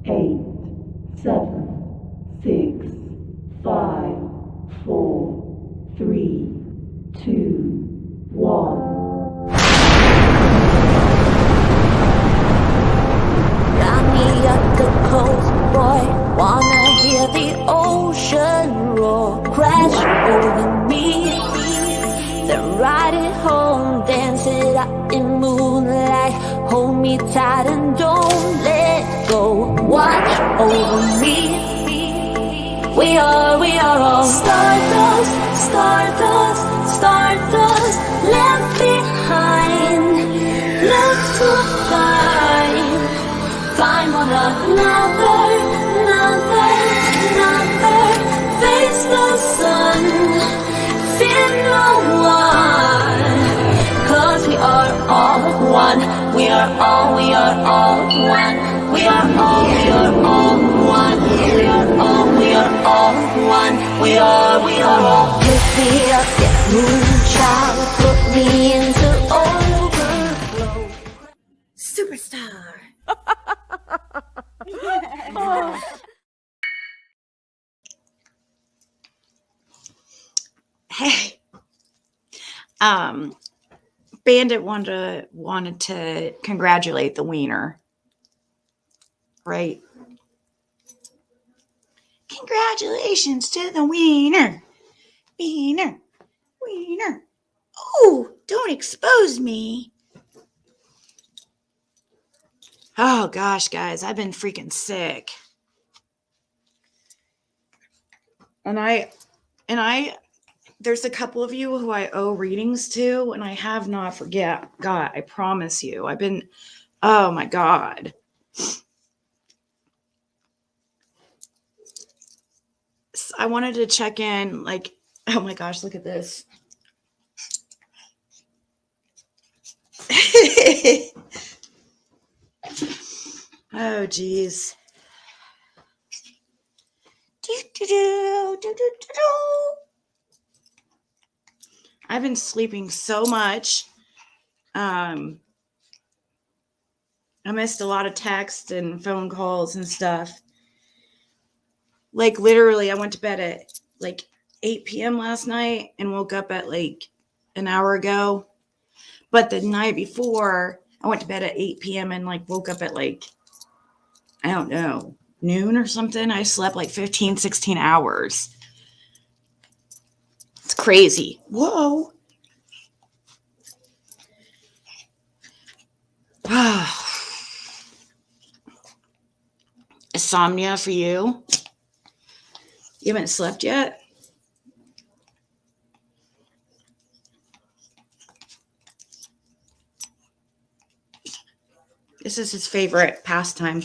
8, 7, 6, 5, 4, 3, 2, 1. Got me up the coast, boy. Wanna hear the ocean roar crash over me. Then ride it home, dance it up in moonlight. Hold me tight and don't let go. Watch over me. We are all stardust, stardust, stardust. Left behind, left to find one another, face the sun, fear no one, 'cause we are all one, we are all one, we are all one, we are all one, we are all. Lift me up, yeah, moonchild, put me into overflow. Superstar. Hey, Bandit wanted to congratulate the wiener, right? Congratulations to the wiener, wiener, wiener. Oh, don't expose me. Oh gosh, guys, I've been freaking sick. And I there's a couple of you who I owe readings to, and I have not forgot. God, I promise you. Oh my God. I wanted to check in, like, oh my gosh, look at this. Oh, geez. I've been sleeping so much. I missed a lot of texts and phone calls and stuff. Like, literally, I went to bed at like 8 p.m. last night and woke up at like an hour ago. But the night before, I went to bed at 8 p.m. and like woke up at like, I don't know, noon or something. I slept like 15, 16 hours. It's crazy. Whoa. Insomnia for you? You haven't slept yet? This is his favorite pastime.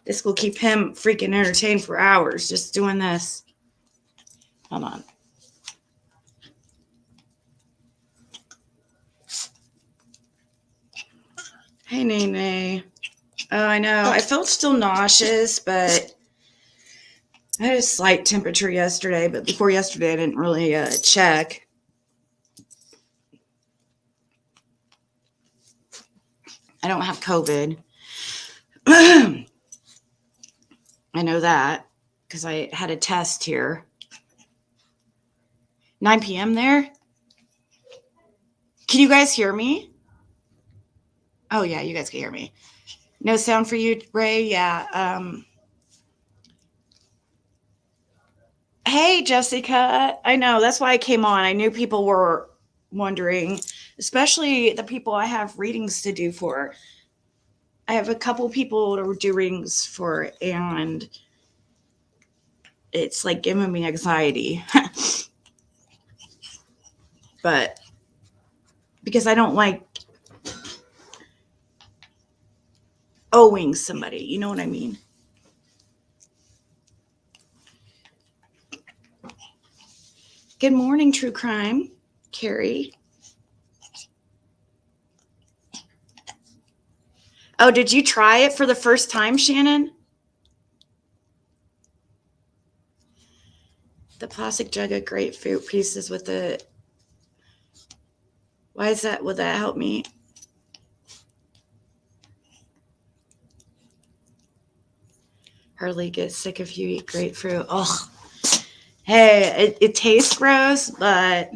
This will keep him freaking entertained for hours, just doing this. Hold on. Hey, Nene. Oh, I know. I felt still nauseous, but I had a slight temperature yesterday. But before yesterday, I didn't really check. I don't have COVID. I know that because I had a test here. 9 p.m. there? Can you guys hear me? Oh, yeah, you guys can hear me. No sound for you, Ray? Yeah. Hey, Jessica. I know. That's why I came on. I knew people were wondering, especially the people I have readings to do for. I have a couple people to do readings for, and it's like giving me anxiety. But because I don't like owing somebody, you know what I mean? Good morning, True Crime, Carrie. Oh, did you try it for the first time, Shannon? The plastic jug of grapefruit pieces with the... Why is that? Would that help me? hardly get sick if you eat grapefruit. Oh, hey, it tastes gross, but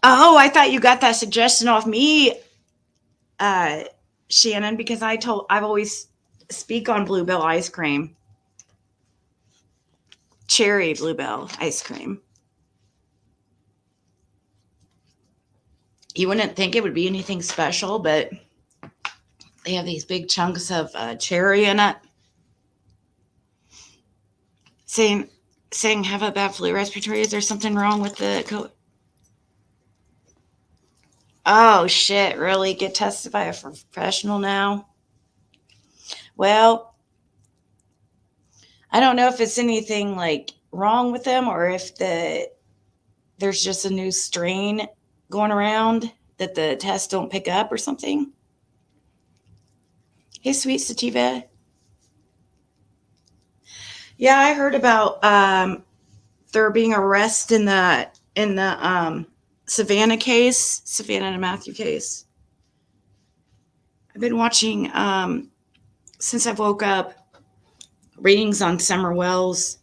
oh, I thought you got that suggestion off me, Shannon, because I've always speak on Bluebell ice cream, cherry Bluebell ice cream. You wouldn't think it would be anything special, but they have these big chunks of cherry in it. Saying have a bad flu respiratory. Is there something wrong with the Oh shit, really? Get tested by a professional now? Well, I don't know if it's anything like wrong with them or if there's just a new strain going around that the tests don't pick up or something. Hey, sweet sativa. Yeah, I heard about there being arrests in the Savannah case, Savannah and Matthew case. I've been watching since I woke up readings on Summer Wells.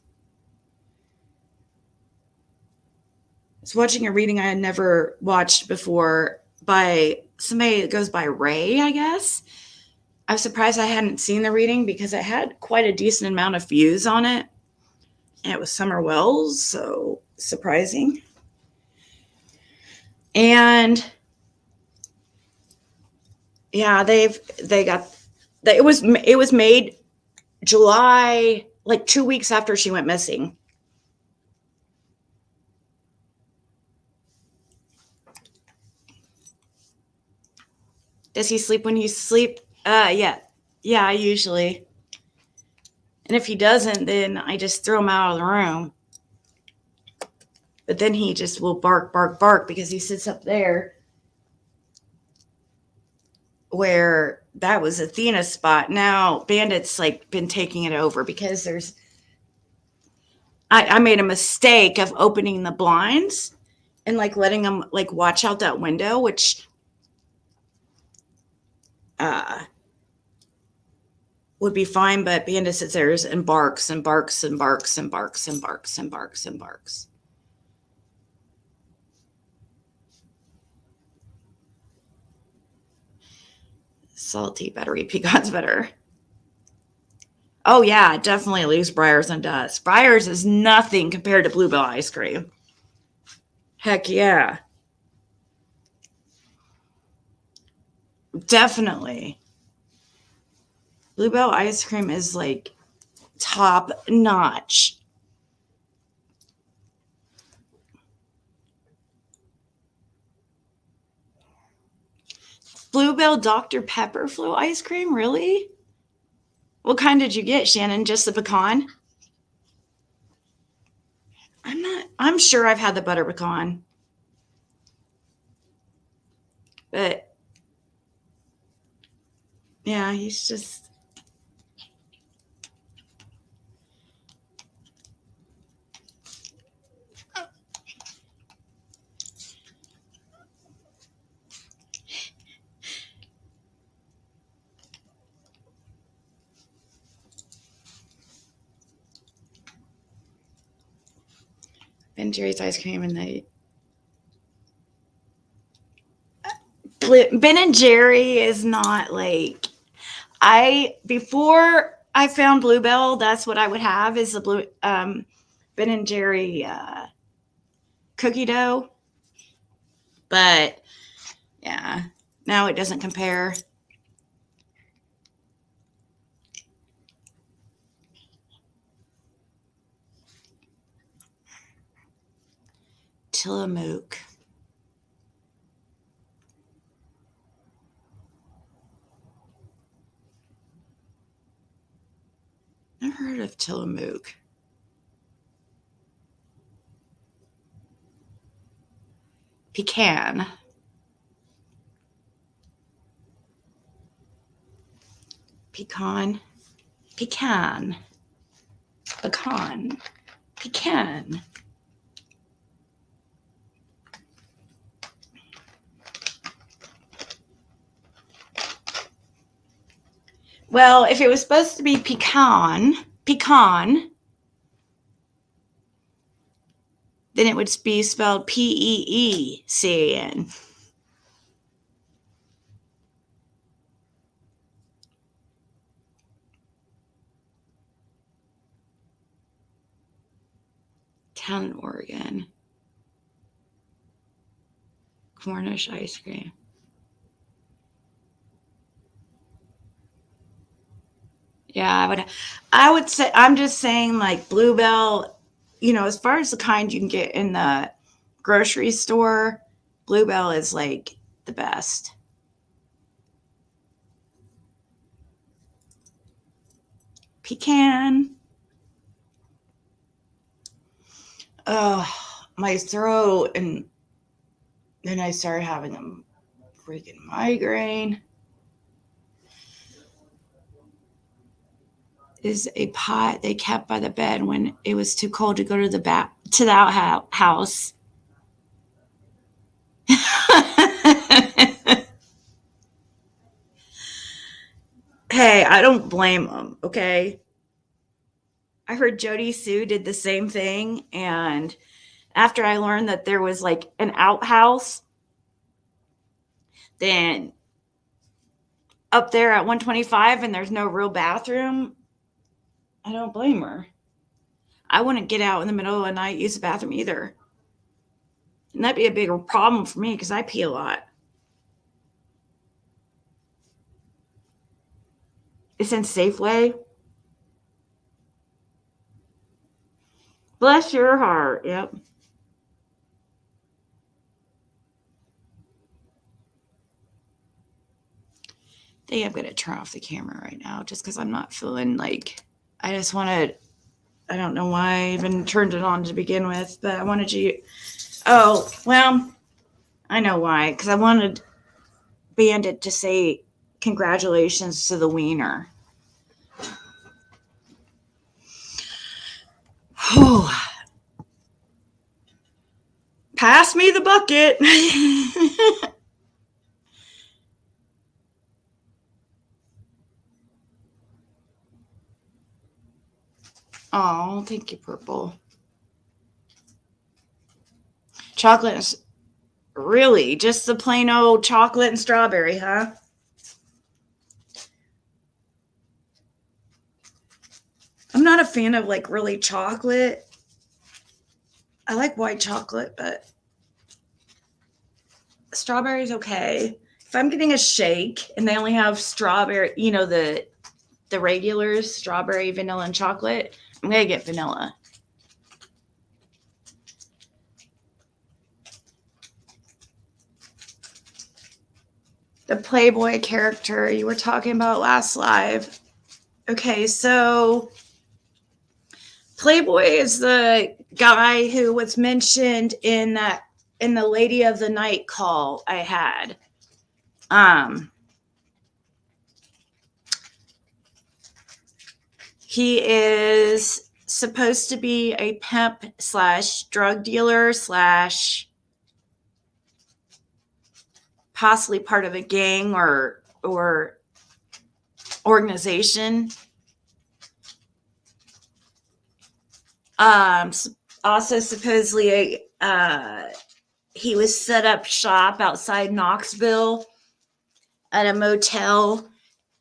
I was watching a reading I had never watched before by somebody that goes by Ray, I guess. I was surprised I hadn't seen the reading because it had quite a decent amount of views on it. And it was Summer Wells, so surprising. And yeah, it was made July, like 2 weeks after she went missing. Does he sleep when you sleep? Yeah, usually. And if he doesn't, then I just throw him out of the room. But then he just will bark, bark, bark because he sits up there where that was Athena's spot. Now Bandit's like been taking it over because I made a mistake of opening the blinds and like letting him like watch out that window, which would be fine, but Bandit sits there and barks and barks and barks and barks and barks and barks and barks. Salty, buttery pecans better. Oh yeah, definitely leaves Briars and dust. Briars is nothing compared to Bluebell ice cream. Heck yeah. Definitely. Bluebell ice cream is like top notch. Bluebell Dr. Pepper Flow ice cream? Really? What kind did you get, Shannon? Just the pecan? I'm sure I've had the butter pecan. But yeah, he's just Ben Jerry's ice cream and Ben and Jerry is not like before I found Bluebell, that's what I would have is the Ben and Jerry cookie dough. But yeah, now it doesn't compare. Tillamook. Never heard of Tillamook. Pecan. Pecan. Pecan. Pecan. Pecan. Well, if it was supposed to be pecan, then it would be spelled P-E-E-C-A-N. Town in Oregon. Cornish ice cream. Yeah, I would say, I'm just saying, like, Bluebell, you know, as far as the kind you can get in the grocery store, Bluebell is like the best. Pecan. Oh, my throat, and then I started having a freaking migraine. Is a pot they kept by the bed when it was too cold to go to the outhouse. Hey, I don't blame them, okay? I heard Jody Sue did the same thing, and after I learned that there was like an outhouse, then up there at 125 and there's no real bathroom, I don't blame her. I wouldn't get out in the middle of the night, use the bathroom either. And that'd be a bigger problem for me because I pee a lot. It's in Safeway. Bless your heart. Yep. I think I'm going to turn off the camera right now just because I'm not feeling like, I just wanted, I don't know why I even turned it on to begin with, but I wanted you, oh, well, I know why, because I wanted Bandit to say congratulations to the wiener. Pass me the bucket. Oh, thank you, Purple. Chocolate is really just the plain old chocolate and strawberry, huh? I'm not a fan of like really chocolate. I like white chocolate, but strawberry's okay. If I'm getting a shake and they only have strawberry, you know, the regulars, strawberry, vanilla, and chocolate, I'm going to get vanilla. The Playboy character you were talking about last live. Okay, so Playboy is the guy who was mentioned in the Lady of the Night call I had. He is supposed to be a pimp / drug dealer / possibly part of a gang or organization. Also supposedly he was set up shop outside Knoxville at a motel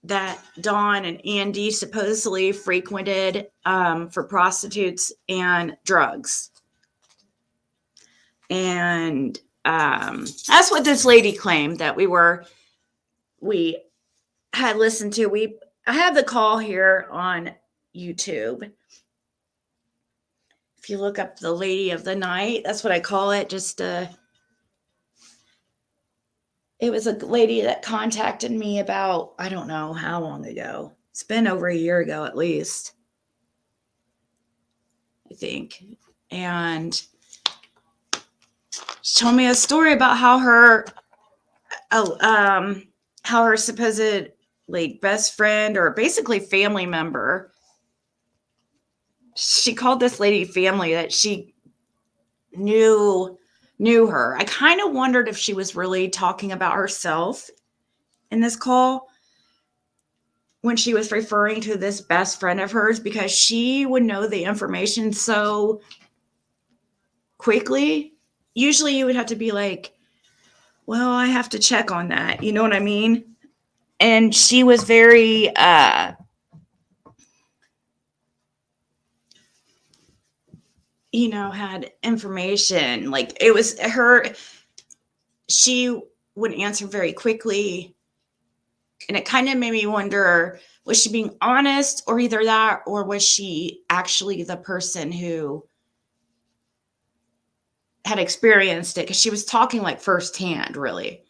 that Dawn and Andy supposedly frequented for prostitutes and drugs. And that's what this lady claimed that we had listened to. I have the call here on YouTube. If you look up the Lady of the Night, that's what I call it. It was a lady that contacted me about, I don't know how long ago. It's been over a year ago at least, I think. And she told me a story about how her supposed like best friend or basically family member, she called this lady family, that she knew her. I kind of wondered if she was really talking about herself in this call. when she was referring to this best friend of hers, because she would know the information so quickly. Usually you would have to be like, well, I have to check on that. You know what I mean? And she was very, had information. Like, it was her, she would answer very quickly. And it kind of made me wonder, was she being honest, or either that, or was she actually the person who had experienced it? Because she was talking like firsthand, really.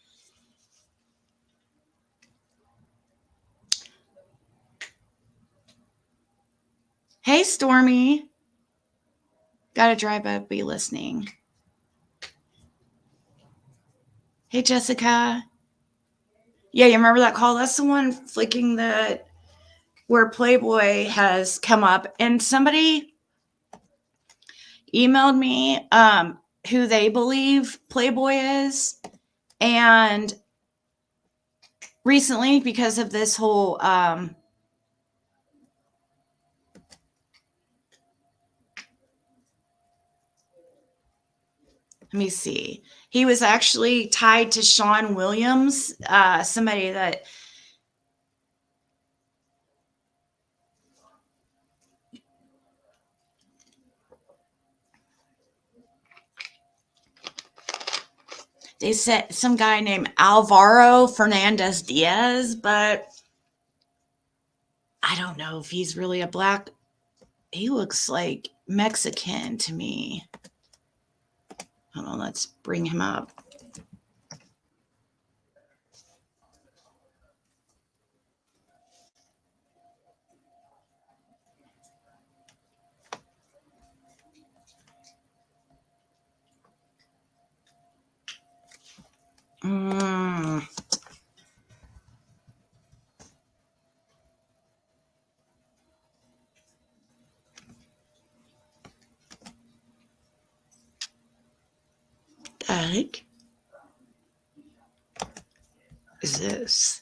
Hey, Stormy. Gotta drive up, be listening. Hey, Jessica. Yeah, you remember that call? That's the one flicking where Playboy has come up. And somebody emailed me who they believe Playboy is. And recently, because of this whole let me see. He was actually tied to Sean Williams, somebody that they said some guy named Alvaro Diaz, but I don't know if he's really a black. He looks like Mexican to me. Hold on, let's bring him up. The heck is this?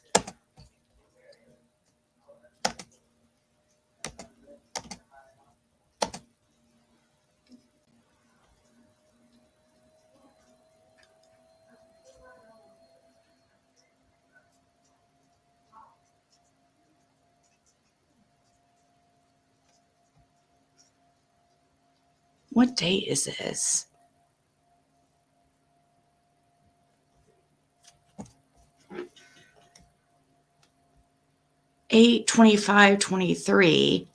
What date is this? Eight 25/23.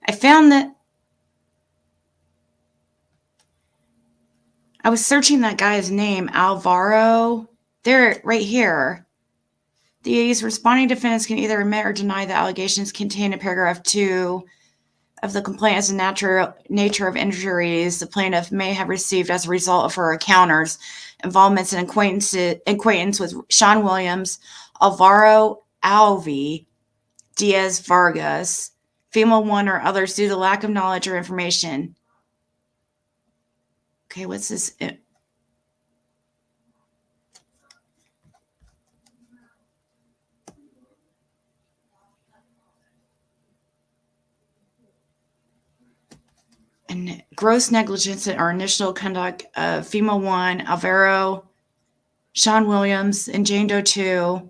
I found that I was searching that guy's name, Alvaro. There, right here. These responding defendants can either admit or deny the allegations contained in paragraph 2 of the complaint as the nature of injuries the plaintiff may have received as a result of her encounters, involvements, and acquaintance with Sean Williams, Alvaro Diaz Vargas, female 1, or others due to lack of knowledge or information. Okay, what's this? And gross negligence or initial conduct of female 1, Alvaro, Sean Williams, and Jane Doe 2.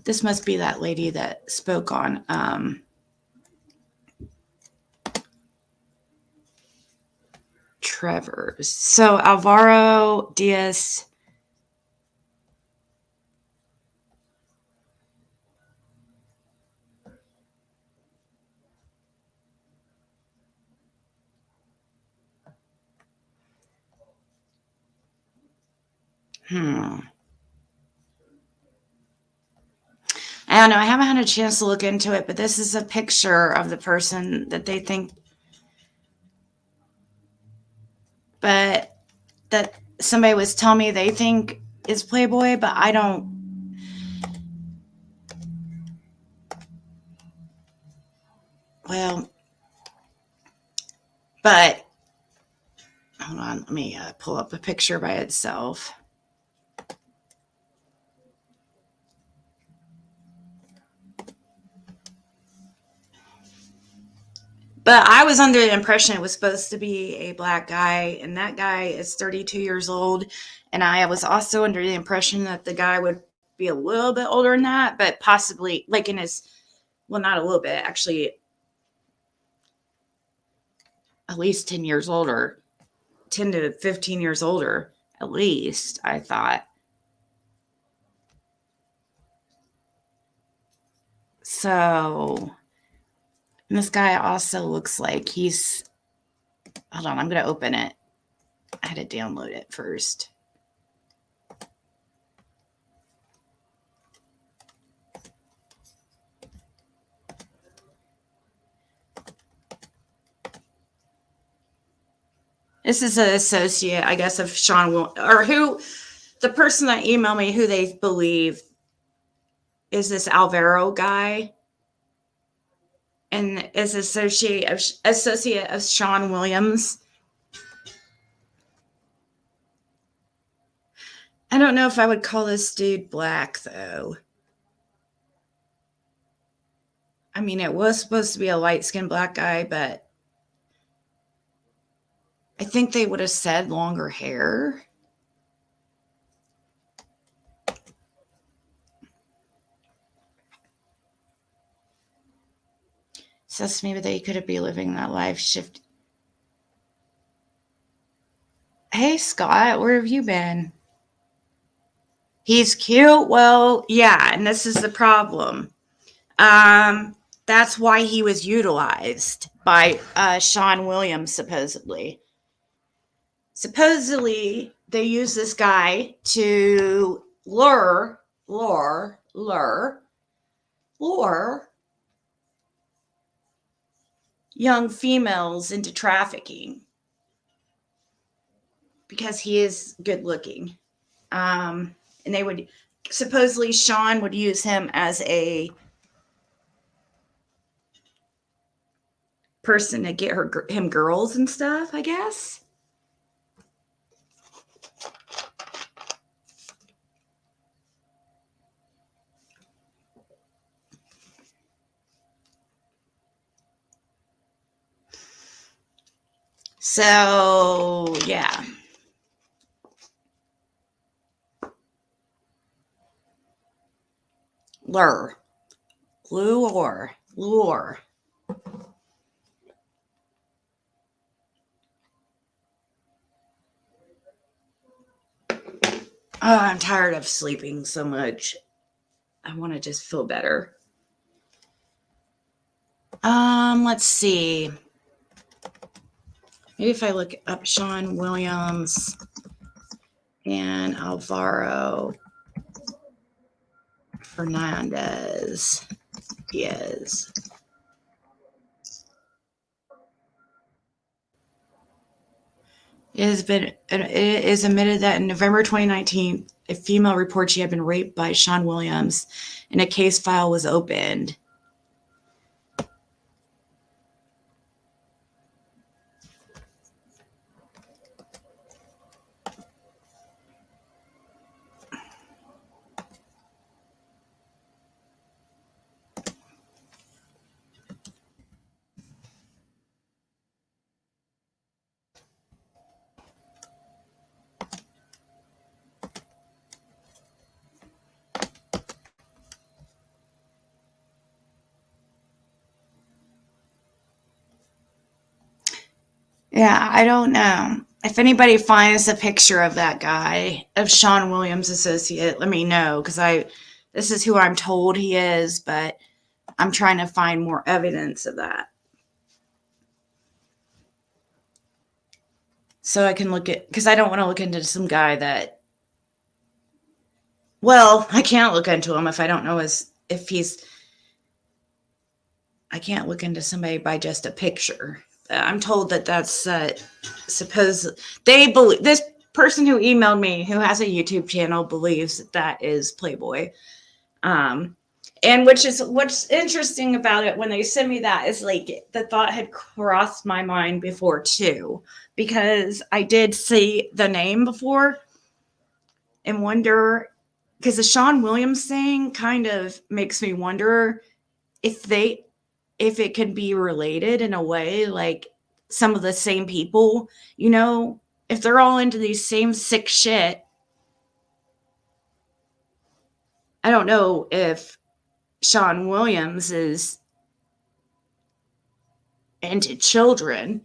This must be that lady that spoke on Trevor's. So Alvaro Diaz. I don't know. I haven't had a chance to look into it, but this is a picture of the person that they think. But that somebody was telling me they think is Playboy, but I don't. Well, but hold on, let me pull up a picture by itself. But I was under the impression it was supposed to be a black guy, and that guy is 32 years old. And I was also under the impression that the guy would be a little bit older than that, but possibly like in his, well, not a little bit, actually, at least 10 years older, 10 to 15 years older, at least, I thought. So, and this guy also looks like he's, hold on, I'm going to open it. I had to download it first. This is an associate, I guess, of Sean, or who, the person that emailed me, who they believe is this Alvaro guy, and is associate of Sean Williams. I don't know if I would call this dude black, though. I mean, it was supposed to be a light-skinned black guy, but I think they would have said longer hair. Says maybe they could be living that life shift. Hey, Scott, where have you been? He's cute. Well, yeah, and this is the problem. That's why he was utilized by Sean Williams, supposedly. Supposedly, they use this guy to lure young females into trafficking because he is good looking. And they would, supposedly Sean would use him as a person to get him girls and stuff, I guess. So, yeah. Lure. Oh, I'm tired of sleeping so much. I want to just feel better. Let's see. Maybe if I look up Sean Williams and Alvaro Diaz. It is admitted that in November 2019, a female reported she had been raped by Sean Williams, and a case file was opened. Yeah, I don't know. If anybody finds a picture of that guy, of Sean Williams' associate, let me know, because this is who I'm told he is, but I'm trying to find more evidence of that. So I can look at, because I don't want to look into some guy that, well, I can't look into him if I don't know I can't look into somebody by just a picture. I'm told that that's supposed, they believe, this person who emailed me, who has a YouTube channel, believes that is Playboy. And what's interesting about it when they sent me that is like the thought had crossed my mind before too, because I did see the name before and wonder, because the Sean Williams thing kind of makes me wonder if it could be related in a way, like some of the same people, if they're all into these same sick shit. I don't know if Sean Williams is into children.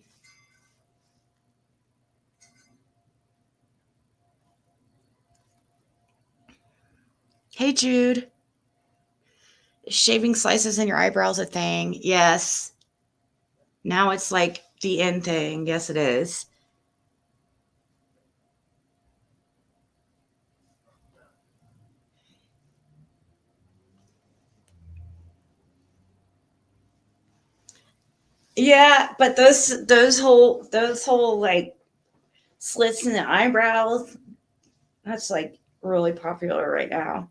Hey, Jude. Shaving slices in your eyebrows a thing? Yes. Now it's like the in thing. Yes, it is. Yeah, but those whole like slits in the eyebrows, that's like really popular right now.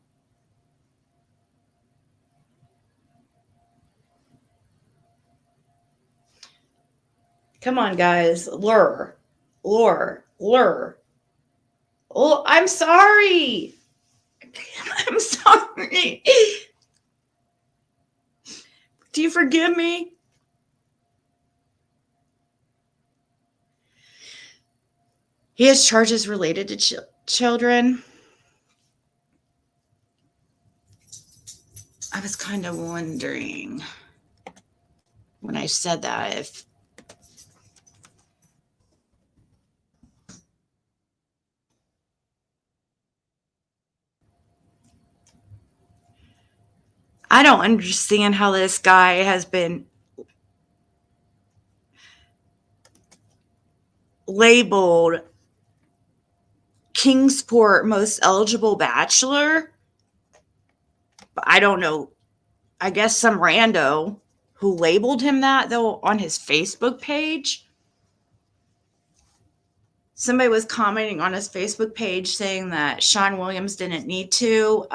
Come on, guys. Lure. Oh, I'm sorry. I'm sorry. Do you forgive me? He has charges related to children. I was kind of wondering when I said that if I don't understand how this guy has been labeled Kingsport most eligible bachelor. I don't know. I guess some rando who labeled him that, though, on his Facebook page. Somebody was commenting on his Facebook page saying that Sean Williams didn't need to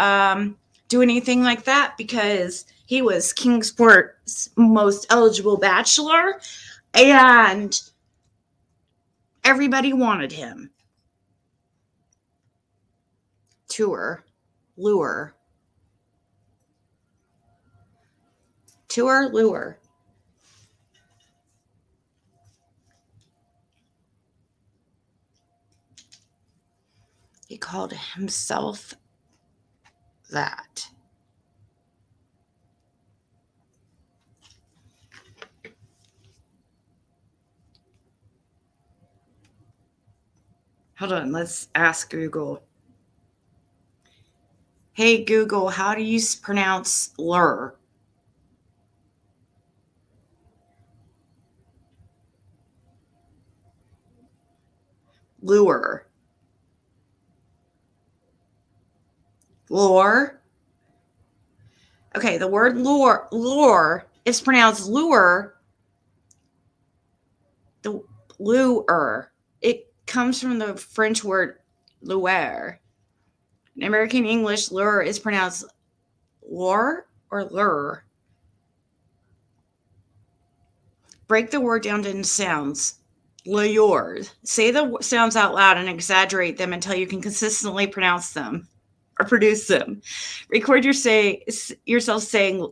do anything like that because he was Kingsport's most eligible bachelor and everybody wanted him. Lure. He called himself that. Hold on, let's ask Google. Hey, Google, how do you pronounce lure? Lure. Okay, the word lure is pronounced lure. The lure. It comes from the French word luer. In American English, lure is pronounced lure or lure. Break the word down into sounds. Lure. Say the sounds out loud and exaggerate them until you can consistently pronounce them or produce them. Record yourself saying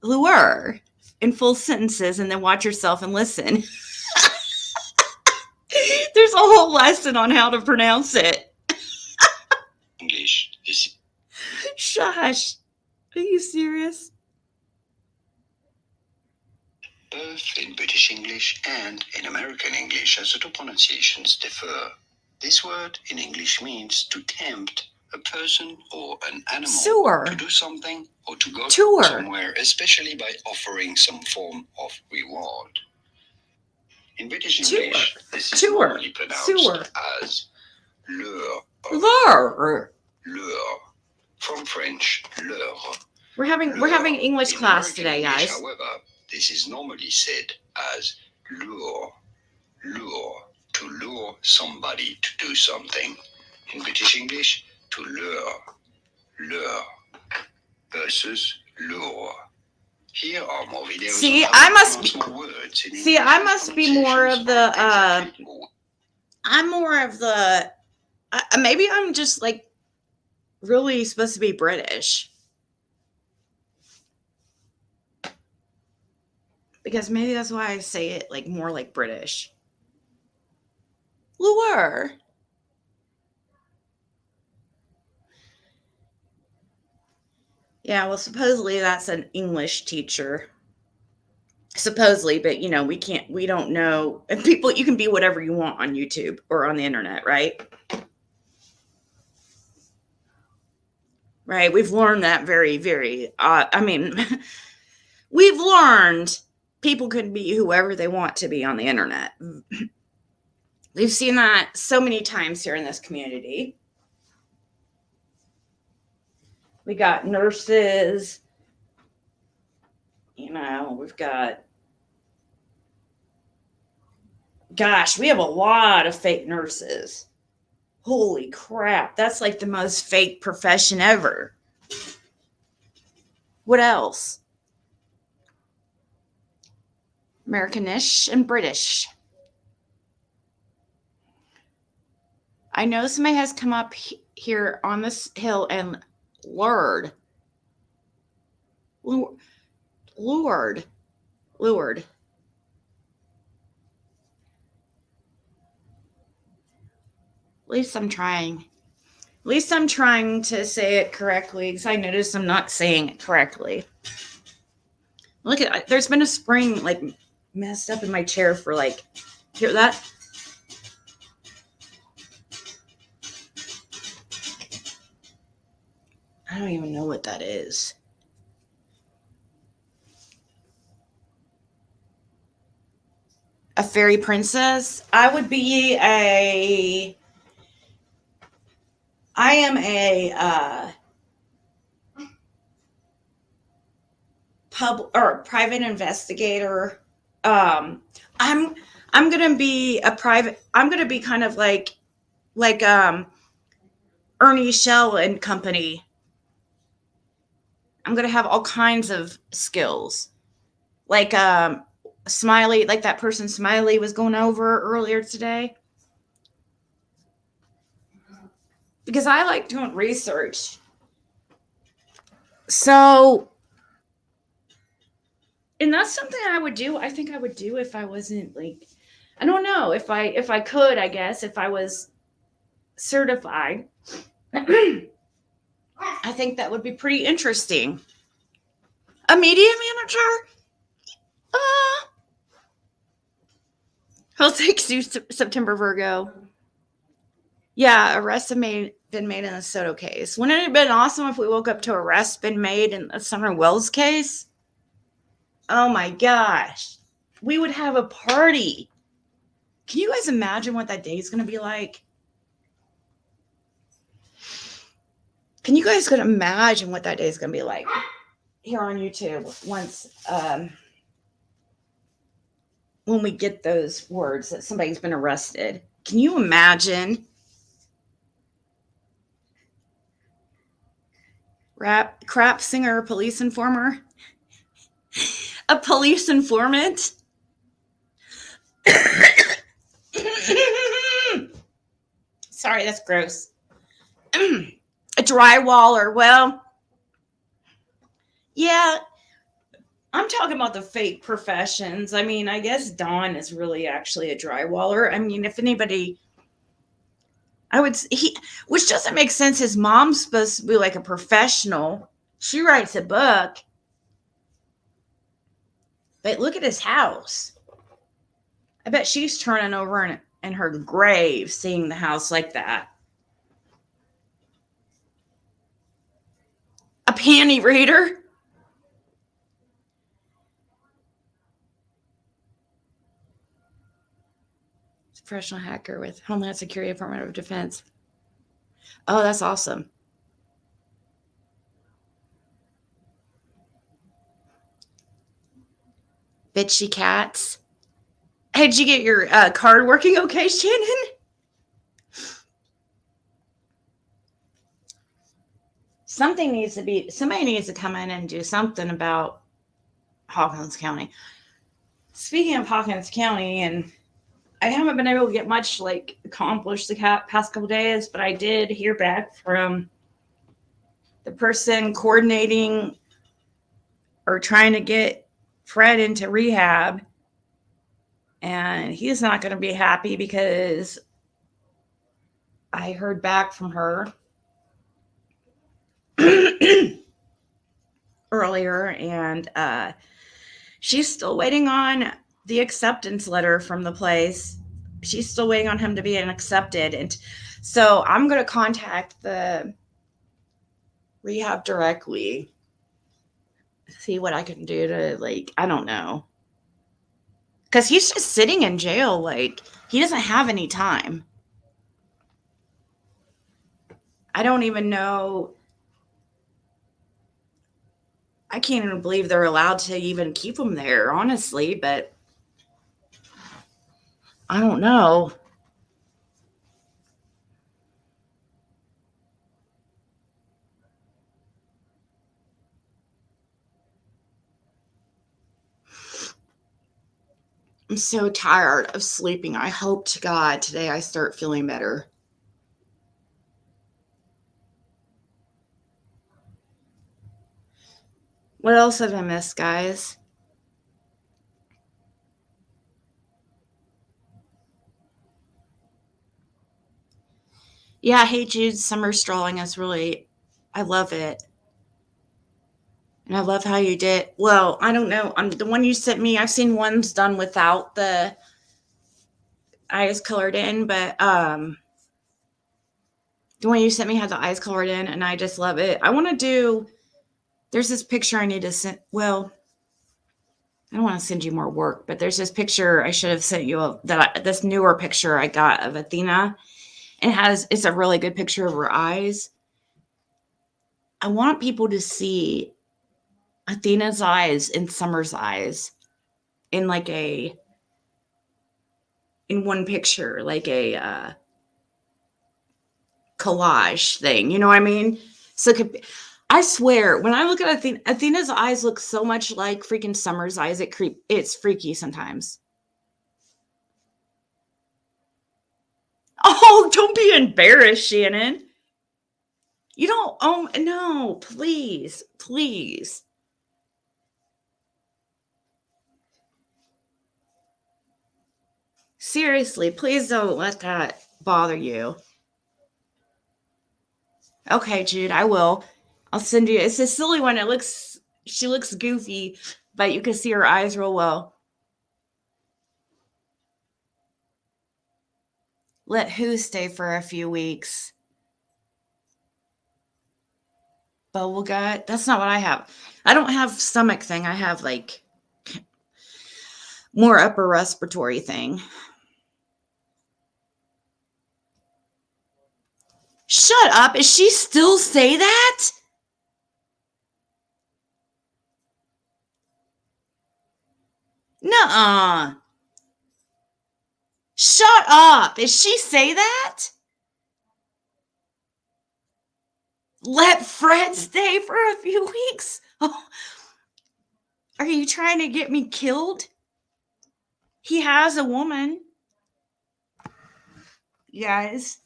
lure in full sentences and then watch yourself and listen. There's a whole lesson on how to pronounce it. English is... Shush. Are you serious? Both in British English and in American English, as the two pronunciations differ. This word in English means to tempt a person or an animal to do something or to go somewhere, especially by offering some form of reward. In British English, this is normally pronounced as lure. Lure. From French, leurre. We're having English class today, guys. However, this is normally said as lure. to lure somebody to do something. In British English, to lure versus lure. Here are more videos. See, on I how to must pronounce be. more words in See, English I with must be more of the. pronunciations I'm more of the. Maybe I'm just like really supposed to be British. Because maybe that's why I say it like more like British. Lure. Yeah, well, supposedly that's an English teacher. Supposedly, but we don't know. And people, you can be whatever you want on YouTube or on the internet, right? Right. We've learned that very, very, we've learned people can be whoever they want to be on the internet. We've seen that so many times here in this community. We got nurses, we've got, gosh, we have a lot of fake nurses. Holy crap. That's like the most fake profession ever. What else? Americanish and British. I know somebody has come up here on this hill and lured. Lured. At least I'm trying. At least I'm trying to say it correctly, because I noticed I'm not saying it correctly. Look at, there's been a spring like messed up in my chair for like, hear that? I don't even know what that is. A fairy princess? I am a private investigator. I'm gonna be I'm gonna be kind of like Ernie Shell and company. I'm gonna have all kinds of skills. Like Smiley, like that person Smiley was going over earlier today. Because I like doing research. So, and that's something I would do. I think I would do if I wasn't like, I don't know, if I could, I guess, if I was certified. I think that would be pretty interesting. A media manager? He'll take you September Virgo. Yeah, arrests have been made in the Soto case. Wouldn't it have been awesome if we woke up to arrests been made in the Summer Wells case? Oh my gosh. We would have a party. Can you guys imagine what that day is going to be like? Can you guys imagine what that day is going to be like here on YouTube once when we get those words that somebody's been arrested? Can you imagine? Crap singer, police informer? A police informant? Sorry, that's gross. A drywaller. Well, yeah, I'm talking about the fake professions. I mean, I guess Don is really actually a drywaller. I mean, if anybody, which doesn't make sense. His mom's supposed to be like a professional. She writes a book. But look at his house. I bet she's turning over in her grave seeing the house like that. A panty reader? It's a professional hacker with Homeland Security, Department of Defense. Oh, that's awesome. Bitchy cats. Did you get your card working okay, Shannon? Somebody needs to come in and do something about Hawkins County. Speaking of Hawkins County, and I haven't been able to get much like accomplished the past couple days, but I did hear back from the person coordinating or trying to get Fred into rehab, and he's not going to be happy because I heard back from her earlier, and she's still waiting on the acceptance letter from the place. She's still waiting on him to be accepted, and so I'm going to contact the rehab directly, see what I can do to, like, I don't know, because he's just sitting in jail, like, he doesn't have any time. I don't even know. I can't even believe they're allowed to even keep him there, honestly, but I don't know. I'm so tired of sleeping. I hope to God today I start feeling better. What else have I missed, guys? Yeah, hey Jude, summer strolling is really, I love it. And I love how you did. Well, I don't know. The one you sent me, I've seen ones done without the eyes colored in, but the one you sent me had the eyes colored in, and I just love it. I want to do, there's this picture I need to send. Well, I don't want to send you more work, but there's this picture I should have sent you this newer picture I got of Athena. It's a really good picture of her eyes. I want people to see Athena's eyes and Summer's eyes in one picture, like a collage thing. You know what I mean? So I swear, when I look at Athena's eyes look so much like freaking Summer's eyes. It's freaky sometimes. Oh, don't be embarrassed, Shannon. You don't, no, please, please. Seriously, please don't let that bother you. Okay, Jude, I will. I'll send you. It's a silly one. She looks goofy, but you can see her eyes real well. Let who stay for a few weeks? Bubble gut? That's not what I have. I don't have stomach thing. I have like more upper respiratory thing. Shut up. Is she still say that? Nuh-uh. Shut up. Is she say that? Let Fred stay for a few weeks? Oh. Are you trying to get me killed? He has a woman. Guys.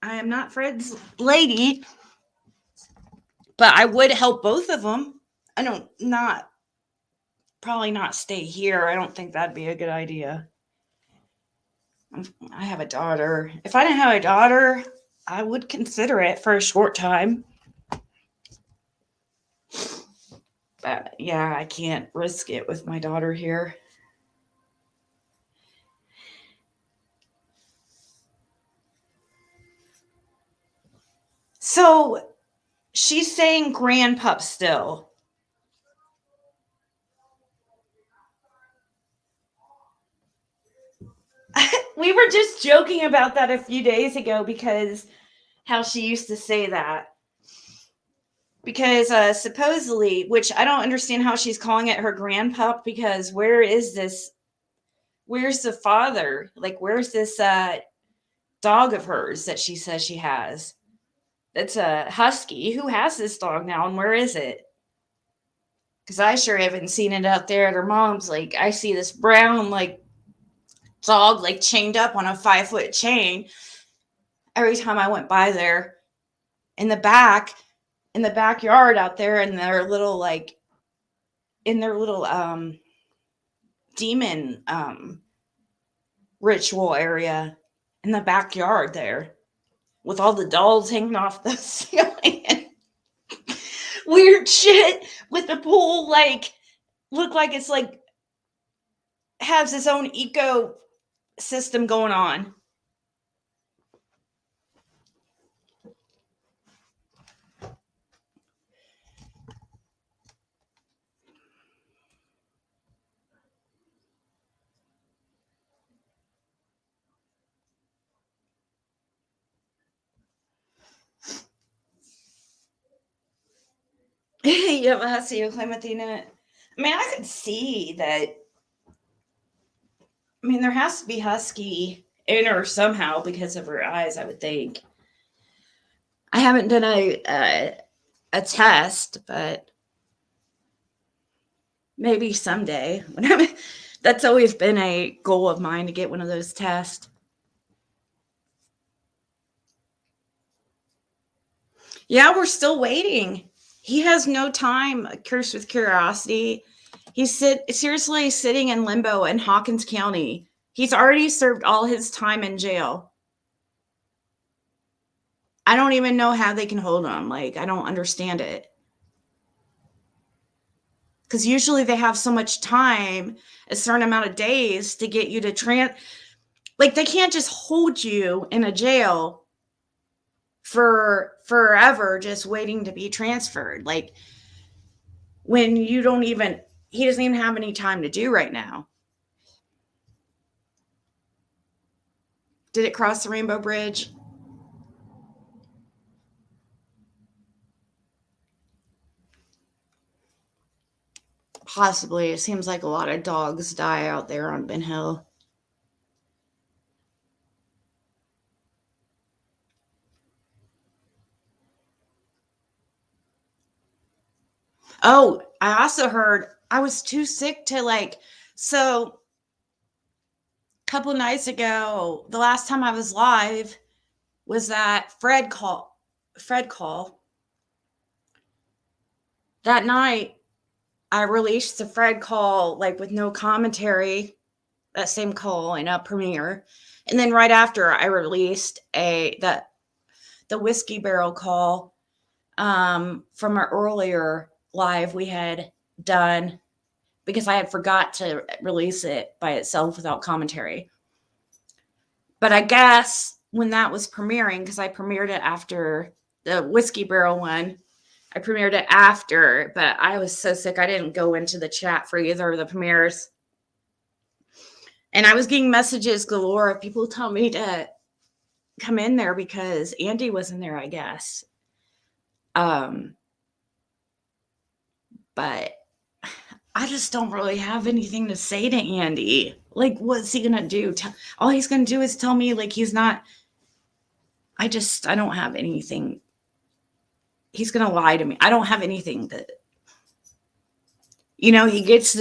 I am not Fred's lady. But I would help both of them. Probably not stay here. I don't think that'd be a good idea. I have a daughter. If I didn't have a daughter, I would consider it for a short time. But yeah, I can't risk it with my daughter here. So she's saying grandpup still. We were just joking about that a few days ago because how she used to say that. Because supposedly, which I don't understand how she's calling it her grandpup, because where is this? Where's the father? Like, where's this dog of hers that she says she has? It's a husky. Who has this dog now, and where is it? Because I sure haven't seen it out there at her mom's. Like, I see this brown, like, dog, like, chained up on a 5-foot chain every time I went by there. In the backyard out there, in their little, like, in their little, demon, ritual area in the backyard there, with all the dolls hanging off the ceiling. Weird shit with the pool, like, look like it's, like, has its own ecosystem going on. You have a husky you claim Athena. I mean, I could see that. I mean, there has to be husky in her somehow because of her eyes, I would think. I haven't done a test, but maybe someday. That's always been a goal of mine, to get one of those tests. Yeah, we're still waiting. He has no time. Cursed with curiosity. He's seriously sitting in limbo in Hawkins County. He's already served all his time in jail. I don't even know how they can hold him. Like, I don't understand it. Because usually they have so much time, a certain amount of days, to get you to like, they can't just hold you in a jail for forever just waiting to be transferred. Like, when he doesn't even have any time to do right now. Did it cross the Rainbow Bridge? Possibly. It seems like a lot of dogs die out there on Ben Hill. Oh, I also heard I was too sick to, like, so a couple nights ago, the last time I was live was that Fred call. That night, I released the Fred call, like, with no commentary, that same call in a premiere. And then right after, I released the Whiskey Barrel call from an earlier live we had done, because I had forgot to release it by itself without commentary. But I guess when that was premiering, because I premiered it after the Whiskey Barrel one, I premiered it after, but I was so sick I didn't go into the chat for either of the premieres. And I was getting messages galore of people telling me to come in there because Andy was in there, I guess. But I just don't really have anything to say to Andy. Like, what's he gonna do? All he's gonna do is tell me, like, he's not. I don't have anything. He's gonna lie to me. I don't have anything that. He gets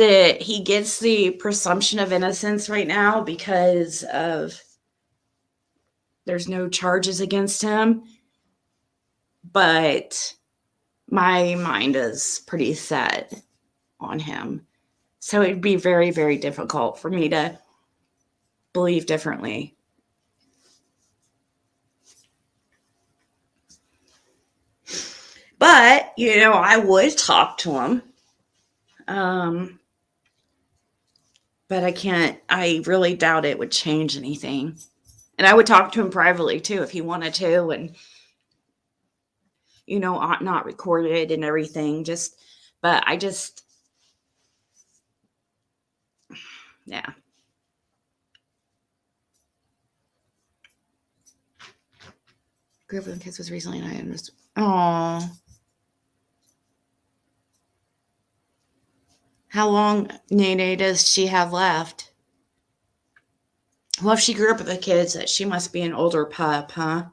the presumption of innocence right now because of there's no charges against him. But my mind is pretty set on him. So it'd be very, very difficult for me to believe differently. But, I would talk to him. But I really doubt it would change anything. And I would talk to him privately too if he wanted to, and not recorded and everything. Yeah. Grew up with kids was recently, and I understood. Oh, How long, Nene, does she have left? Well, if she grew up with the kids, she must be an older pup, huh?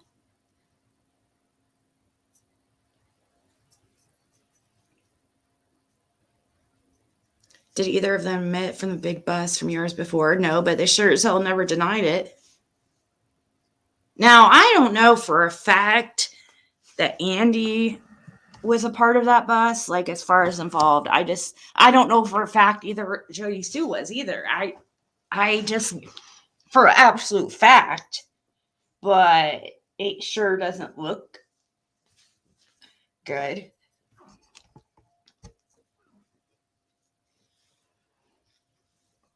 Did either of them admit from the big bus from years before? No, but they sure as hell never denied it. Now, I don't know for a fact that Andy was a part of that bus, like as far as involved. I don't know for a fact either Jody Sue was either. I just, for absolute fact, but it sure doesn't look good.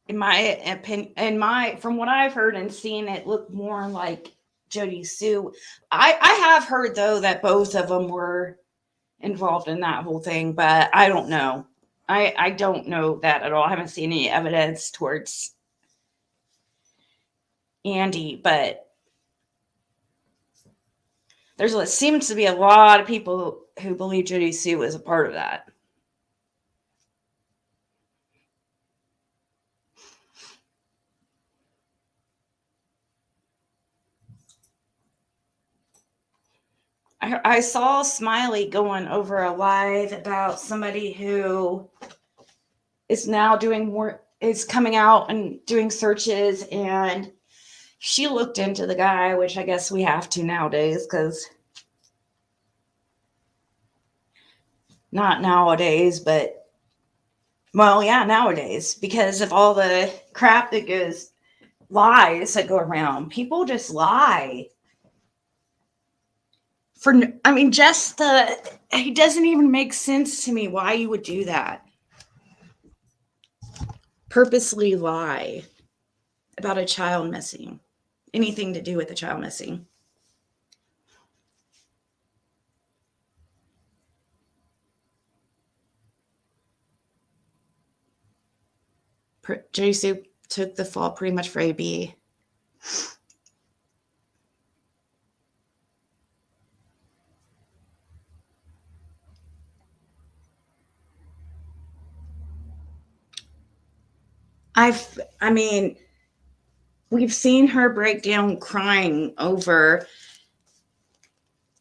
In my opinion, from what I've heard and seen, it looked more like Jody Sue. I have heard though that both of them were involved in that whole thing, but I don't know. I don't know that at all. I haven't seen any evidence towards Andy, but seems to be a lot of people who believe Jody Sue was a part of that. I saw Smiley going over a live about somebody who is now is coming out and doing searches, and she looked into the guy, which I guess we have to nowadays, because not nowadays, but well, yeah, nowadays, because of all the crap that lies that go around. People just lie. It doesn't even make sense to me why you would do that. Purposely lie about a child missing. Anything to do with a child missing. Jody Sue took the fall pretty much for AB. We've seen her break down crying over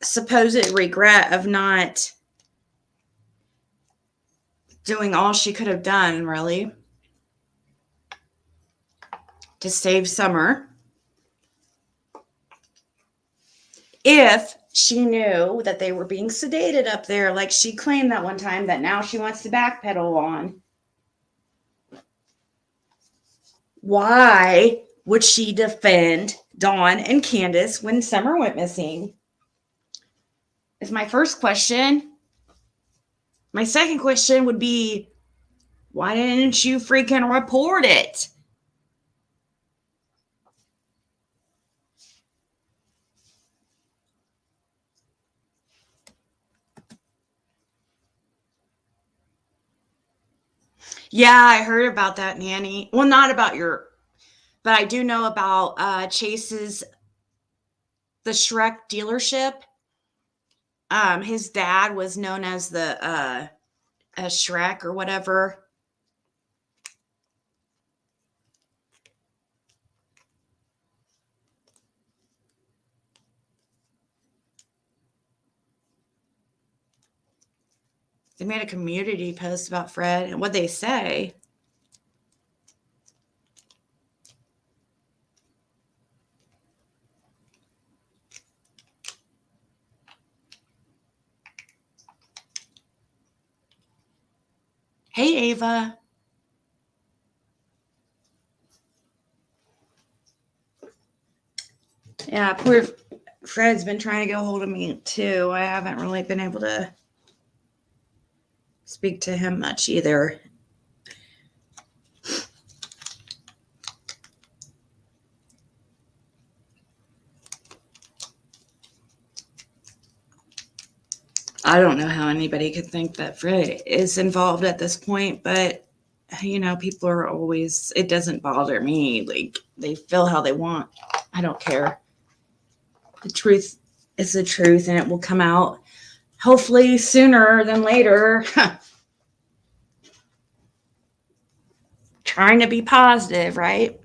supposed regret of not doing all she could have done, really, to save Summer. If she knew that they were being sedated up there, like she claimed that one time that now she wants to backpedal on. Why would she defend Dawn and Candace when Summer went missing? Is my first question. My second question would be, why didn't you freaking report it? Yeah, I heard about that, Nanny. Well, not about but I do know about Chase's, the Shrek dealership. His dad was known as the Shrek or whatever. They made a community post about Fred, and what they say. Hey, Ava. Yeah, poor Fred's been trying to get a hold of me too. I haven't really been able to speak to him much either. I don't know how anybody could think that Fred is involved at this point, but people are always, it doesn't bother me. Like, they feel how they want. I don't care. The truth is the truth, and it will come out hopefully sooner than later. trying to be positive, right?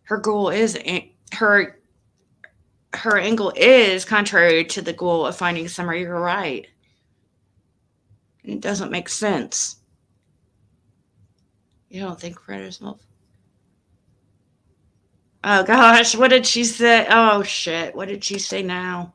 Her goal is her angle is contrary to the goal of finding Summer. You're right. It doesn't make sense. You don't think Fred is more? Oh gosh, what did she say? Oh shit, what did she say now?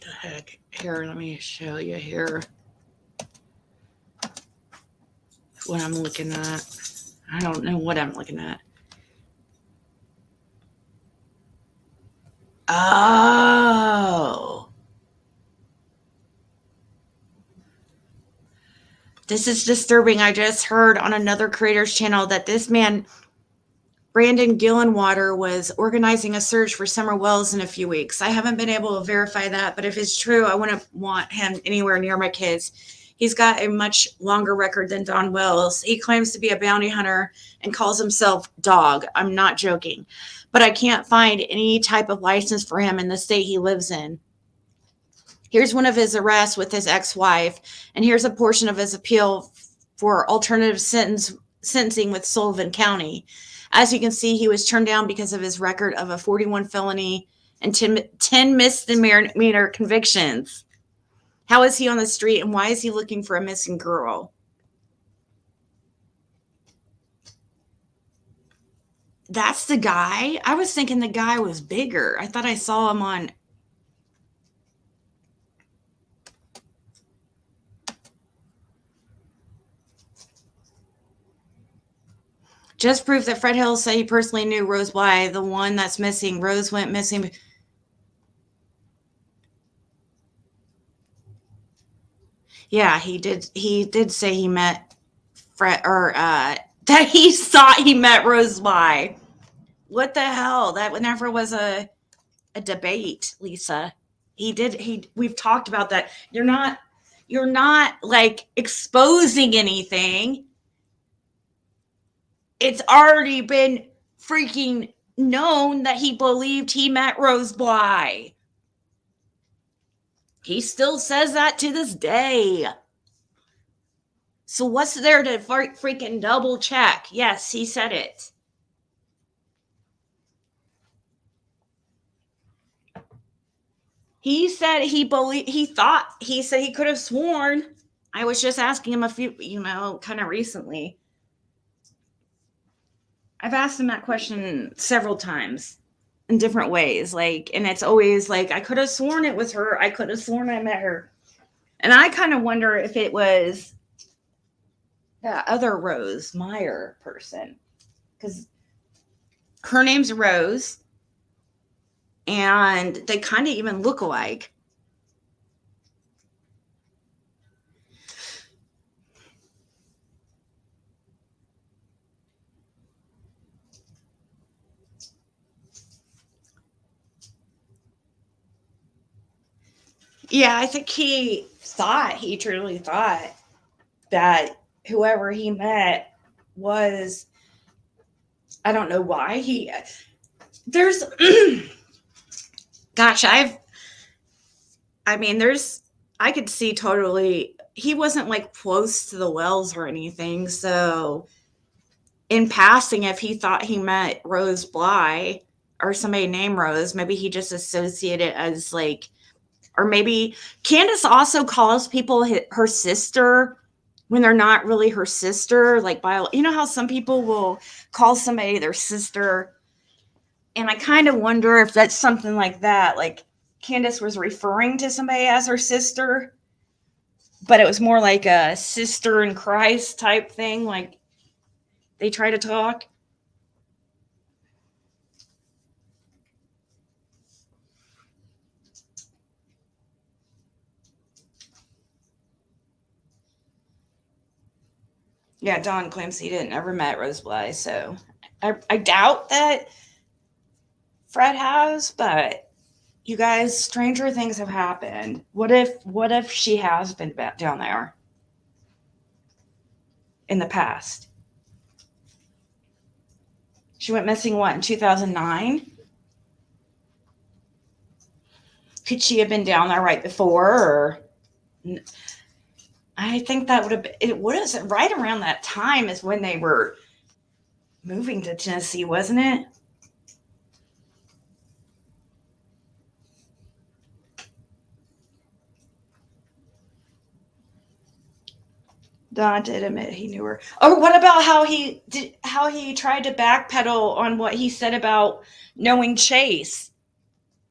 The heck? Here, let me show you here what I'm looking at. I don't know what I'm looking at. Oh. This is disturbing. I just heard on another creator's channel that this man, Brandon Gillenwater, was organizing a search for Summer Wells in a few weeks. I haven't been able to verify that, but if it's true, I wouldn't want him anywhere near my kids. He's got a much longer record than Don Wells. He claims to be a bounty hunter and calls himself Dog. I'm not joking. But I can't find any type of license for him in the state he lives in. Here's one of his arrests with his ex-wife, and here's a portion of his appeal for alternative sentencing with Sullivan County. As you can see, he was turned down because of his record of a 41 felony and 10 misdemeanor convictions. How is he on the street, and why is he looking for a missing girl? That's the guy? I was thinking the guy was bigger. I thought I saw him on... Just proof that Fred Hill said he personally knew Rose Bly, the one that's missing. Rose went missing. Yeah, he did. He did say he met Fred, or that he thought he met Rose Bly. What the hell? That never was a debate, Lisa. He did. We've talked about that. You're not like exposing anything. It's already been freaking known that he believed he met Rose Bly. He still says that to this day. So what's there to freaking double check? Yes, he said it. He said he said he could have sworn. I was just asking him a few, kind of recently. I've asked him that question several times in different ways. And it's always like, I could have sworn it was her. I could have sworn I met her. And I kind of wonder if it was that other Rose Meyer person. Because her name's Rose. And they kind of even look alike. Yeah, I think he truly thought that whoever he met was, I don't know why there's, gosh, I could see totally, he wasn't like close to the Wells or anything. So in passing, if he thought he met Rose Bly or somebody named Rose, maybe he just associated as like, or maybe Candace also calls people her sister when they're not really her sister. Like, how some people will call somebody their sister. And I kind of wonder if that's something like that. Like Candace was referring to somebody as her sister, but it was more like a sister in Christ type thing. Like they try to talk. Yeah, Don claims he didn't ever met Rose Bly, so I doubt that Fred has, but you guys, stranger things have happened. What if she has been back down there in the past? She went missing what, in 2009? Could she have been down there right before? Or I think that would have been, it was right around that time is when they were moving to Tennessee, wasn't it? Don did admit he knew her. Or what about how he tried to backpedal on what he said about knowing Chase,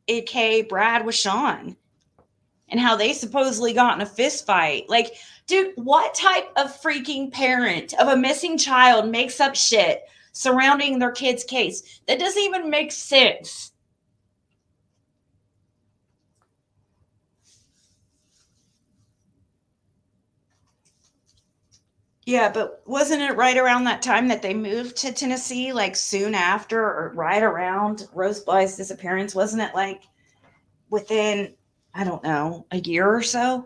aka Brad, with Sean, and how they supposedly got in a fist fight. Like, dude, what type of freaking parent of a missing child makes up shit surrounding their kid's case? That doesn't even make sense. Yeah, but wasn't it right around that time that they moved to Tennessee, like soon after, or right around Rose Bly's disappearance? Wasn't it like within, I don't know, a year or so?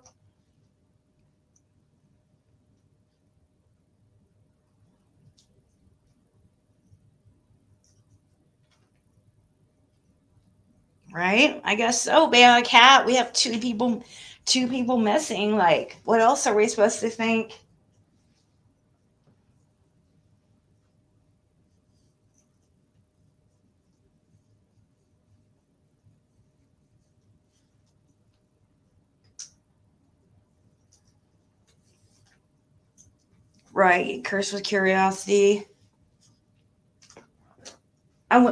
Right? I guess so. Being a cat, we have two people missing. Like, what else are we supposed to think? Right, cursed with curiosity.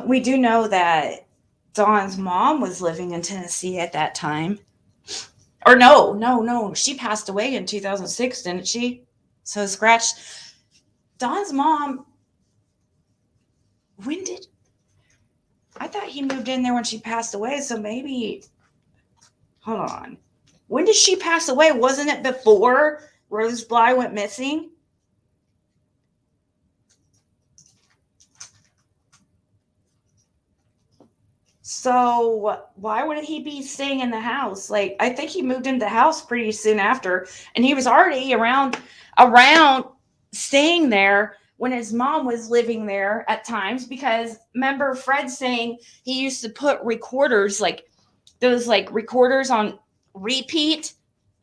We do know that Dawn's mom was living in Tennessee at that time. Or no, no, no. She passed away in 2006, didn't she? So scratch. Dawn's mom. When did. I thought he moved in there when she passed away, so maybe. Hold on. When did she pass away? Wasn't it before Rose Bly went missing? So why would he be staying in the house? Like, I think he moved into the house pretty soon after, and he was already around staying there when his mom was living there at times. Because remember Fred saying he used to put recorders, like those like recorders on repeat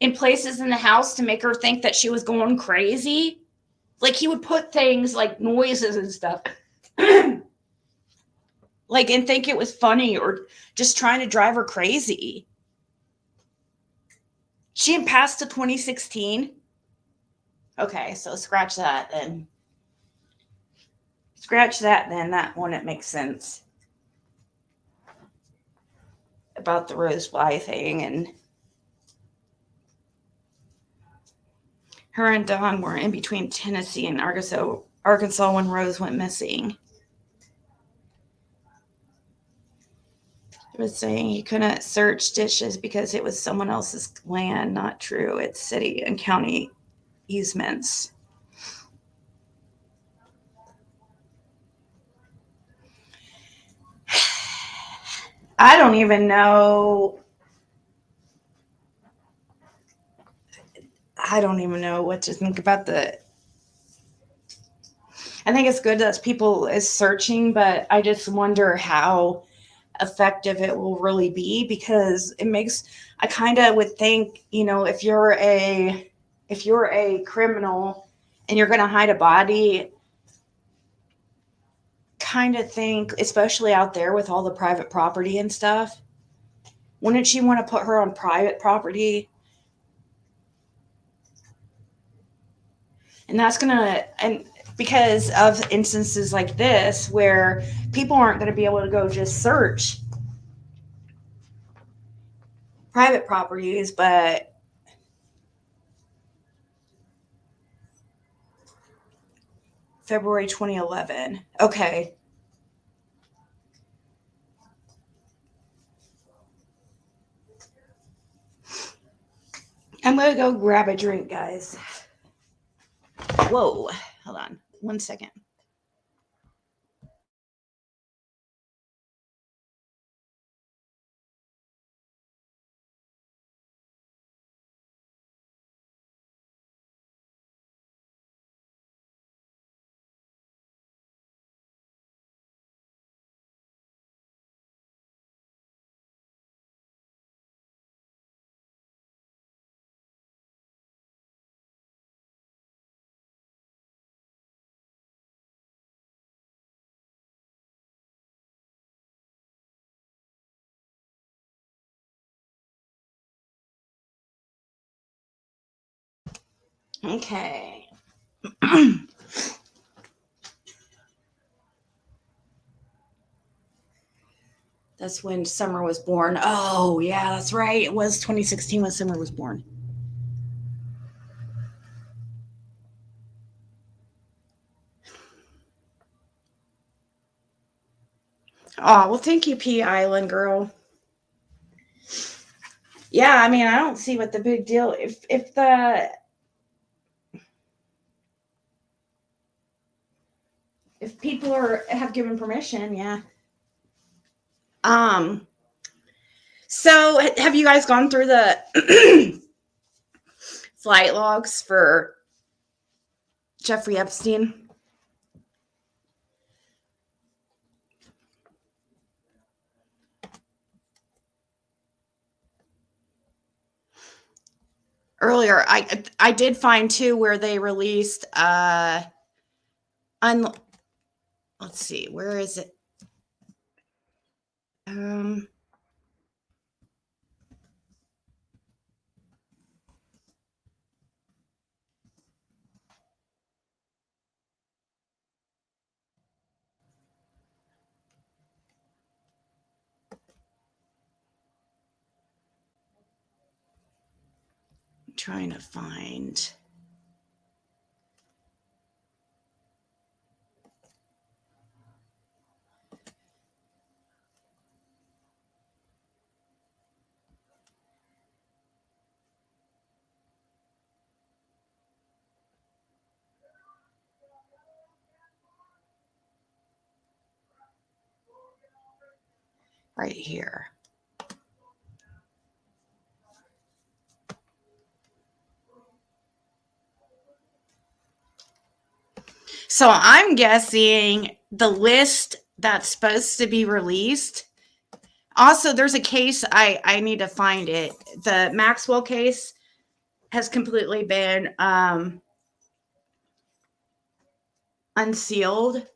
in places in the house to make her think that she was going crazy. Like, he would put things like noises and stuff like, and think it was funny or just trying to drive her crazy. She had passed to 2016. Okay, so scratch that then. Scratch that then. That one, it makes sense. About the Rose Bly thing. And her and Dawn were in between Tennessee and Arkansas when Rose went missing. He was saying he couldn't search dishes because it was someone else's land. Not true. It's city and county easements. I don't even know. I don't even know what to think about the. I think it's good that people is searching, but I just wonder how effective it will really be, because it makes. I kind of would think, if you're a criminal and you're going to hide a body, kind of think, especially out there with all the private property and stuff, wouldn't she want to put her on private property? And that's and because of instances like this where people aren't going to be able to go just search private properties, but February 2011. Okay. I'm going to go grab a drink, guys. Whoa, hold on 1 second. Okay. That's when Summer was born. Oh, yeah, that's right. It was 2016 when Summer was born. Oh, well, thank you, P Island girl. Yeah, I mean, I don't see what the big deal if people have given permission, yeah. So have you guys gone through the flight logs for Jeffrey Epstein? Earlier, I did find too where they released let's see, where is it? I'm trying to find. Right here. So I'm guessing the list that's supposed to be released. Also, there's a case, I need to find it. The Maxwell case has completely been unsealed.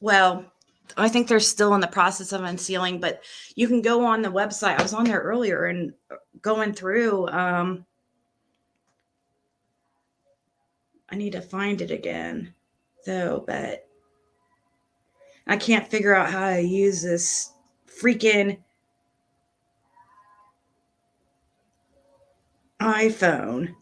Well, I think they're still in the process of unsealing, but you can go on the website. I was on there earlier and going through. I need to find it again, though, but I can't figure out how to use this freaking iPhone.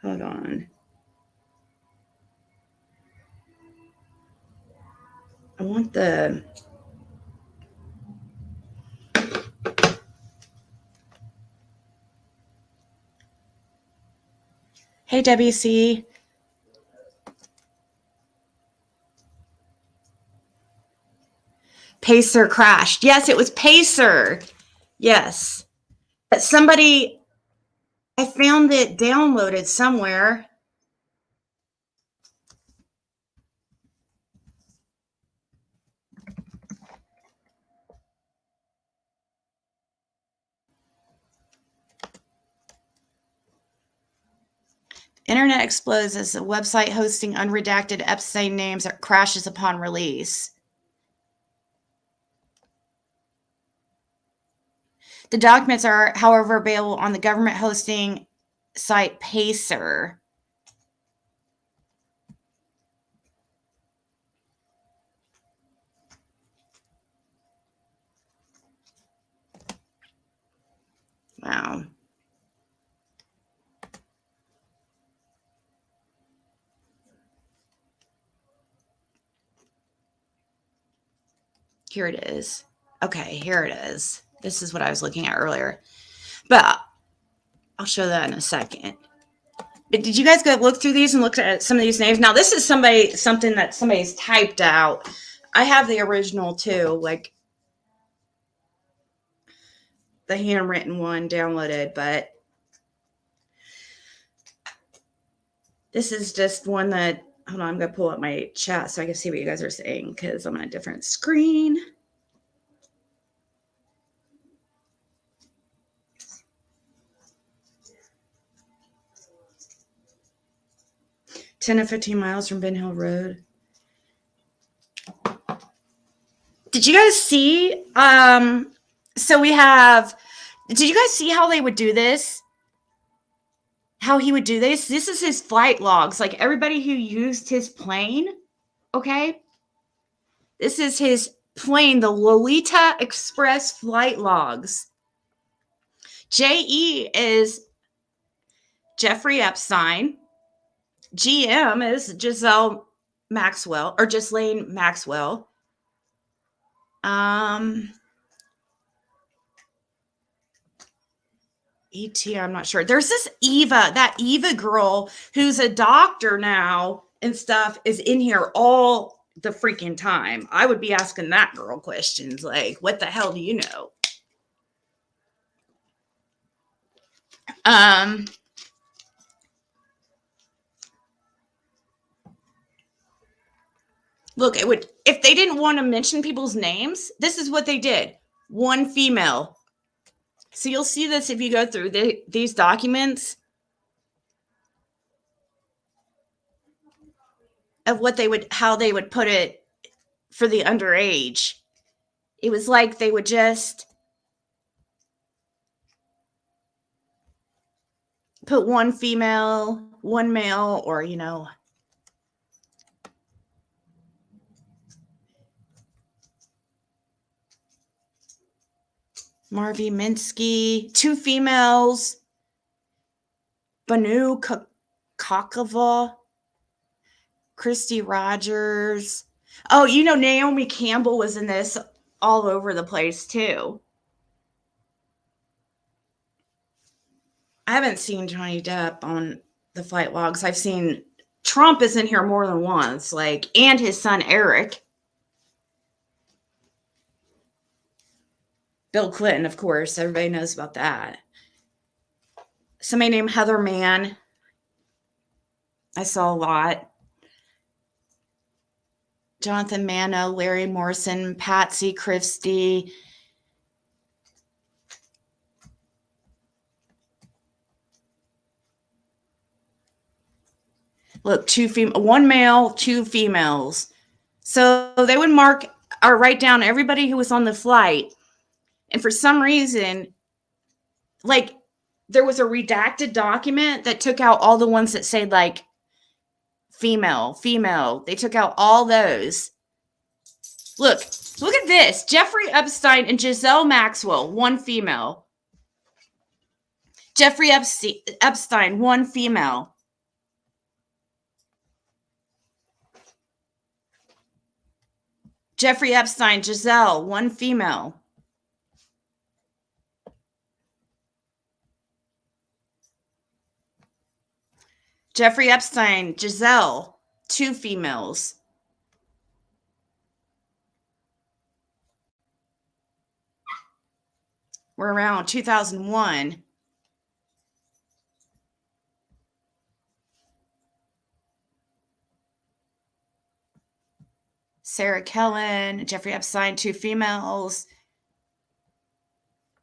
Hold on. I want the... Hey, WC. Pacer crashed. Yes, it was Pacer. Yes. But somebody... I found it downloaded somewhere. Internet explodes as a website hosting unredacted Epstein names that crashes upon release. The documents are, however, available on the government hosting site Pacer. Wow. Here it is. Okay, here it is. This is what I was looking at earlier. But I'll show that in a second. But did you guys go look through these and look at some of these names? Now, this is something that somebody's typed out. I have the original too, like the handwritten one downloaded, but this is just one that, hold on, I'm going to pull up my chat so I can see what you guys are saying because I'm on a different screen. "10 to 15 miles from Ben Hill Road." Did you guys see? So we have, did you guys see how they would do this? How he would do this? This is his flight logs. Like everybody who used his plane, okay? This is his plane, the Lolita Express flight logs. JE is Jeffrey Epstein. GM is Giselle Maxwell, or Ghislaine Maxwell. ET, I'm not sure. There's this Eva, that Eva girl who's a doctor now and stuff is in here all the freaking time. I would be asking that girl questions like, what the hell do you know? Look, it would, if they didn't want to mention people's names, this is what they did. One female. So you'll see this if you go through these documents of what they would, how they would put it for the underage. It was like they would just put one female, one male, or, you know. Marvy Minsky, two females. Banu Kakava, Christy Rogers. Oh, you know, Naomi Campbell was in this all over the place too. I haven't seen Johnny Depp on the flight logs. I've seen Trump is in here more than once, like, and his son Eric. Bill Clinton, of course. Everybody knows about that. Somebody named Heather Mann. I saw a lot. Jonathan Mano, Larry Morrison, Patsy Christie. Look, one male, two females. So they would mark or write down everybody who was on the flight. And for some reason, like, there was a redacted document that took out all the ones that said, like, female. They took out all those. Look at this. Jeffrey Epstein and Giselle Maxwell, one female. Jeffrey Epstein, one female. Jeffrey Epstein, Giselle, one female. Jeffrey Epstein, Giselle, two females. We're around 2001. Sarah Kellen, Jeffrey Epstein, two females.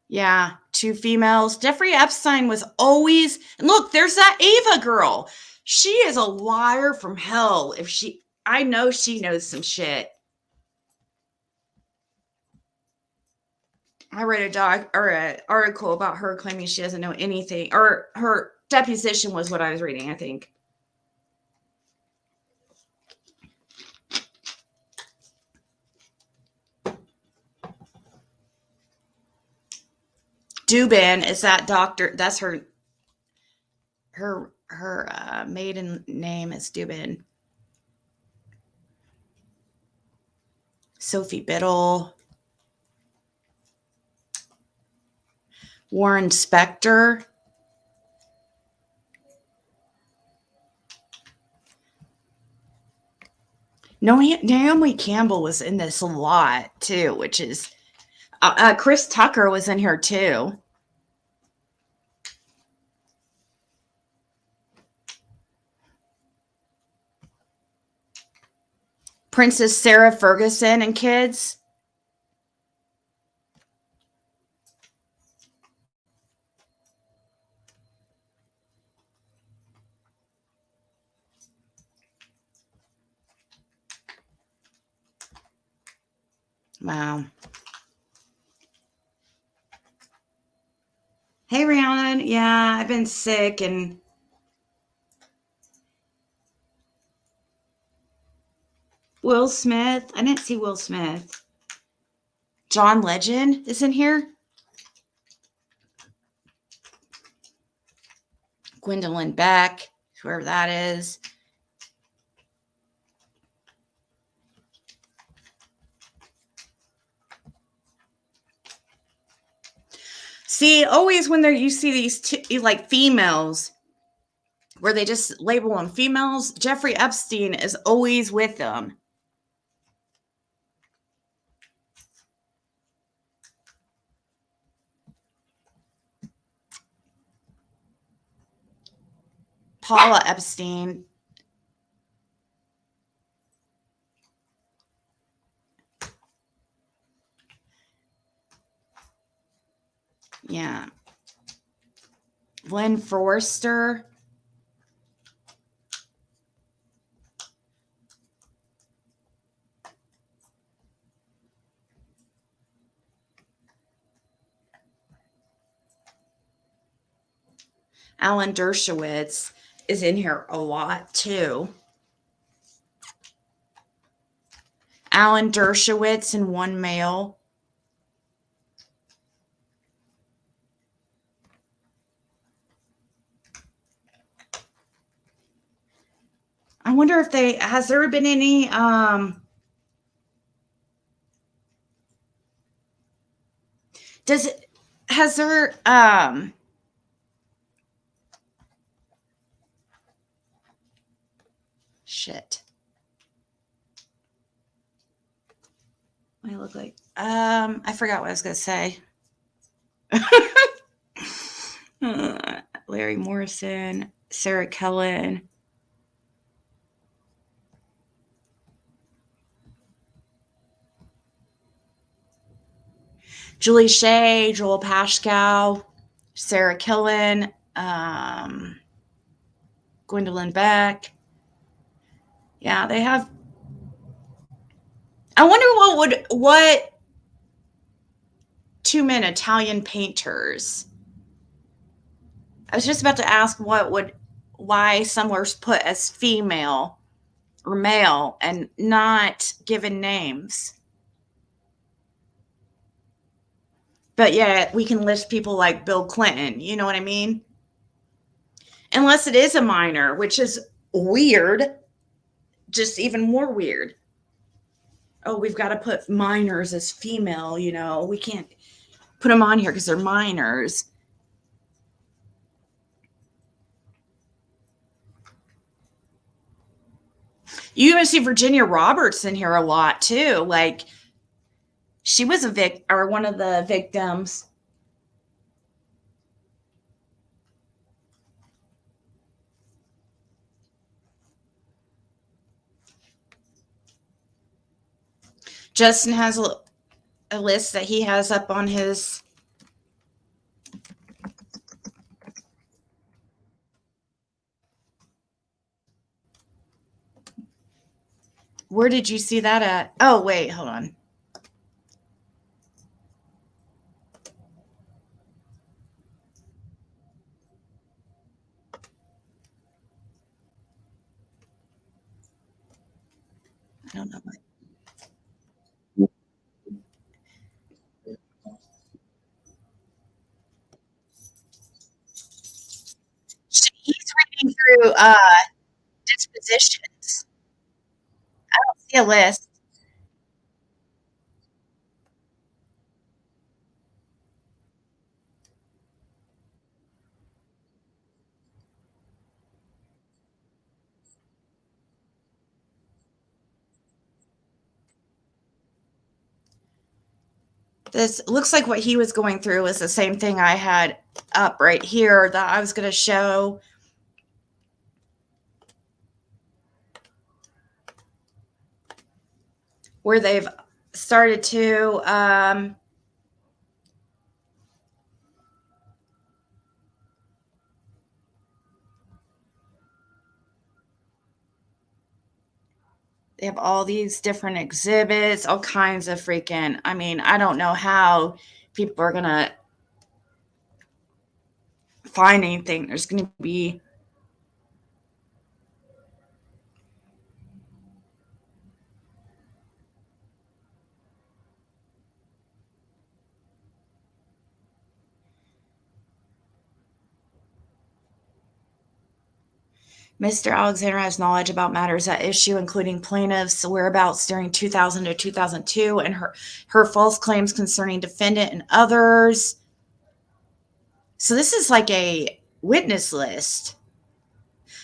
Yeah, two females. Jeffrey Epstein was always, and look, there's that Ava girl. She is a liar from hell. I know she knows some shit. I read an article about her claiming she doesn't know anything, or her deposition was what I was reading, I think. Dubin is that doctor. That's her maiden name is Dubin. Sophie Biddle. Warren Spector. Naomi Campbell was in this a lot too, which is Chris Tucker was in here too. Princess Sarah Ferguson and kids. Wow. Hey, Rhiannon. Yeah, I've been sick and Will Smith. I didn't see Will Smith. John Legend is in here. Gwendolyn Beck, whoever that is. See, always when you see these like females, where they just label them females, Jeffrey Epstein is always with them. Paula Epstein. Yeah. Glenn Forster. Alan Dershowitz is in here a lot too. Alan Dershowitz and one male. I wonder if has there been any has there shit. What do I look like? I forgot what I was gonna say. Larry Morrison, Sarah Kellen. Julie Shea, Joel Pascal, Sarah Killen, Gwendolyn Beck. Yeah, they have. I wonder what two men Italian painters. I was just about to ask why some were put as female or male and not given names. But yet we can list people like Bill Clinton, you know what I mean? Unless it is a minor, which is weird, just even more weird. Oh, we've got to put minors as female, we can't put them on here because they're minors. You even see Virginia Roberts in here a lot too. Like, she was one of the victims. Justin has a list that he has up on his. Where did you see that at? Oh, wait, hold on. I don't know. He's reading through dispositions. I don't see a list. This looks like what he was going through was the same thing I had up right here that I was going to show. Where they've started to they have all these different exhibits, all kinds of freaking, I mean, I don't know how people are going to find anything. There's going to be Mr. Alexander has knowledge about matters at issue, including plaintiff's whereabouts during 2000 to 2002 and her false claims concerning defendant and others. So this is like a witness list.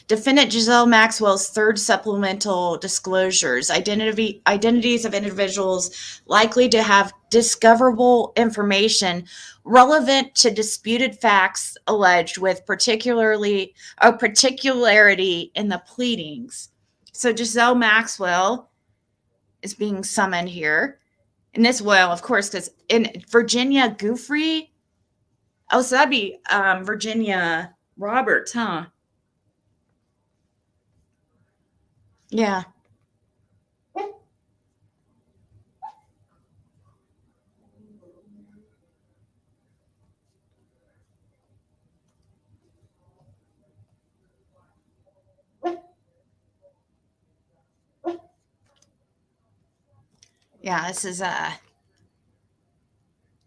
Defendant Giselle Maxwell's third supplemental disclosures, identities of individuals likely to have discoverable information relevant to disputed facts alleged with particularity in the pleadings. So Giselle Maxwell is being summoned here. And this, well, of course, because in Virginia Giuffre, oh, so that'd be Virginia Roberts, huh? Yeah. Yeah, this is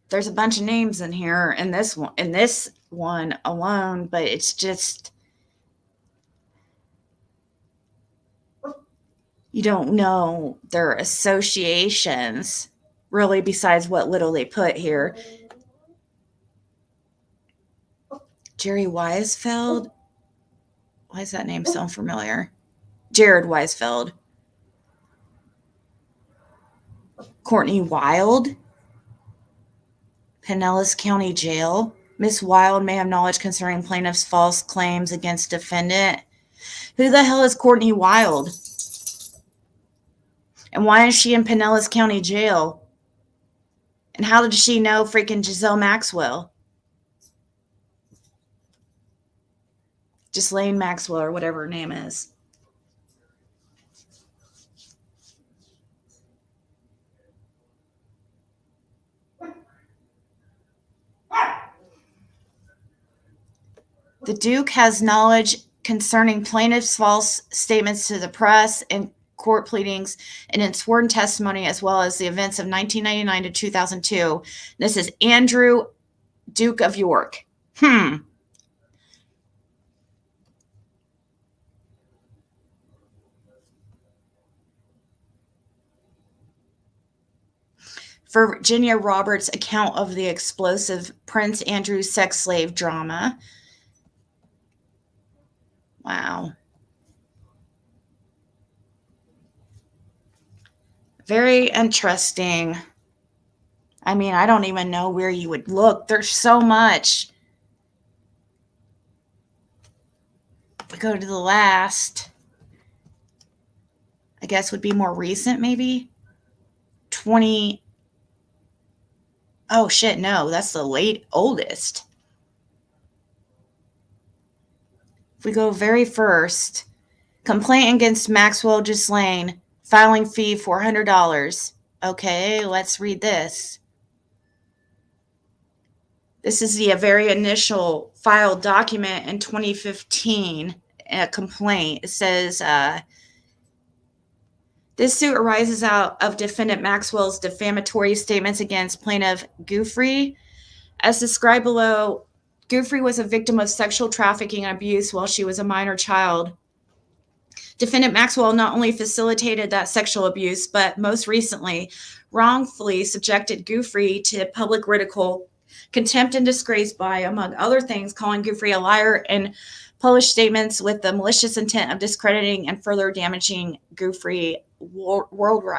there's a bunch of names in here in this one alone, but it's just you don't know their associations really besides what little they put here. Jerry Weisfeld. Why is that name so familiar? Jared Weisfeld. Courtney Wild. Pinellas County Jail. Miss Wild may have knowledge concerning plaintiff's false claims against defendant. Who the hell is Courtney Wild? And why is she in Pinellas County Jail? And how did she know freaking Giselle Maxwell? Ghislaine Maxwell or whatever her name is. The Duke has knowledge concerning plaintiff's false statements to the press and court pleadings and in sworn testimony, as well as the events of 1999 to 2002. This is Andrew, Duke of York. Virginia Roberts' account of the explosive Prince Andrew sex slave drama. Wow. Very interesting. I mean, I don't even know where you would look. There's so much. If we go to the last, I guess would be more recent, maybe 20. Oh shit, no, that's the oldest. If we go very first, complaint against Maxwell Ghislaine, filing fee $400. Okay, let's read this. This is the very initial filed document in 2015, a complaint. It says, this suit arises out of defendant Maxwell's defamatory statements against plaintiff Giuffre. As described below, Giuffre was a victim of sexual trafficking and abuse while she was a minor child. Defendant Maxwell not only facilitated that sexual abuse, but most recently wrongfully subjected Giuffre to public ridicule, contempt, and disgrace by, among other things, calling Giuffre a liar and published statements with the malicious intent of discrediting and further damaging Giuffre worldwide.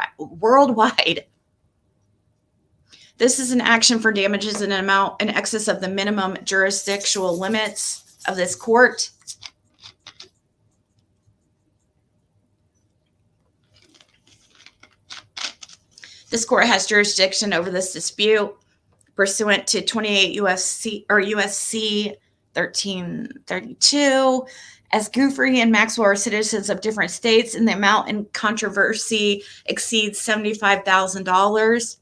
This is an action for damages in an amount in excess of the minimum jurisdictional limits of this court. This court has jurisdiction over this dispute pursuant to 28 USC 1332, as Guthrie and Maxwell are citizens of different states and the amount in controversy exceeds $75,000.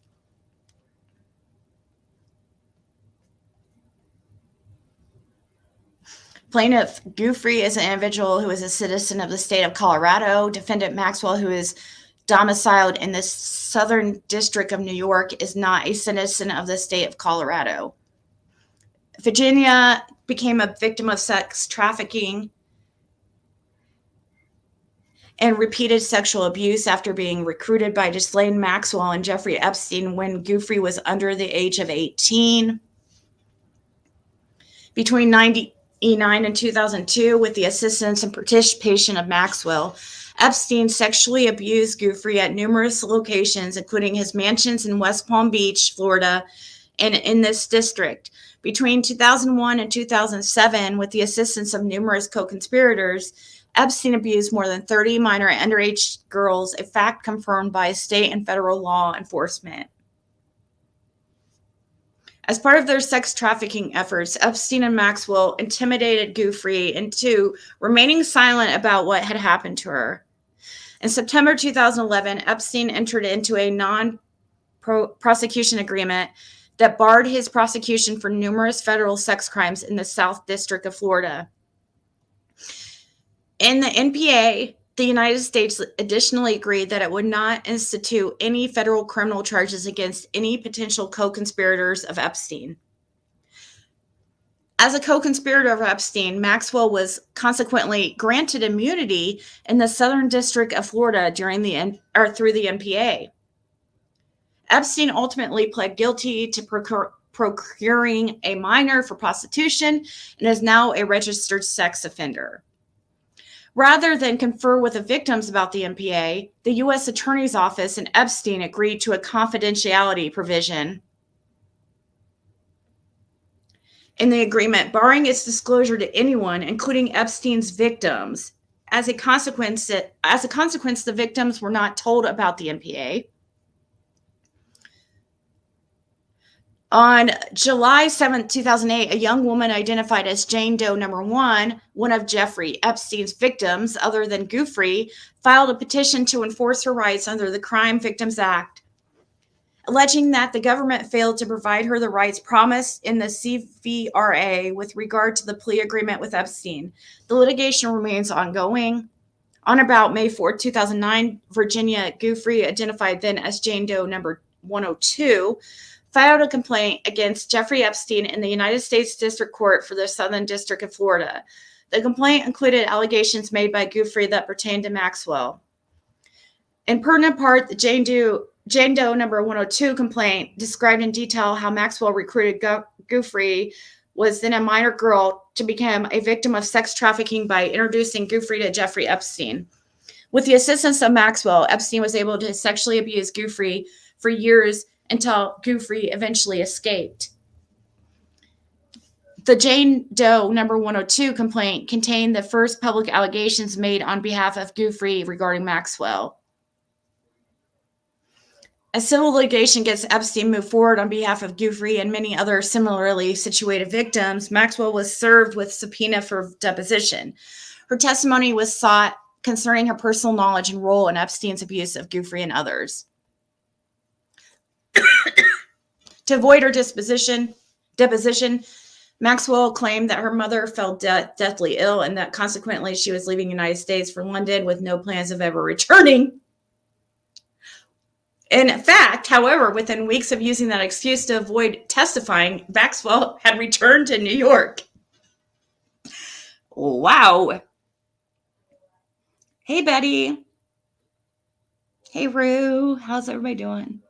Plaintiff Guthrie is an individual who is a citizen of the state of Colorado. Defendant Maxwell, who is domiciled in the Southern District of New York, is not a citizen of the state of Colorado. Virginia became a victim of sex trafficking and repeated sexual abuse after being recruited by Ghislaine Maxwell and Jeffrey Epstein when Guthrie was under the age of 18. Between 1999 and 2002, with the assistance and participation of Maxwell, Epstein sexually abused Guthrie at numerous locations, including his mansions in West Palm Beach, Florida, and in this district. Between 2001 and 2007, with the assistance of numerous co-conspirators, Epstein abused more than 30 minor and underage girls, a fact confirmed by state and federal law enforcement. As part of their sex trafficking efforts, Epstein and Maxwell intimidated Guthrie into remaining silent about what had happened to her. In September 2011, Epstein entered into a non-prosecution agreement that barred his prosecution for numerous federal sex crimes in the South District of Florida. In the NPA, the United States additionally agreed that it would not institute any federal criminal charges against any potential co-conspirators of Epstein. As a co-conspirator of Epstein, Maxwell was consequently granted immunity in the Southern District of Florida through the NPA. Epstein ultimately pled guilty to procuring a minor for prostitution and is now a registered sex offender. Rather than confer with the victims about the NPA, the U.S. Attorney's Office and Epstein agreed to a confidentiality provision in the agreement, barring its disclosure to anyone, including Epstein's victims. As a consequence, the victims were not told about the NPA. On July 7, 2008, a young woman identified as Jane Doe No. 1, one of Jeffrey Epstein's victims, other than Guthrie, filed a petition to enforce her rights under the Crime Victims Act, alleging that the government failed to provide her the rights promised in the CVRA with regard to the plea agreement with Epstein. The litigation remains ongoing. On about May 4, 2009, Virginia Guthrie, identified then as Jane Doe No. 102, filed a complaint against Jeffrey Epstein in the United States District Court for the Southern District of Florida. The complaint included allegations made by Guthrie that pertained to Maxwell. In pertinent part, the Jane Doe No. 102 complaint described in detail how Maxwell recruited Guthrie, was then a minor girl, to become a victim of sex trafficking by introducing Guthrie to Jeffrey Epstein. With the assistance of Maxwell, Epstein was able to sexually abuse Guthrie for years until Guthrie eventually escaped. The Jane Doe No. 102 complaint contained the first public allegations made on behalf of Guthrie regarding Maxwell. As civil litigation against Epstein moved forward on behalf of Guthrie and many other similarly situated victims, Maxwell was served with subpoena for deposition. Her testimony was sought concerning her personal knowledge and role in Epstein's abuse of Guthrie and others. To avoid her deposition, Maxwell claimed that her mother fell deathly ill and that consequently she was leaving the United States for London with no plans of ever returning. In fact, however, within weeks of using that excuse to avoid testifying, Maxwell had returned to New York. Wow. Hey, Betty. Hey, Rue. How's everybody doing?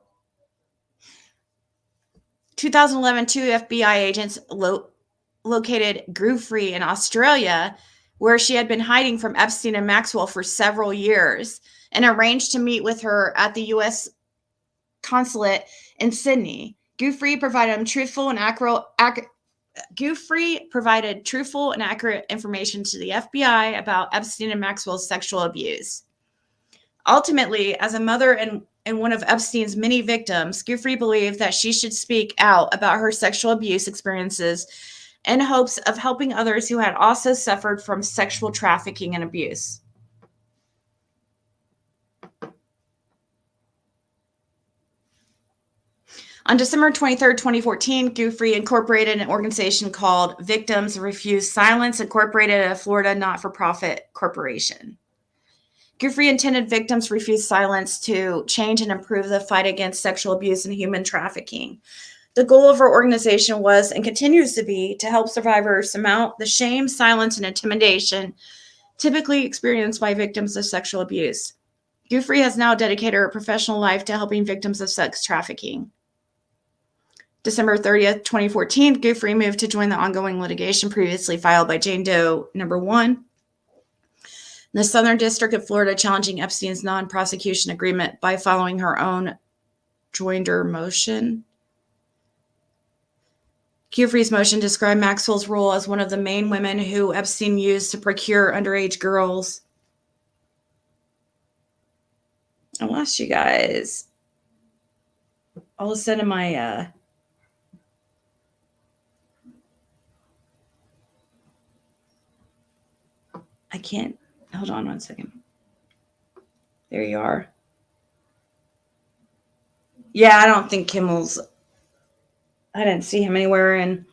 2011, two FBI agents located Guthrie in Australia, where she had been hiding from Epstein and Maxwell for several years, and arranged to meet with her at the U.S. consulate in Sydney. Giuffre provided truthful and accurate information to the FBI about Epstein and Maxwell's sexual abuse. Ultimately, as a mother and one of Epstein's many victims, Giuffre believed that she should speak out about her sexual abuse experiences in hopes of helping others who had also suffered from sexual trafficking and abuse. On December 23, 2014, Giuffre incorporated an organization called Victims Refuse Silence, Incorporated, a Florida not-for-profit corporation. Giuffre intended Victims Refuse Silence to change and improve the fight against sexual abuse and human trafficking. The goal of her organization was, and continues to be, to help survivors surmount the shame, silence, and intimidation typically experienced by victims of sexual abuse. Giuffre has now dedicated her professional life to helping victims of sex trafficking. December 30th, 2014, Giuffre moved to join the ongoing litigation previously filed by Jane Doe No. 1, the Southern District of Florida, challenging Epstein's non-prosecution agreement by following her own joinder motion. Giuffre's motion described Maxwell's role as one of the main women who Epstein used to procure underage girls. I lost you guys. All of a sudden my I can't. Hold on one second. There you are. Yeah, I don't think Kimmel's. I didn't see him anywhere. And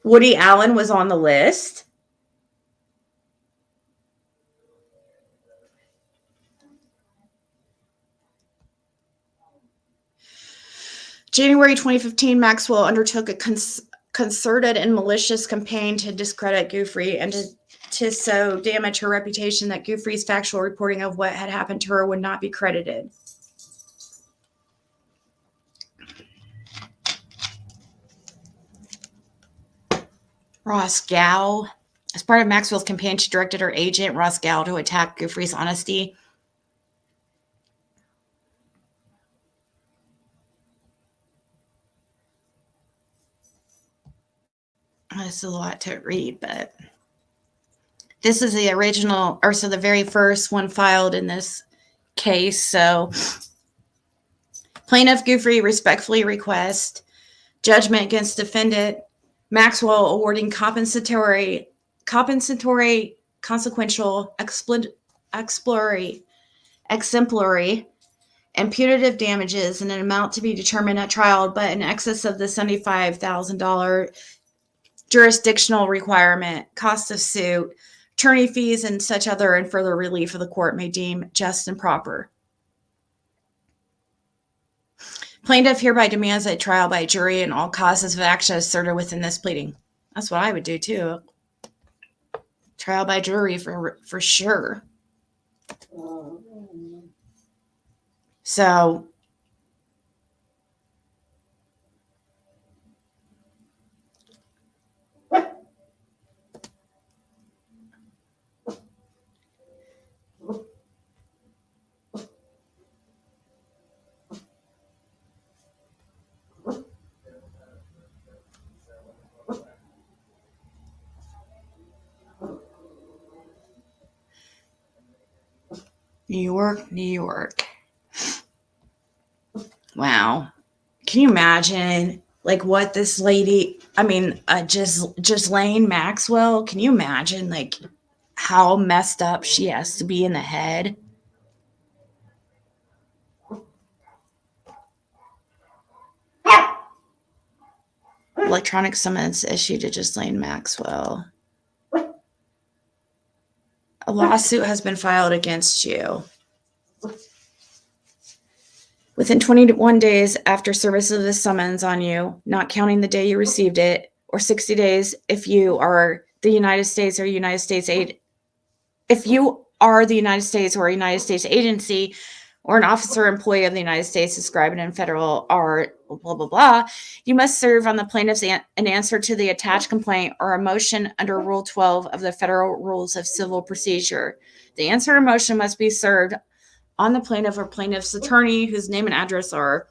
Woody Allen was on the list. January 2015, Maxwell undertook a concerted and malicious campaign to discredit Giuffre and to so damage her reputation that Giuffre's factual reporting of what had happened to her would not be credited. Ross Gow. As part of Maxwell's campaign, she directed her agent, Ross Gow, to attack Giuffre's honesty. This is a lot to read, but this is the original, or so the very first one filed in this case. So plaintiff Giuffre respectfully requests judgment against defendant Maxwell awarding compensatory, consequential, exemplary, and punitive damages in an amount to be determined at trial, but in excess of the $75,000 jurisdictional requirement, cost of suit, attorney fees, and such other and further relief of the court may deem just and proper. Plaintiff hereby demands a trial by jury and all causes of action asserted within this pleading. That's what I would do too. Trial by jury for sure. So New York, New York. Wow. Can you imagine like what this lady, I mean, Ghislaine Maxwell, can you imagine like how messed up she has to be in the head? Electronic summons issued to Ghislaine Maxwell. A lawsuit has been filed against you. Within 21 days after service of the summons on you, not counting the day you received it, or 60 days if you are the United States or United States aid, if you are the United States or a United States agency or an officer or employee of the United States described in federal or blah, blah, blah, you must serve on the plaintiff's an answer to the attached complaint or a motion under Rule 12 of the Federal Rules of Civil Procedure. The answer or motion must be served on the plaintiff or plaintiff's attorney, whose name and address are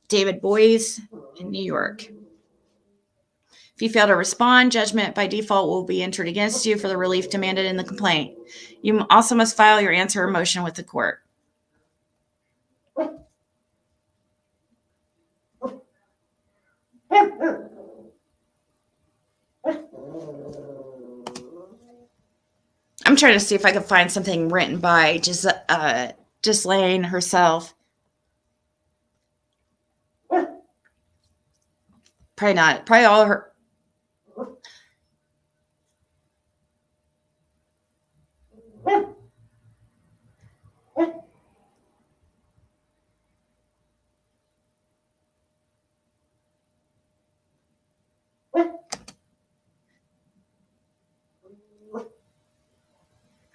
David Boyes in New York. If you fail to respond, judgment by default will be entered against you for the relief demanded in the complaint. You also must file your answer or motion with the court. I'm trying to see if I can find something written by Ghislaine herself. Probably not. Probably all her.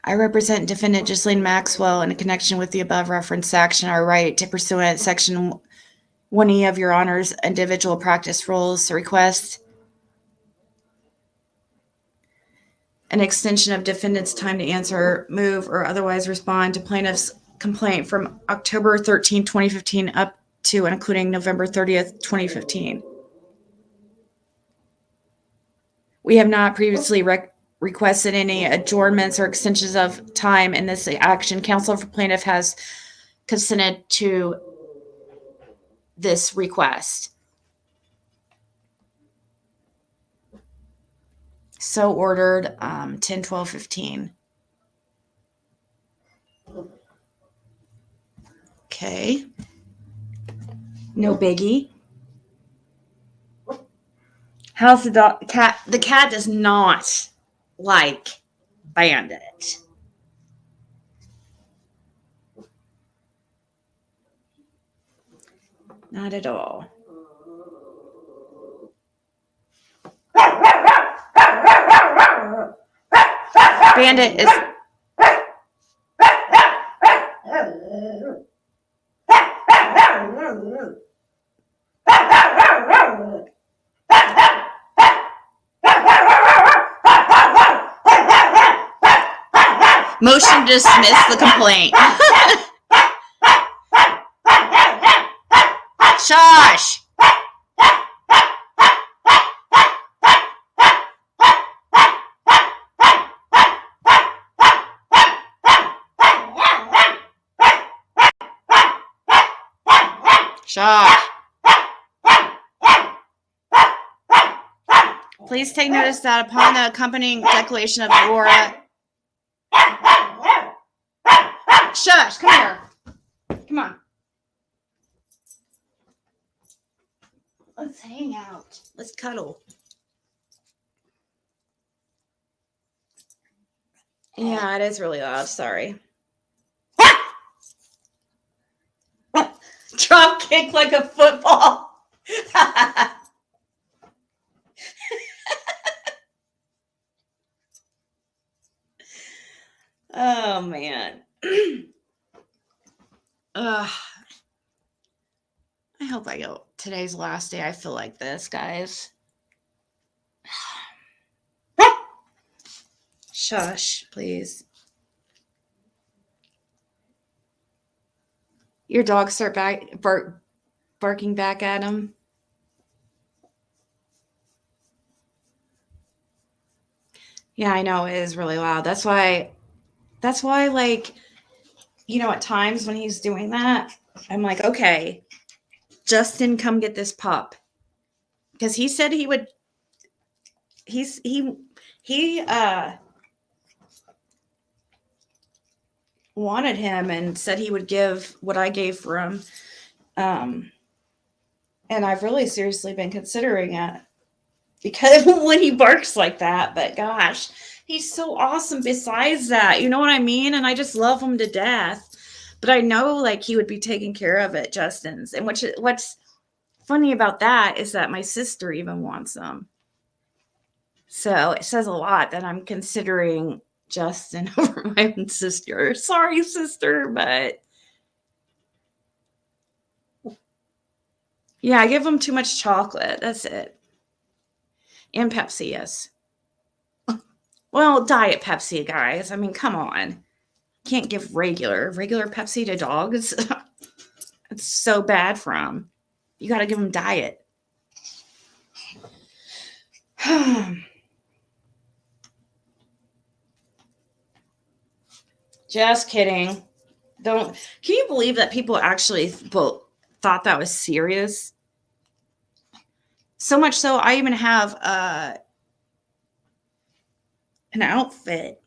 I represent defendant Ghislaine Maxwell in connection with the above referenced action. Our right to pursuant section 1E of your Honor's individual practice rules request an extension of defendant's time to answer, move, or otherwise respond to plaintiff's complaint from October 13, 2015 up to and including November 30th, 2015. We have not previously requested any adjournments or extensions of time in this action. Counsel for plaintiff has consented to this request. So ordered 10/12/15. Okay. No biggie. How's the dog? Cat? The cat does not like Bandit. Not at all. Bandit is. Motion to dismiss the complaint. Shush. Shush. Please take notice that upon the accompanying declaration of Aurora. Shush, come here. Come on. Let's hang out. Let's cuddle. Yeah, it is really loud. Sorry. Drop kick like a football. Oh, man. I hope I go. Today's the last day I feel like this, guys. Shush, please. Your dog start barking back at him. Yeah, I know it is really loud. That's why, like, you know, at times when he's doing that, I'm like, okay, Justin, come get this pup. Because he said he would, he wanted him and said he would give what I gave for him. And I've really seriously been considering it because when he barks like that, but gosh, he's so awesome besides that, you know what I mean? And I just love him to death, but I know like he would be taking care of it, Justin's. And what's funny about that is that my sister even wants him. So it says a lot that I'm considering Justin over my own sister. Sorry, sister, but yeah, I give him too much chocolate. That's it. And Pepsi, yes. Well, Diet Pepsi, guys. I mean, come on. Can't give regular Pepsi to dogs. It's so bad for them. You got to give them diet. Just kidding. Don't. Can you believe that people actually thought that was serious? So much so, I even have an outfit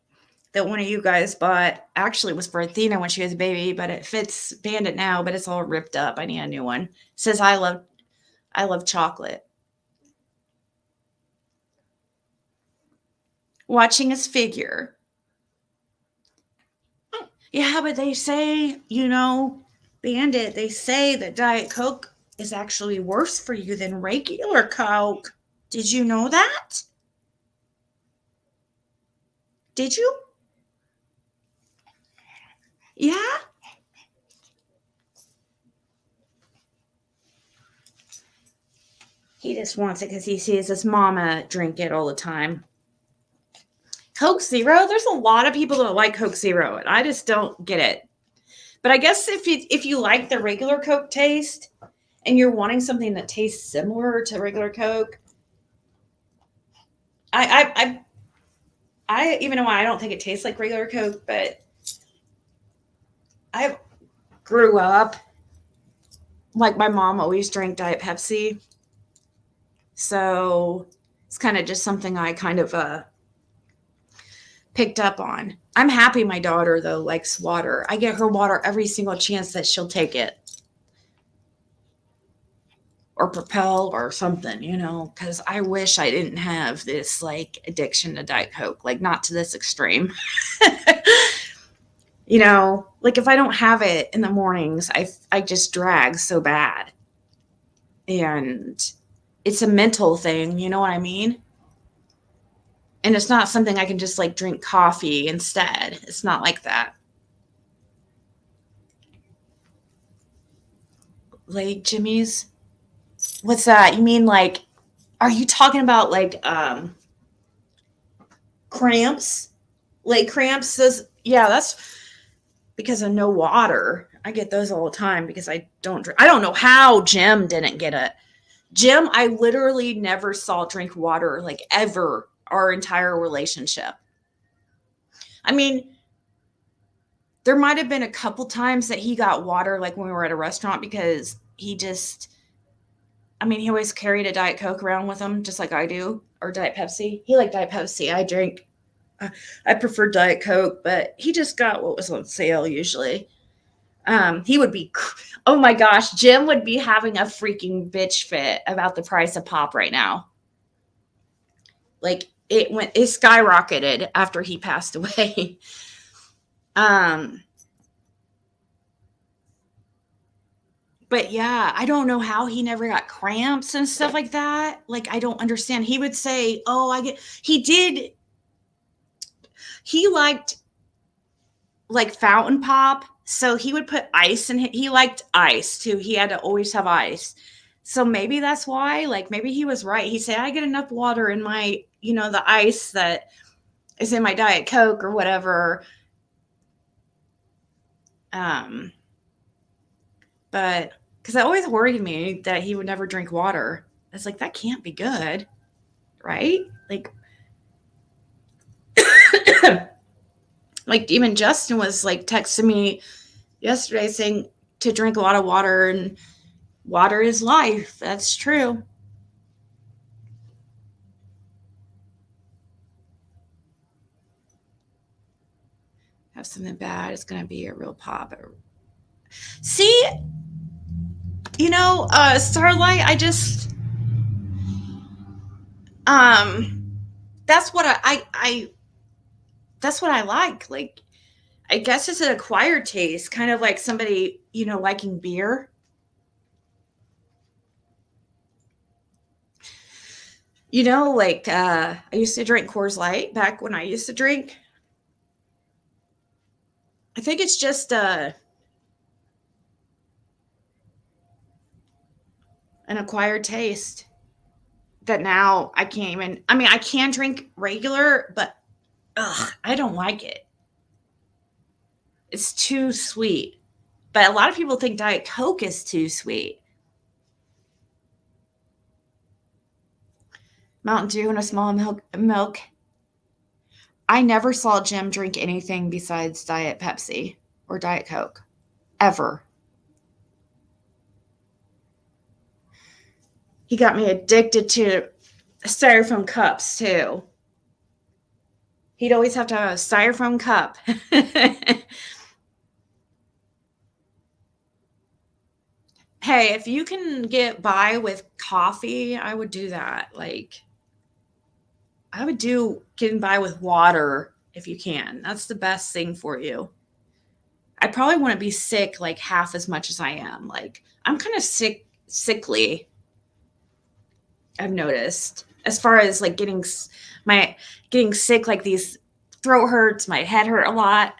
that one of you guys bought. Actually, was for Athena when she was a baby, but it fits Bandit now, but it's all ripped up. I need a new one. It says I love chocolate. Watching his figure. Yeah, but they say, Bandit, they say that Diet Coke is actually worse for you than regular Coke. Did you know that? Did you? Yeah? He just wants it because he sees his mama drink it all the time. Coke Zero? There's a lot of people that like Coke Zero, and I just don't get it. But I guess if you like the regular Coke taste and you're wanting something that tastes similar to regular Coke, I even though I don't think it tastes like regular Coke, but I grew up like my mom always drank Diet Pepsi. So it's kind of just something I kind of picked up on. I'm happy my daughter, though, likes water. I get her water every single chance that she'll take it. Or Propel or something, because I wish I didn't have this, addiction to Diet Coke. Not to this extreme. If I don't have it in the mornings, I just drag so bad. And it's a mental thing, you know what I mean? And it's not something I can just drink coffee instead. It's not like that. Leg jimmies? What's that? You mean are you talking about cramps? Leg cramps? Yeah, that's because of no water. I get those all the time because I don't drink. I don't know how Jim didn't get it. Jim, I literally never saw drink water ever our entire relationship. I mean, there might have been a couple times that he got water when we were at a restaurant because he always carried a Diet Coke around with him just like I do, or Diet Pepsi. He liked Diet Pepsi. I prefer Diet Coke, but he just got what was on sale usually. He would be, oh my gosh, Jim would be having a freaking bitch fit about the price of pop right now. It skyrocketed after he passed away. But yeah, I don't know how he never got cramps and stuff like that. I don't understand. He would say, he liked fountain pop. So he would put ice in it. He liked ice too. He had to always have ice. So maybe that's why, maybe he was right. He said, I get enough water in my, the ice that is in my Diet Coke or whatever. But because it always worried me that he would never drink water. It's that can't be good, right? Even Justin was texting me yesterday saying to drink a lot of water, and water is life. That's true. Have something bad, it's going to be a real pop. See, Starlight, I just, that's what that's what I like. I guess it's an acquired taste, kind of like somebody, liking beer. I used to drink Coors Light back when I used to drink. I think it's just an acquired taste that now I can't even, I can drink regular, but Ugh, I don't like it. It's too sweet. But a lot of people think Diet Coke is too sweet. Mountain Dew and a small milk. I never saw Jim drink anything besides Diet Pepsi or Diet Coke. Ever. He got me addicted to styrofoam cups, too. He'd always have to have a styrofoam cup. Hey, if you can get by with coffee, I would do that. Like, I would do getting by with water if you can. That's the best thing for you. I probably wouldn't be sick like half as much as I am. Like, I'm kind of sickly, I've noticed. As far as like getting sick, like these throat hurts, my head hurt a lot.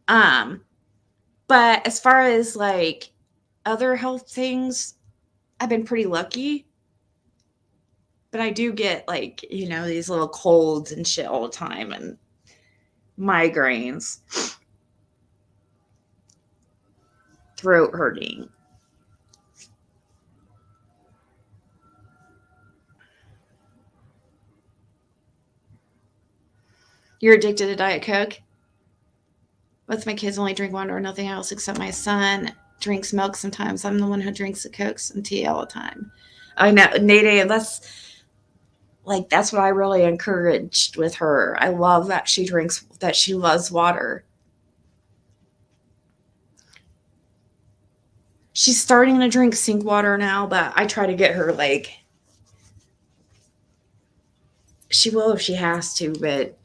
But as far as like other health things, I've been pretty lucky. But I do get like, these little colds and shit all the time and migraines, throat hurting. You're addicted to Diet Coke? Both my kids only drink water or nothing else except my son drinks milk sometimes. I'm the one who drinks the Cokes and tea all the time. I know, Nate, that's what I really encouraged with her. I love that she loves water. She's starting to drink sink water now, but I try to get her, like, she will if she has to, but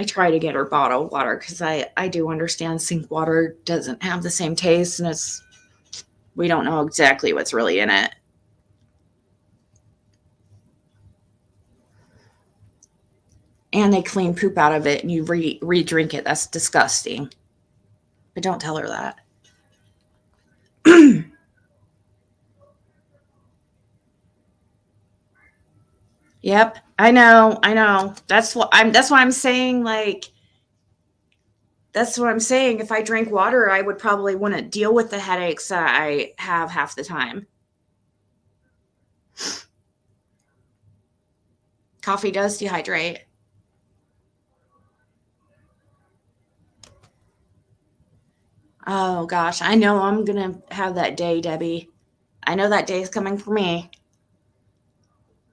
I try to get her bottled water because I do understand sink water doesn't have the same taste, and we don't know exactly what's really in it. And they clean poop out of it and you re-drink it. That's disgusting. But don't tell her that. Yep, I know. That's why I'm saying, like, that's what I'm saying. If I drank water, I would probably wouldn't deal with the headaches that I have half the time. Coffee does dehydrate. Oh gosh, I know I'm gonna have that day, Debbie. I know that day is coming for me.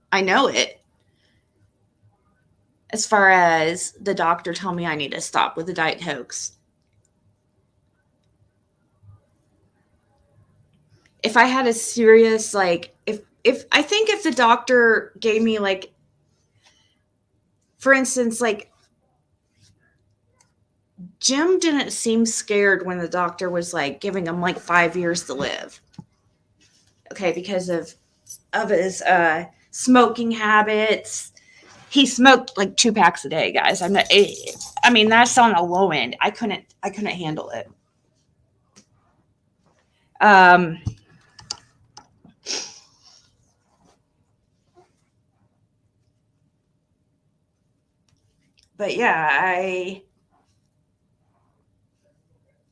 I know it. As far as the doctor told me I need to stop with the Diet Cokes. If I had a serious, like, if I think if the doctor gave me, like, for instance, like, Jim didn't seem scared when the doctor was like giving him like 5 years to live. Okay, because of his smoking habits. He smoked like 2 packs a day, guys. I mean, that's on the low end. I couldn't handle it. But yeah,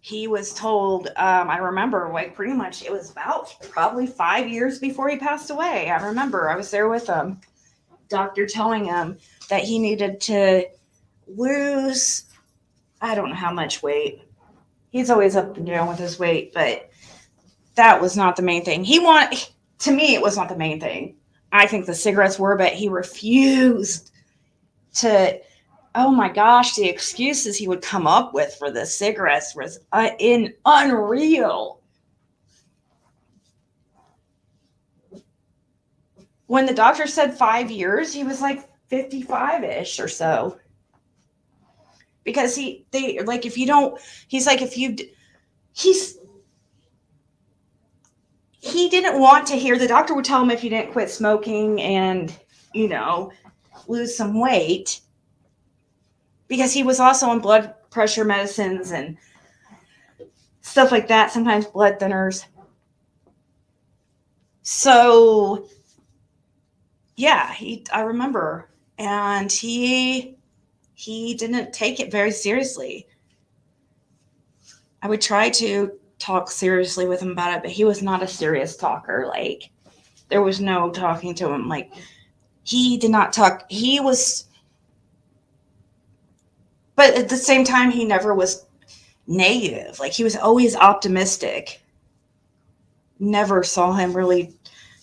he was told, I remember, like, pretty much it was about probably 5 years before he passed away. I remember I was there with him. Doctor telling him that he needed to lose, I don't know how much weight. He's always up and down with his weight, but that was not the main thing. To me, it was not the main thing. I think the cigarettes were, but he refused to. Oh my gosh, the excuses he would come up with for the cigarettes was unreal. When the doctor said 5 years, he was like 55-ish or so. Because he didn't want to hear, the doctor would tell him if you didn't quit smoking and, lose some weight, because he was also on blood pressure medicines and stuff like that, sometimes blood thinners. So, yeah, I remember. And he he didn't take it very seriously. I would try to talk seriously with him about it, but he was not a serious talker. Like, there was no talking to him. Like, he did not talk. He was, but at the same time, he never was negative. Like, he was always optimistic. Never saw him really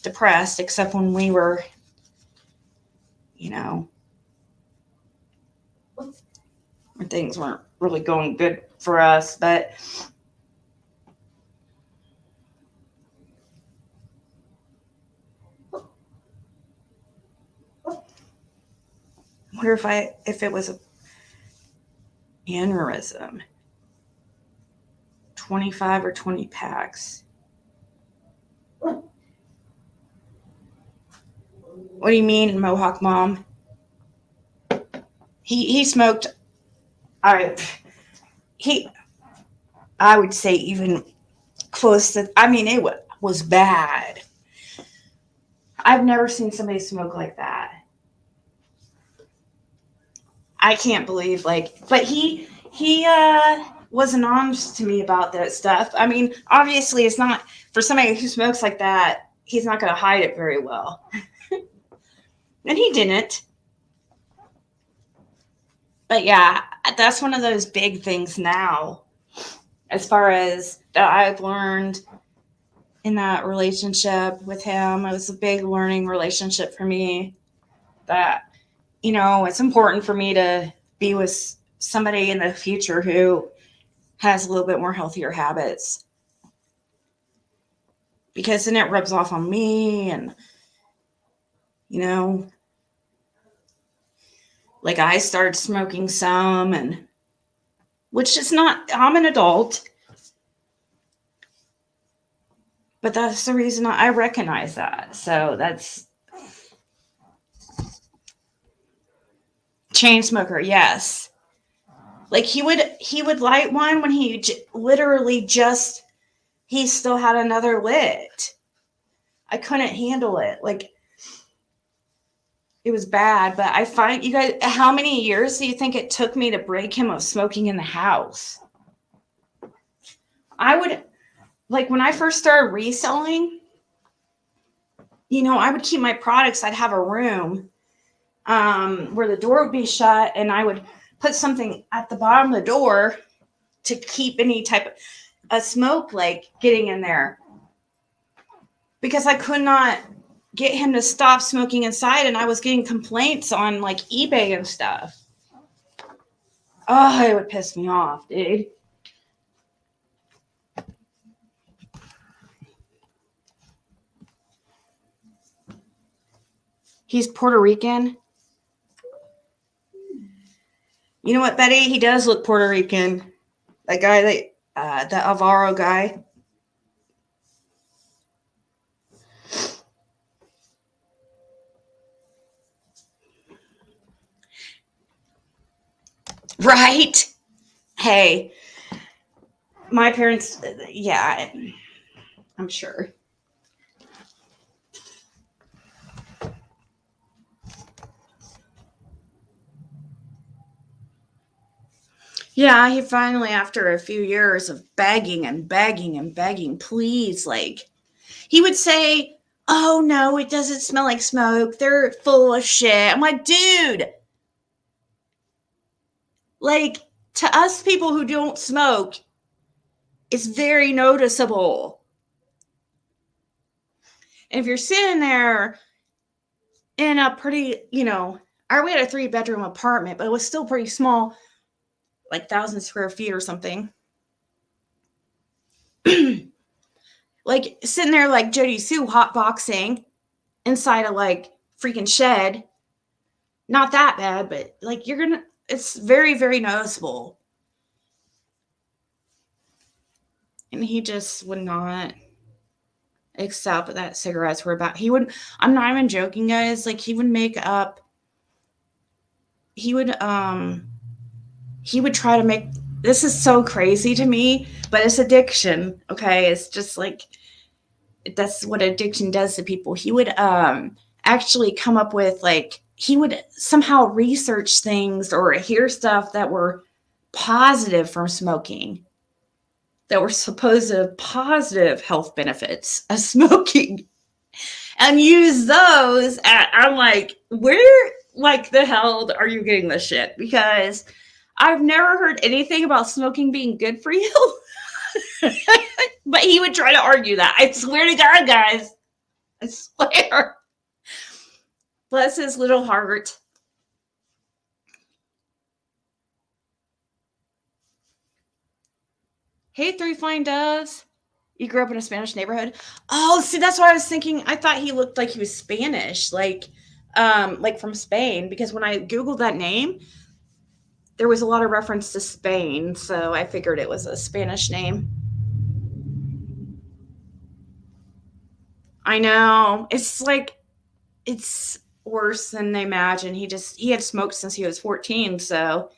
depressed, except when we were, when things weren't really going good for us. But I wonder if it was a aneurysm. 25 or 20 packs. What do you mean, Mohawk Mom? He smoked. I would say even close to. I mean, it was bad. I've never seen somebody smoke like that. I can't believe, but he wasn't honest to me about that stuff. I mean, obviously, it's not for somebody who smokes like that. He's not going to hide it very well, and he didn't. But yeah, that's one of those big things now, as far as that I've learned in that relationship with him. It was a big learning relationship for me. That, it's important for me to be with somebody in the future who has a little bit more healthier habits, because then it rubs off on me. And like, I started smoking some, and which is not, I'm an adult, but that's the reason I recognize that. So that's chain smoker. Yes. Like, he would light one when he literally he still had another lit. I couldn't handle it. Like, it was bad. But I find, you guys, how many years do you think it took me to break him of smoking in the house? I would, like, when I first started reselling, I would keep my products. I'd have a room where the door would be shut, and I would put something at the bottom of the door to keep any type of smoke, like, getting in there, because I could not get him to stop smoking inside, and I was getting complaints on, like, eBay and stuff. Oh, it would piss me off, dude. He's Puerto Rican. You know what, Betty? He does look Puerto Rican. That guy, the Alvaro guy. Right? Hey, my parents, yeah, I'm sure. Yeah, he finally, after a few years of begging and begging and begging, please, like, he would say, oh, no, it doesn't smell like smoke. They're full of shit. I'm like, dude, like, to us people who don't smoke, it's very noticeable. And if you're sitting there in a pretty, we had a 3-bedroom apartment, but it was still pretty small, like 1,000 square feet or something. Like, sitting there like Jody Sue hotboxing inside a, like, freaking shed. Not that bad, but, like, it's very, very noticeable. And he just would not accept that cigarettes were about. I'm not even joking, guys. Like, he would try to make, this is so crazy to me, but it's addiction. Okay. It's just like, that's what addiction does to people. He would actually come up with, like, he would somehow research things or hear stuff that were positive from smoking, that were supposed positive health benefits of smoking, and use those. I'm like, where, like, the hell are you getting this shit? Because I've never heard anything about smoking being good for you. But he would try to argue that. I swear to God, guys. I swear. Bless his little heart. Hey, Three Flying Doves. You grew up in a Spanish neighborhood? Oh, see, that's why I was thinking. I thought he looked like he was Spanish, like from Spain, because when I Googled that name, there was a lot of reference to Spain, so I figured it was a Spanish name. I know. It's like, it's worse than they imagine. He had smoked since he was 14, so,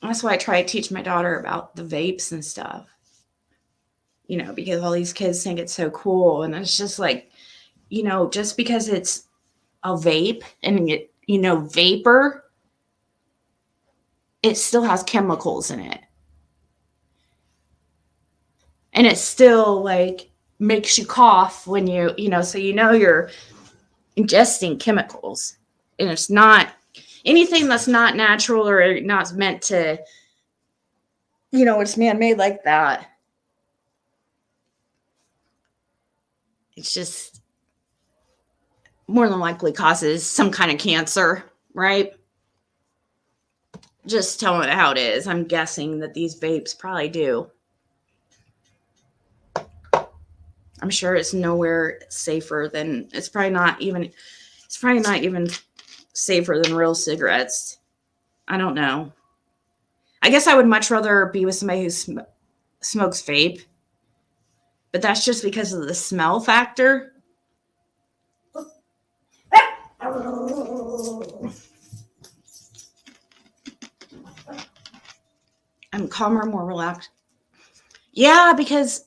that's why I try to teach my daughter about the vapes and stuff, because all these kids think it's so cool. And it's just like, just because it's a vape and it, vapor, it still has chemicals in it. And it still like makes you cough when so you're ingesting chemicals. And it's not anything that's not natural or not meant to, it's man-made like that. It's just more than likely causes some kind of cancer, right? Just telling it how it is. I'm guessing that these vapes probably do. I'm sure it's nowhere safer than, it's probably not even safer than real cigarettes. I don't know. I guess I would much rather be with somebody who smokes vape, but that's just because of the smell factor. I'm calmer, more relaxed. Yeah, because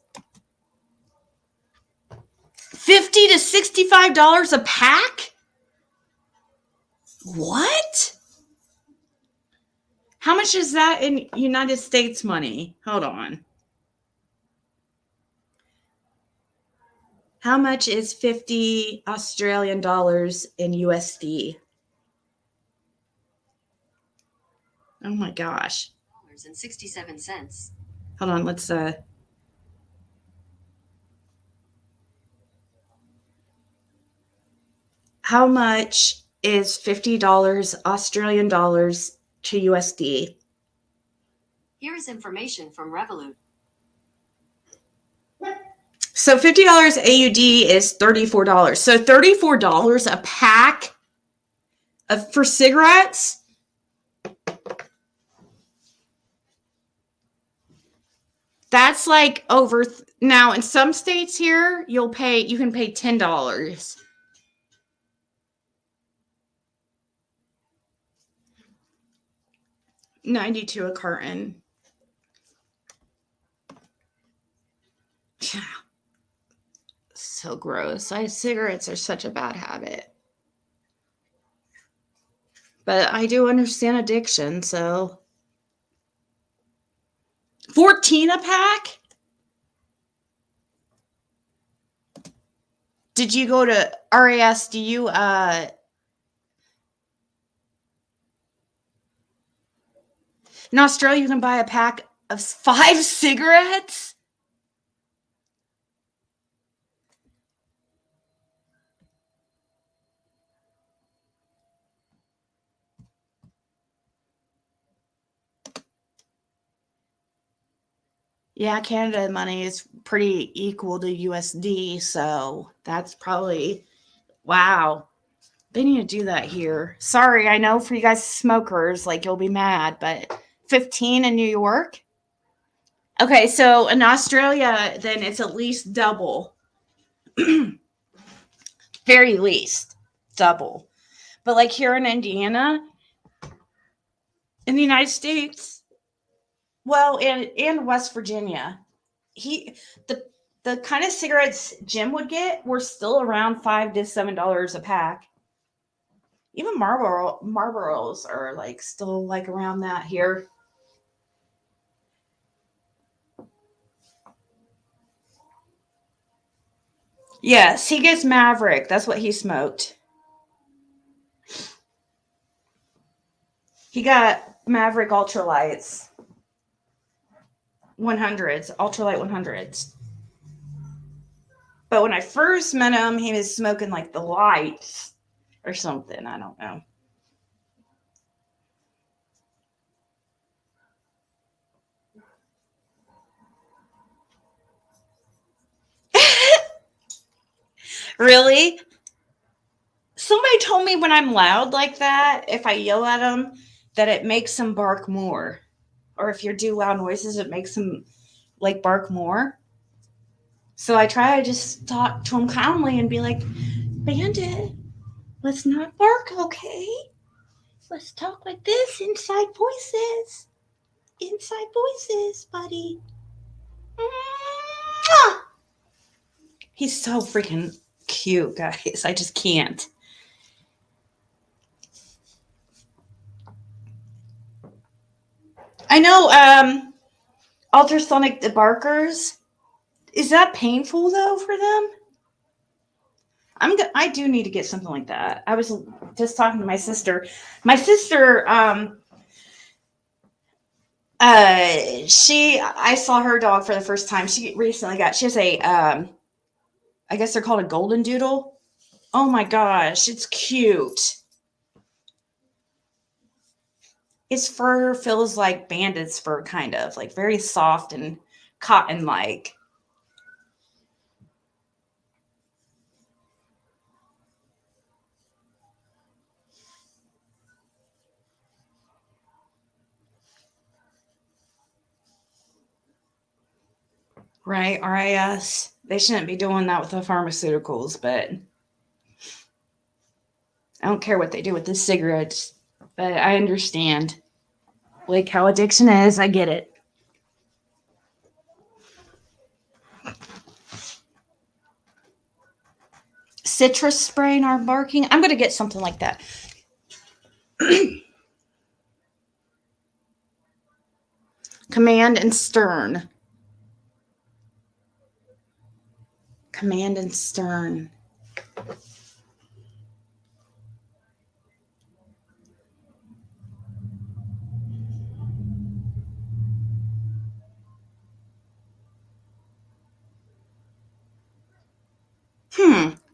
$50 to $65 a pack? What? How much is that in United States money? Hold on. How much is 50 Australian dollars in USD? Oh my gosh. $67. Hold on, let's how much is $50 Australian dollars to USD? Here is information from Revolut. So $50 AUD is $34. So $34 a pack for cigarettes. That's like over now in some states here, you can pay $10. $92 a carton. So gross. Cigarettes are such a bad habit. But I do understand addiction, so 14 a pack? Did you go to RAS? Do you in Australia you can buy a pack of 5 cigarettes? Yeah, Canada money is pretty equal to USD, so that's probably, wow. They need to do that here. Sorry, I know for you guys smokers, like you'll be mad, but 15 in New York? Okay, so in Australia, then it's at least double. Very least double. But like here in Indiana, in the United States, well, and West Virginia, the the kind of cigarettes Jim would get were still around $5 to $7 a pack. Even Marlboros are like still like around that here. Yes, he gets Maverick. That's what he smoked. He got Maverick Ultralights. 100s, Ultralight 100s. But when I first met him, he was smoking like the lights or something. I don't know. Really? Somebody told me when I'm loud like that, if I yell at them, that it makes them bark more. Or if you do loud noises, it makes them like bark more. So I try to just talk to them calmly and be like, Bandit, let's not bark, okay? Let's talk like this, inside voices. Inside voices, buddy. Mwah! He's so freaking cute, guys. I just can't. I know, ultrasonic debarkers. Is that painful though for them? I do need to get something like that. I was just talking to my sister. My sister, I saw her dog for the first time. She has a, I guess they're called a golden doodle. Oh my gosh, it's cute. Its fur feels like Bandit's fur, kind of like very soft and cotton-like. Right, RIS. They shouldn't be doing that with the pharmaceuticals, but I don't care what they do with the cigarettes. But I understand. Like how addiction is, I get it. Citrus spray in our barking. I'm going to get something like that. Command and stern. Command and stern.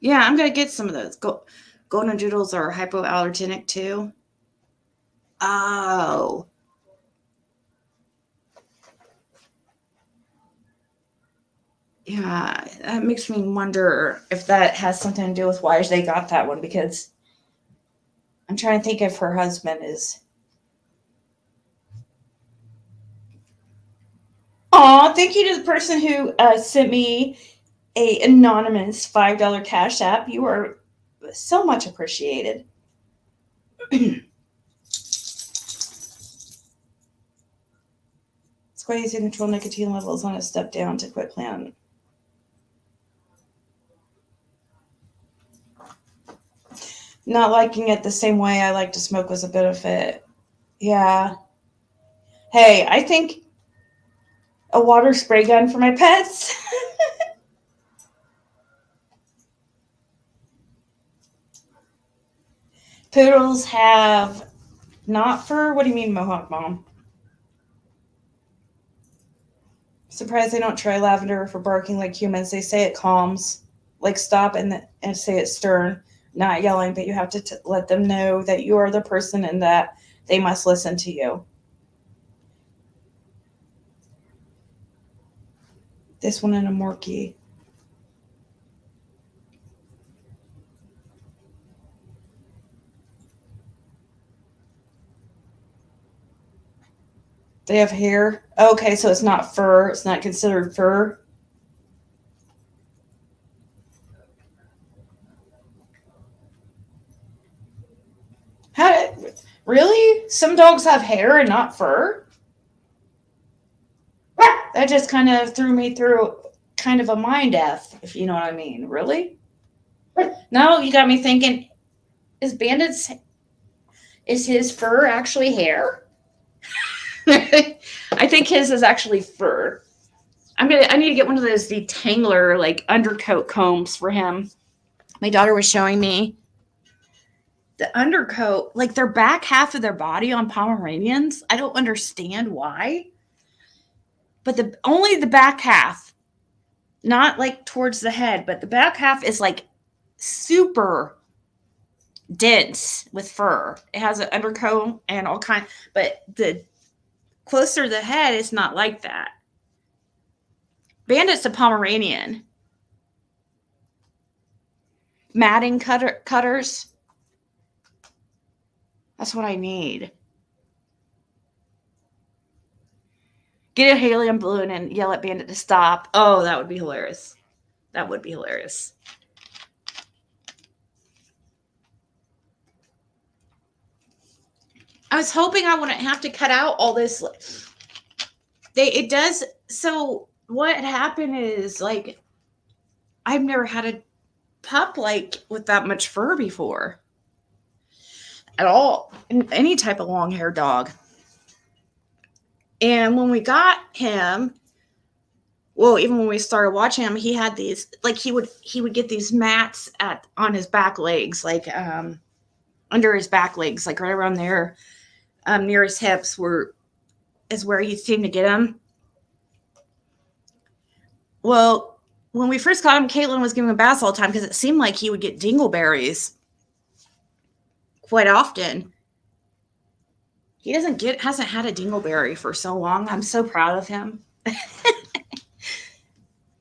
Yeah, I'm going to get some of those. Golden doodles are hypoallergenic too. Oh. Yeah, that makes me wonder if that has something to do with why they got that one, because I'm trying to think if her husband is. Aw, thank you to the person who sent me a anonymous $5 Cash App. You are so much appreciated. It's quite easy to control nicotine levels on a step down to quit plan. Not liking it the same way I like to smoke was a benefit. Yeah. Hey, I think a water spray gun for my pets. Poodles have not fur. What do you mean, Mohawk Mom? Surprised they don't try lavender for barking like humans. They say it calms. Like stop and say it's stern, not yelling, but you have to let them know that you are the person and that they must listen to you. This one in a Morkie. They have hair. Okay, so it's not fur. It's not considered fur. Really? Some dogs have hair and not fur? That just kind of threw me kind of a mind F, if you know what I mean. Really? No, you got me thinking, is his fur actually hair? I think his is actually fur. I need to get one of those detangler, like, undercoat combs for him. My daughter was showing me the undercoat, like their back half of their body on Pomeranians. I don't understand why. But only the back half, not like towards the head, but the back half is like super dense with fur. It has an undercoat and all kinds, but the closer to the head, it's not like that. Bandit's a Pomeranian. Matting cutters. That's what I need. Get a helium balloon and yell at Bandit to stop. Oh, that would be hilarious. That would be hilarious. I was hoping I wouldn't have to cut out all this. It does. So what happened is, like, I've never had a pup like with that much fur before. At all. Any type of long hair dog. And when we got him, well, even when we started watching him, he had these, like, he would get these mats on his back legs, like under his back legs, like right around there, near his hips is where he seemed to get him. Well, when we first got him, Caitlin was giving him baths all the time because it seemed like he would get dingleberries quite often. He hasn't had a dingleberry for so long. I'm so proud of him.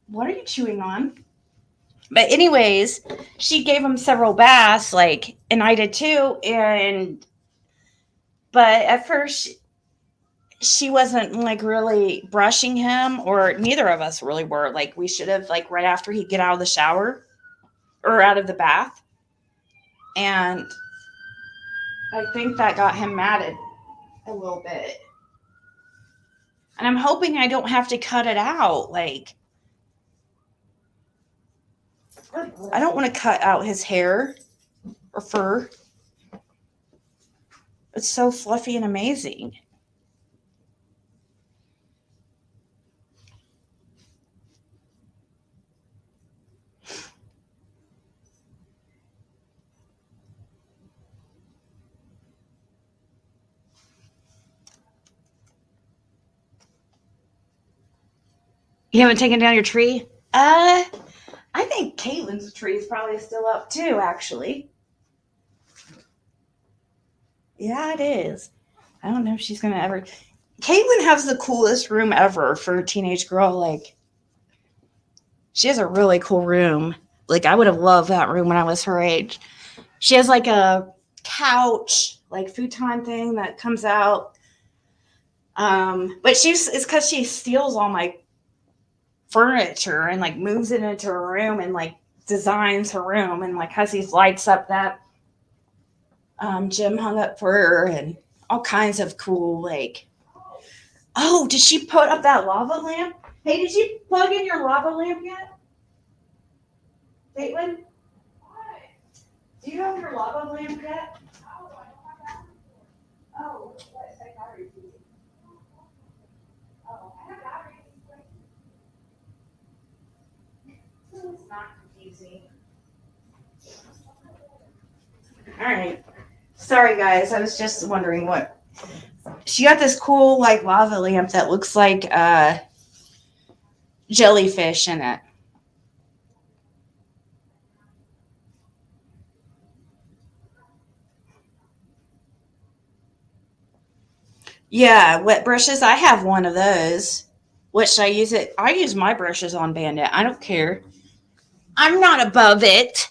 What are you chewing on? But anyways, she gave him several baths, like, and I did too. But at first she wasn't like really brushing him, or neither of us really were. Like, we should have, like, right after he'd get out of the shower or out of the bath. And I think that got him mad a little bit. And I'm hoping I don't have to cut it out. Like, I don't want to cut out his hair or fur. It's so fluffy and amazing. You haven't taken down your tree? I think Caitlin's tree is probably still up too, actually. Yeah, it is. I don't know if she's going to ever. Caitlin has the coolest room ever for a teenage girl. Like, she has a really cool room. Like, I would have loved that room when I was her age. She has like a couch, like futon thing that comes out. But it's because she steals all my furniture and like moves it into her room and like designs her room and like has these lights up that Jim hung up for her and all kinds of cool, like, oh, did she put up that lava lamp? Hey, did you plug in your lava lamp yet? Caitlin? What? Do you have your lava lamp yet? Oh, what? Is that battery? Oh, I have batteries. It's not confusing. All right. Sorry, guys. I was just wondering what. She got this cool, like, lava lamp that looks like jellyfish in it. Yeah, wet brushes. I have one of those. What should I use it? I use my brushes on Bandit. I don't care. I'm not above it.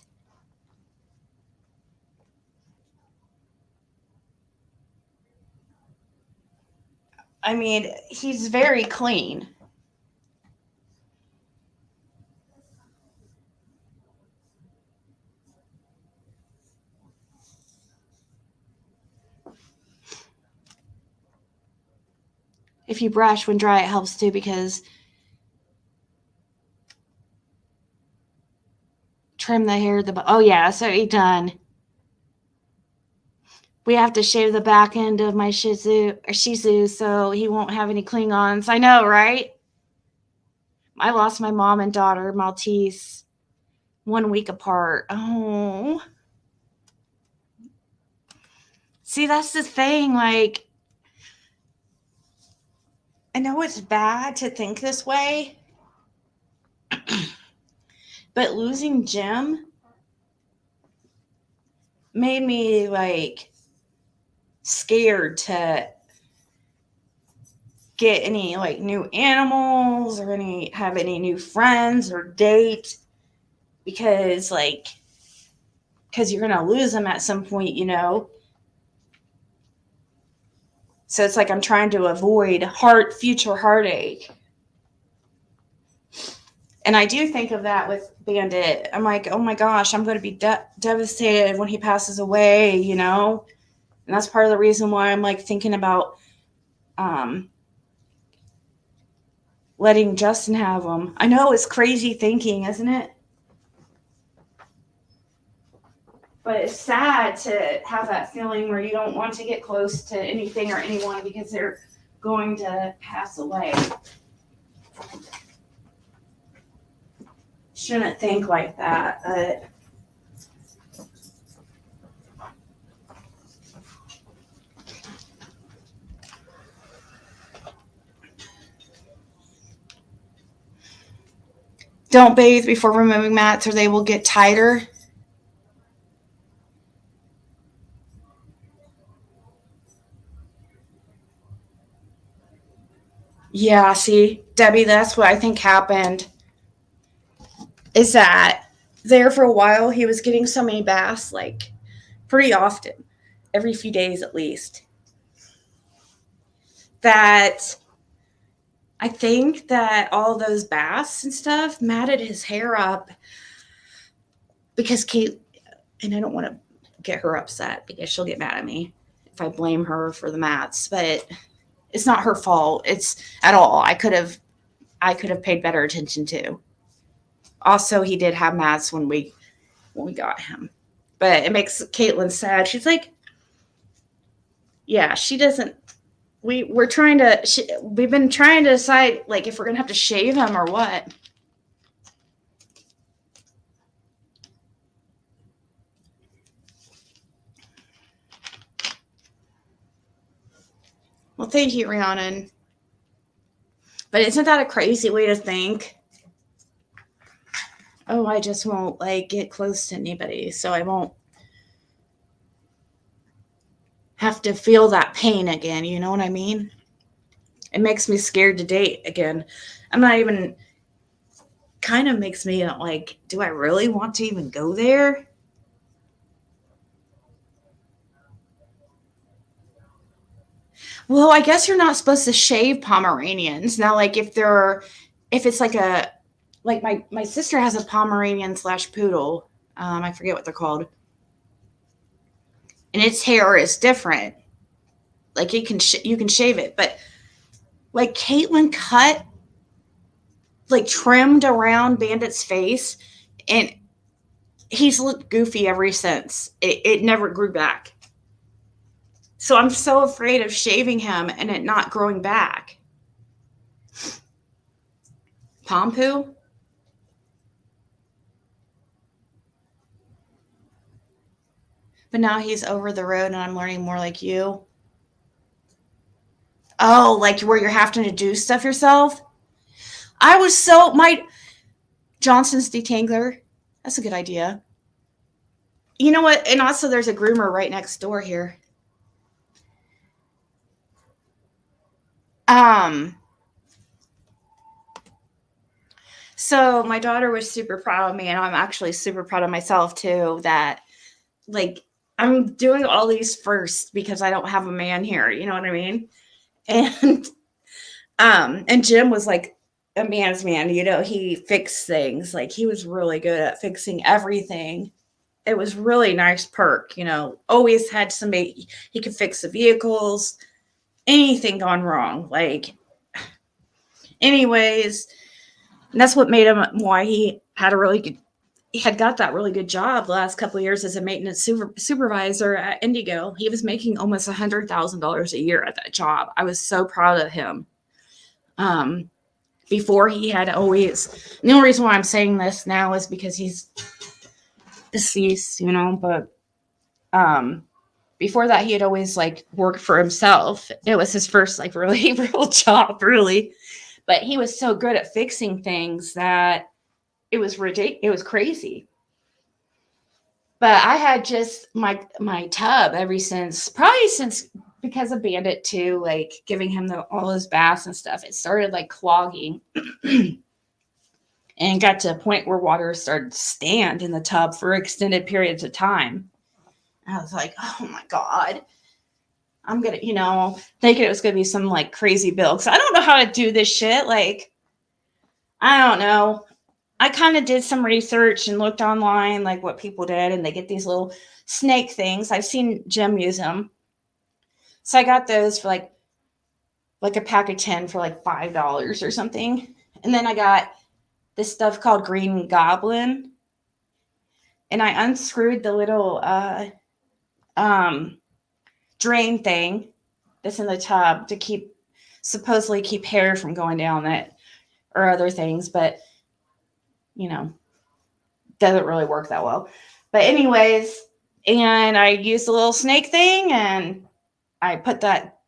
I mean, he's very clean. If you brush when dry, it helps too, because Trim the hair. Oh, yeah. So he done. We have to shave the back end of my Shih Tzu so he won't have any Klingons. I know, right? I lost my mom and daughter, Maltese, 1 week apart. Oh. See, that's the thing. Like, I know it's bad to think this way, but losing Jim made me, like, scared to get any, like, new animals or have any new friends or date because you're going to lose them at some point, you know? So it's like I'm trying to avoid future heartache. And I do think of that with Bandit. I'm like, oh my gosh, I'm going to be devastated when he passes away, you know? And that's part of the reason why I'm like thinking about letting Justin have him. I know it's crazy thinking, isn't it? But it's sad to have that feeling where you don't want to get close to anything or anyone because they're going to pass away. Shouldn't think like that, but don't bathe before removing mats or they will get tighter. Yeah, see, Debbie, that's what I think happened. Is that there for a while he was getting so many baths, like pretty often, every few days at least, that I think that all those baths and stuff matted his hair up because Kate, and I don't want to get her upset because she'll get mad at me if I blame her for the mats, but it's not her fault. It's at all. I could have paid better attention to. Also, he did have mats when we got him. But it makes Caitlin sad. She's like, yeah, she doesn't. We've been trying to decide like if we're gonna have to shave him or what. Well, thank you, Rhiannon. But isn't that a crazy way to think? Oh, I just won't like get close to anybody, so I won't have to feel that pain again. You know what I mean? It makes me scared to date again. I'm not even, kind of makes me like, do I really want to even go there? Well, I guess you're not supposed to shave Pomeranians. Now, like if it's like my sister has a Pomeranian / poodle. I forget what they're called. And its hair is different. Like you can shave it, but like Caitlin cut, like trimmed around Bandit's face, and he's looked goofy ever since. It never grew back. So I'm so afraid of shaving him and it not growing back. Pompu? But now he's over the road and I'm learning more like you. Oh, like where you're having to do stuff yourself? Johnson's detangler. That's a good idea. You know what? And also there's a groomer right next door here. So my daughter was super proud of me, and I'm actually super proud of myself too, that like I'm doing all these first because I don't have a man here, you know what I mean? And Jim was like a man's man, you know, he fixed things. Like he was really good at fixing everything. It was really nice perk, you know, always had somebody, he could fix the vehicles, anything gone wrong. Like, anyways, and that's what made him, why he had a really good had got that really good job the last couple of years as a maintenance supervisor at Indigo. He was making almost $100,000 a year at that job. I was so proud of him. Before he had always, the only reason why I'm saying this now is because he's deceased, you know, but before that he had always like worked for himself. It was his first like really real job, really. But he was so good at fixing things that it was ridiculous. It was crazy. But I had just my tub probably since because of Bandit too, like giving him all his baths and stuff. It started like clogging and got to a point where water started to stand in the tub for extended periods of time. I was like, oh my God, I'm going to, you know, thinking it was going to be some like crazy bill. Cause I don't know how to do this shit. Like, I don't know. I kind of did some research and looked online, like what people did, and they get these little snake things. I've seen Jim use them. So I got those for like a pack of 10 for like $5 or something. And then I got this stuff called Green Goblin. And I unscrewed the little drain thing that's in the tub to supposedly keep hair from going down it or other things, but you know, doesn't really work that well. But anyways, and I used a little snake thing and I put that,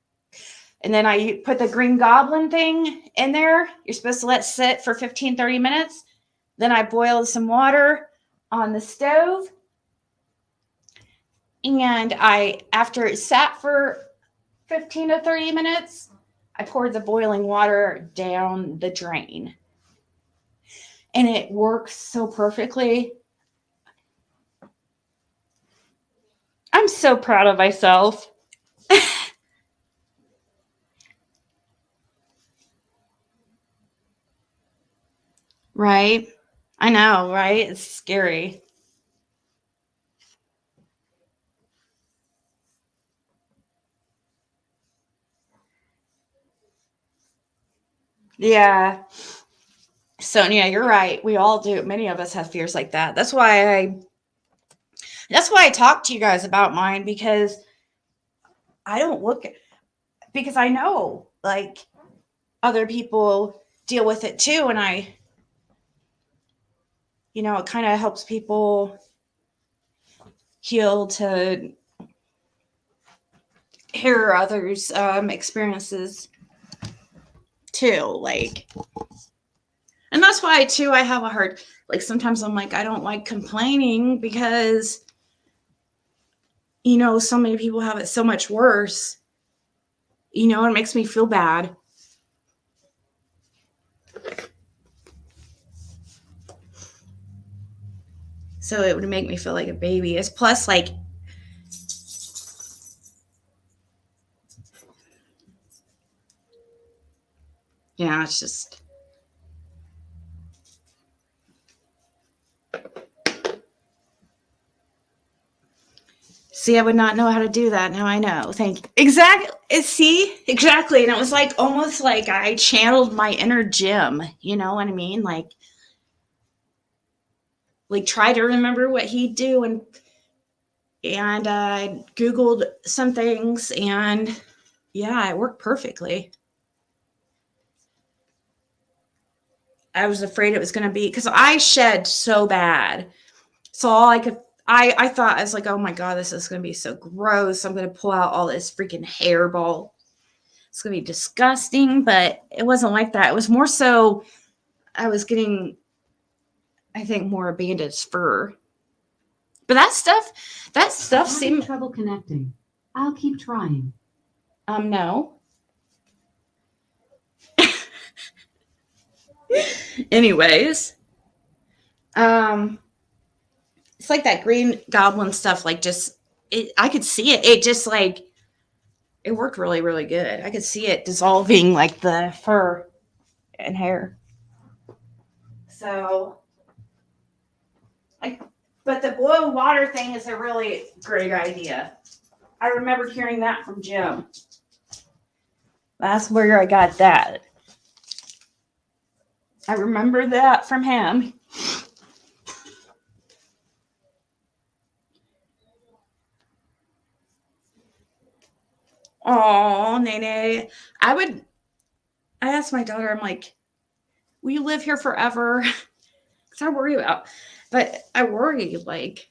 and then I put the Green Goblin thing in there. You're supposed to let it sit for 15, 30 minutes. Then I boiled some water on the stove. And after it sat for 15 to 30 minutes, I poured the boiling water down the drain. And it works so perfectly. I'm so proud of myself. Right? I know, right? It's scary. Yeah. Sonia, you're right. We all do. Many of us have fears like that. That's why I talk to you guys about mine, because I don't because I know like other people deal with it too. And it kind of helps people heal to hear others' experiences too. Like, and that's why too, I have a hard, like sometimes I'm like, I don't like complaining because, so many people have it so much worse, it makes me feel bad. So it would make me feel like a baby. It's plus like, yeah, it's just. See, I would not know how to do that. Now I know. Thank you. Exactly. See? Exactly. And it was like almost like I channeled my inner Jim. You know what I mean? Like try to remember what he'd do, and Googled some things, and yeah, it worked perfectly. I was afraid it was going to be, because I shed so bad. So all I thought, I was like, oh my God, this is going to be so gross. I'm going to pull out all this freaking hairball. It's going to be disgusting, but it wasn't like that. It was more so I was getting, I think, more Bandit's fur. But that stuff seemed trouble connecting. I'll keep trying. No. Anyways, it's like that Green Goblin stuff, like I could see it. It just like, it worked really, really good. I could see it dissolving like the fur and hair. So, but the boiled water thing is a really great idea. I remember hearing that from Jim. That's where I got that. I remember that from him. Oh, Nene. I asked my daughter, I'm like, will you live here forever? Because I worry about, but I worry, like,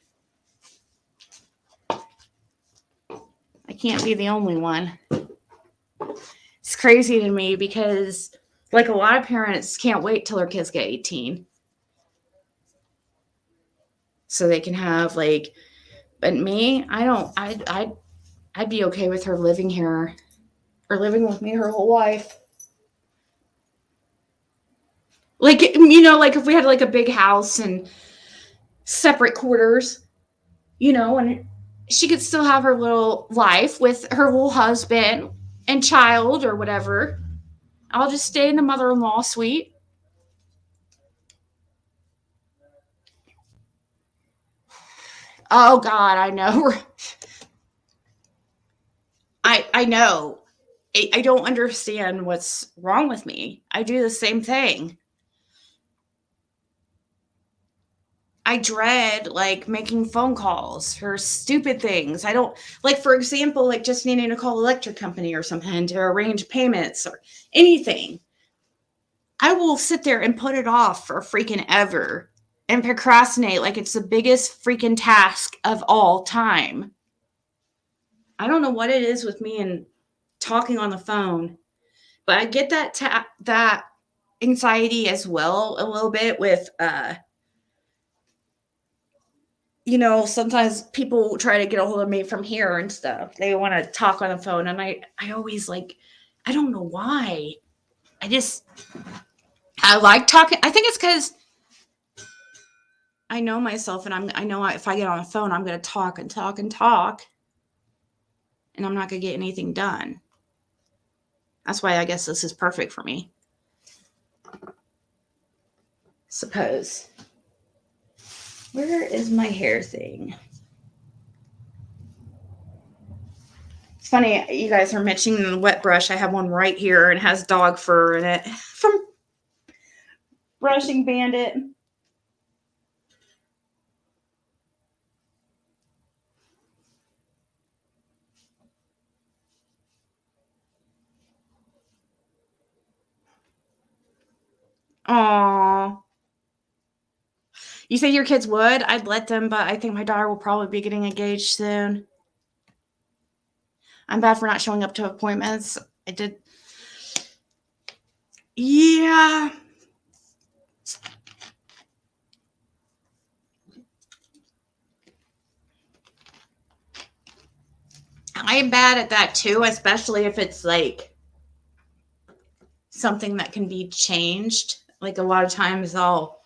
I can't be the only one. It's crazy to me because, like, a lot of parents can't wait till their kids get 18. So they can have, like, but me, I don't, I'd be okay with her living here or living with me her whole life. Like, you know, like if we had like a big house and separate quarters, you know, and she could still have her little life with her little husband and child or whatever. I'll just stay in the mother-in-law suite. Oh God, I know. I know. I don't understand what's wrong with me. I do the same thing. I dread like making phone calls for stupid things. I don't like, for example, like just needing to call electric company or something to arrange payments or anything. I will sit there and put it off for freaking ever and procrastinate like it's the biggest freaking task of all time. I don't know what it is with me and talking on the phone, but I get that anxiety as well a little bit with you know, sometimes people try to get a hold of me from here and stuff. They want to talk on the phone. And I always like, I don't know why. I like talking. I think it's because I know myself and I know if I get on the phone, I'm going to talk and talk and talk. And I'm not going to get anything done. That's why I guess this is perfect for me. Suppose. Where is my hair thing? It's funny, you guys are mentioning the wet brush. I have one right here and it has dog fur in it from brushing Bandit. Aww. You say your kids would? I'd let them, but I think my daughter will probably be getting engaged soon. I'm bad for not showing up to appointments. I did. Yeah. I am bad at that too, especially if it's like something that can be changed. Like a lot of times I'll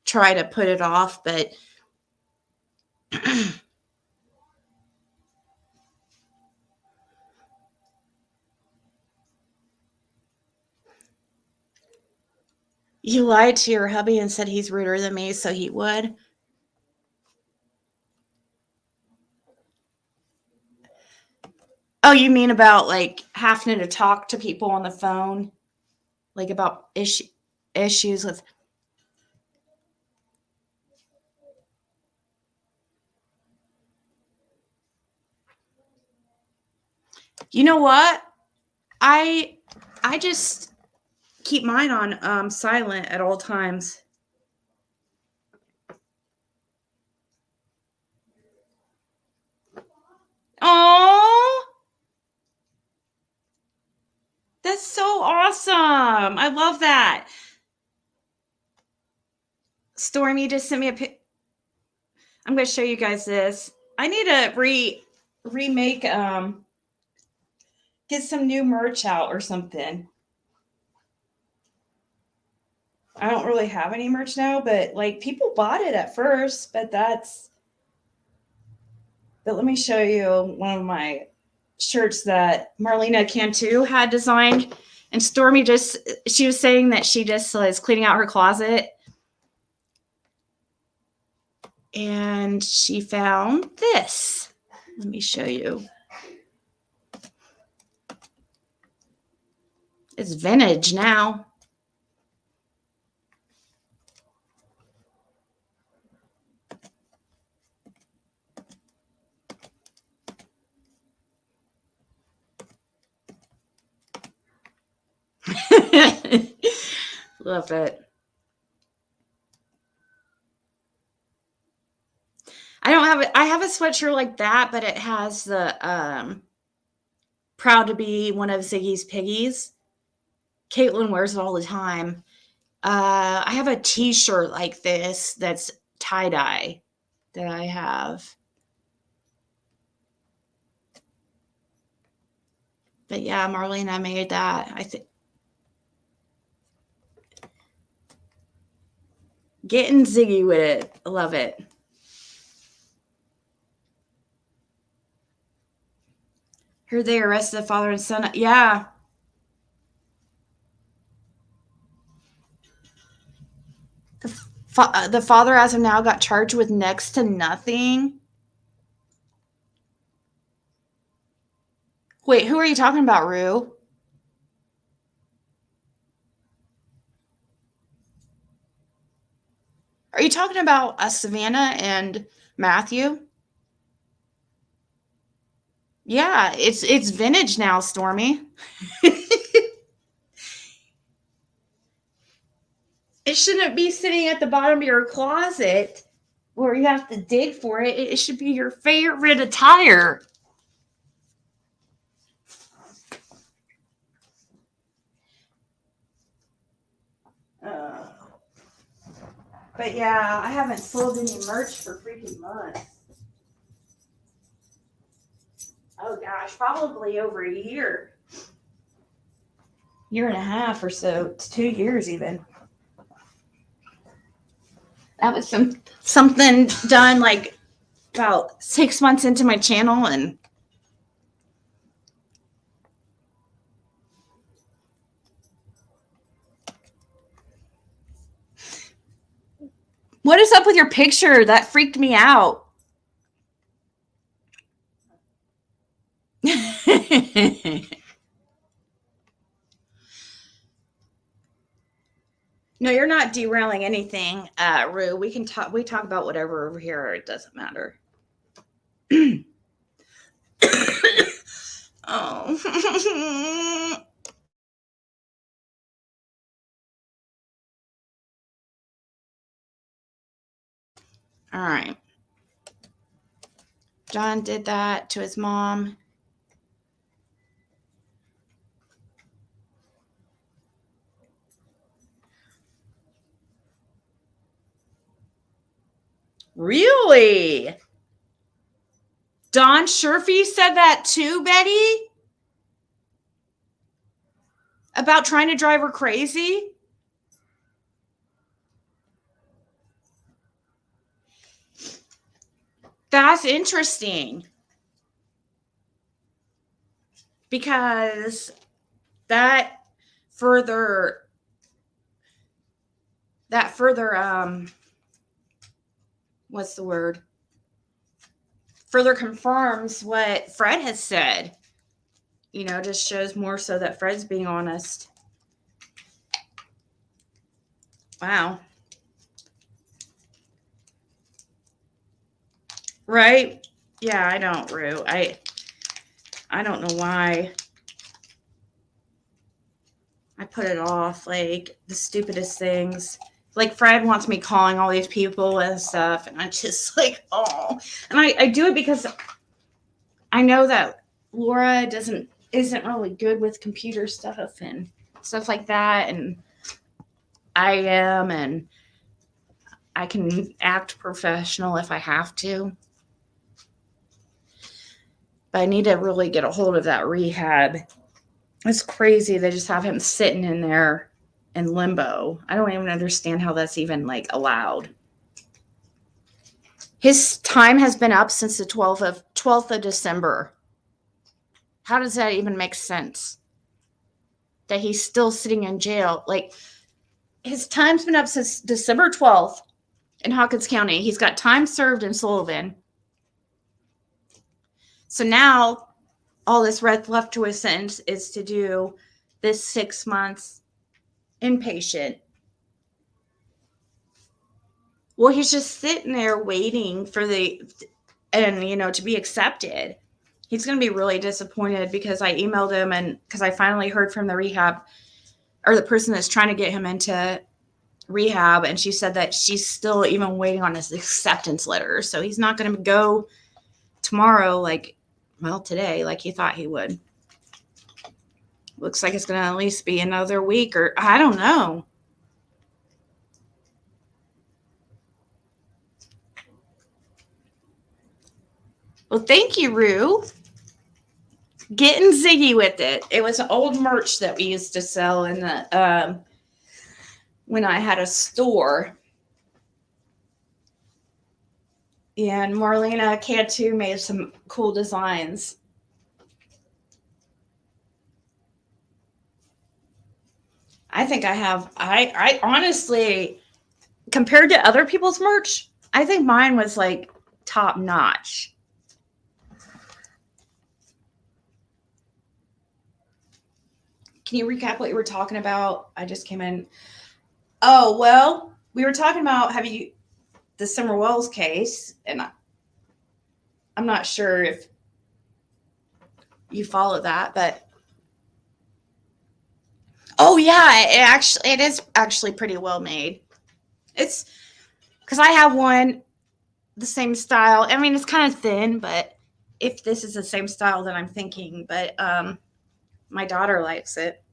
try to put it off, but you lied to your hubby and said he's ruder than me, so he would. Oh, you mean about like having to talk to people on the phone? Like about issues with. You know what? I just keep mine on silent at all times. Oh, that's so awesome. I love that. Stormy just sent me a pic. I'm going to show you guys this. I need to remake get some new merch out or something. I don't really have any merch now, but like people bought it at first, but let me show you one of my shirts that Marlena Cantu had designed. And Stormy she was saying that she just is cleaning out her closet. And she found this. Let me show you. It's vintage now. Love it. I don't have it. I have a sweatshirt like that, but it has the proud to be one of Ziggy's piggies. Caitlin wears it all the time. I have a t-shirt like this that's tie-dye that I have. But yeah, Marlene, I made that. I think getting Ziggy with it. I love it. Here they arrested the father and son. Yeah. The father, as of now, got charged with next to nothing. Wait, who are you talking about, Rue? Are you talking about Savannah and Matthew? Yeah, it's vintage now, Stormy. It shouldn't be sitting at the bottom of your closet where you have to dig for it. It should be your favorite attire. But yeah, I haven't sold any merch for freaking months. Oh gosh, probably over a year. Year and a half or so. It's 2 years even. That was something done like about 6 months into my channel, and what is up with your picture? That freaked me out. No, you're not derailing anything, Rue. We can talk. We talk about whatever over here. It doesn't matter. Oh. All right. John did that to his mom. Really? Don Sherfy said that too, Betty? About trying to drive her crazy? That's interesting. Because that further what's the word? Further confirms what Fred has said. You know, just shows more so that Fred's being honest. Wow. Right? Yeah, I don't, Rue. I don't know why I put it off. Like, the stupidest things. Like, Fred wants me calling all these people and stuff, and I just like, oh. And I do it because I know that Laura isn't really good with computer stuff and stuff like that, and I am, and I can act professional if I have to. But I need to really get a hold of that rehab. It's crazy. They just have him sitting in there in limbo. I don't even understand how that's even like allowed. His time has been up since the 12th of December. How does that even make sense? That he's still sitting in jail. Like, his time's been up since December 12th in Hawkins County. He's got time served in Sullivan. So now all this left to his sentence is to do this 6 months inpatient. Well, he's just sitting there waiting for to be accepted. He's going to be really disappointed because I emailed him, and because I finally heard from the rehab or the person that's trying to get him into rehab, and she said that she's still even waiting on his acceptance letter. So he's not going to go tomorrow, today, like he thought he would. Looks like it's going to at least be another week, or I don't know. Well, thank you, Rue. Getting ziggy with it. It was old merch that we used to sell in the when I had a store. And Marlena Cantu made some cool designs. I think I honestly, compared to other people's merch, I think mine was like top notch. Can you recap what you were talking about? I just came in. Oh, well, we were talking about the Summer Wells case, and I'm not sure if you followed that, but oh yeah, it is actually pretty well made. It's because I have one the same style. I mean, it's kind of thin, but if this is the same style that I'm thinking, but my daughter likes it.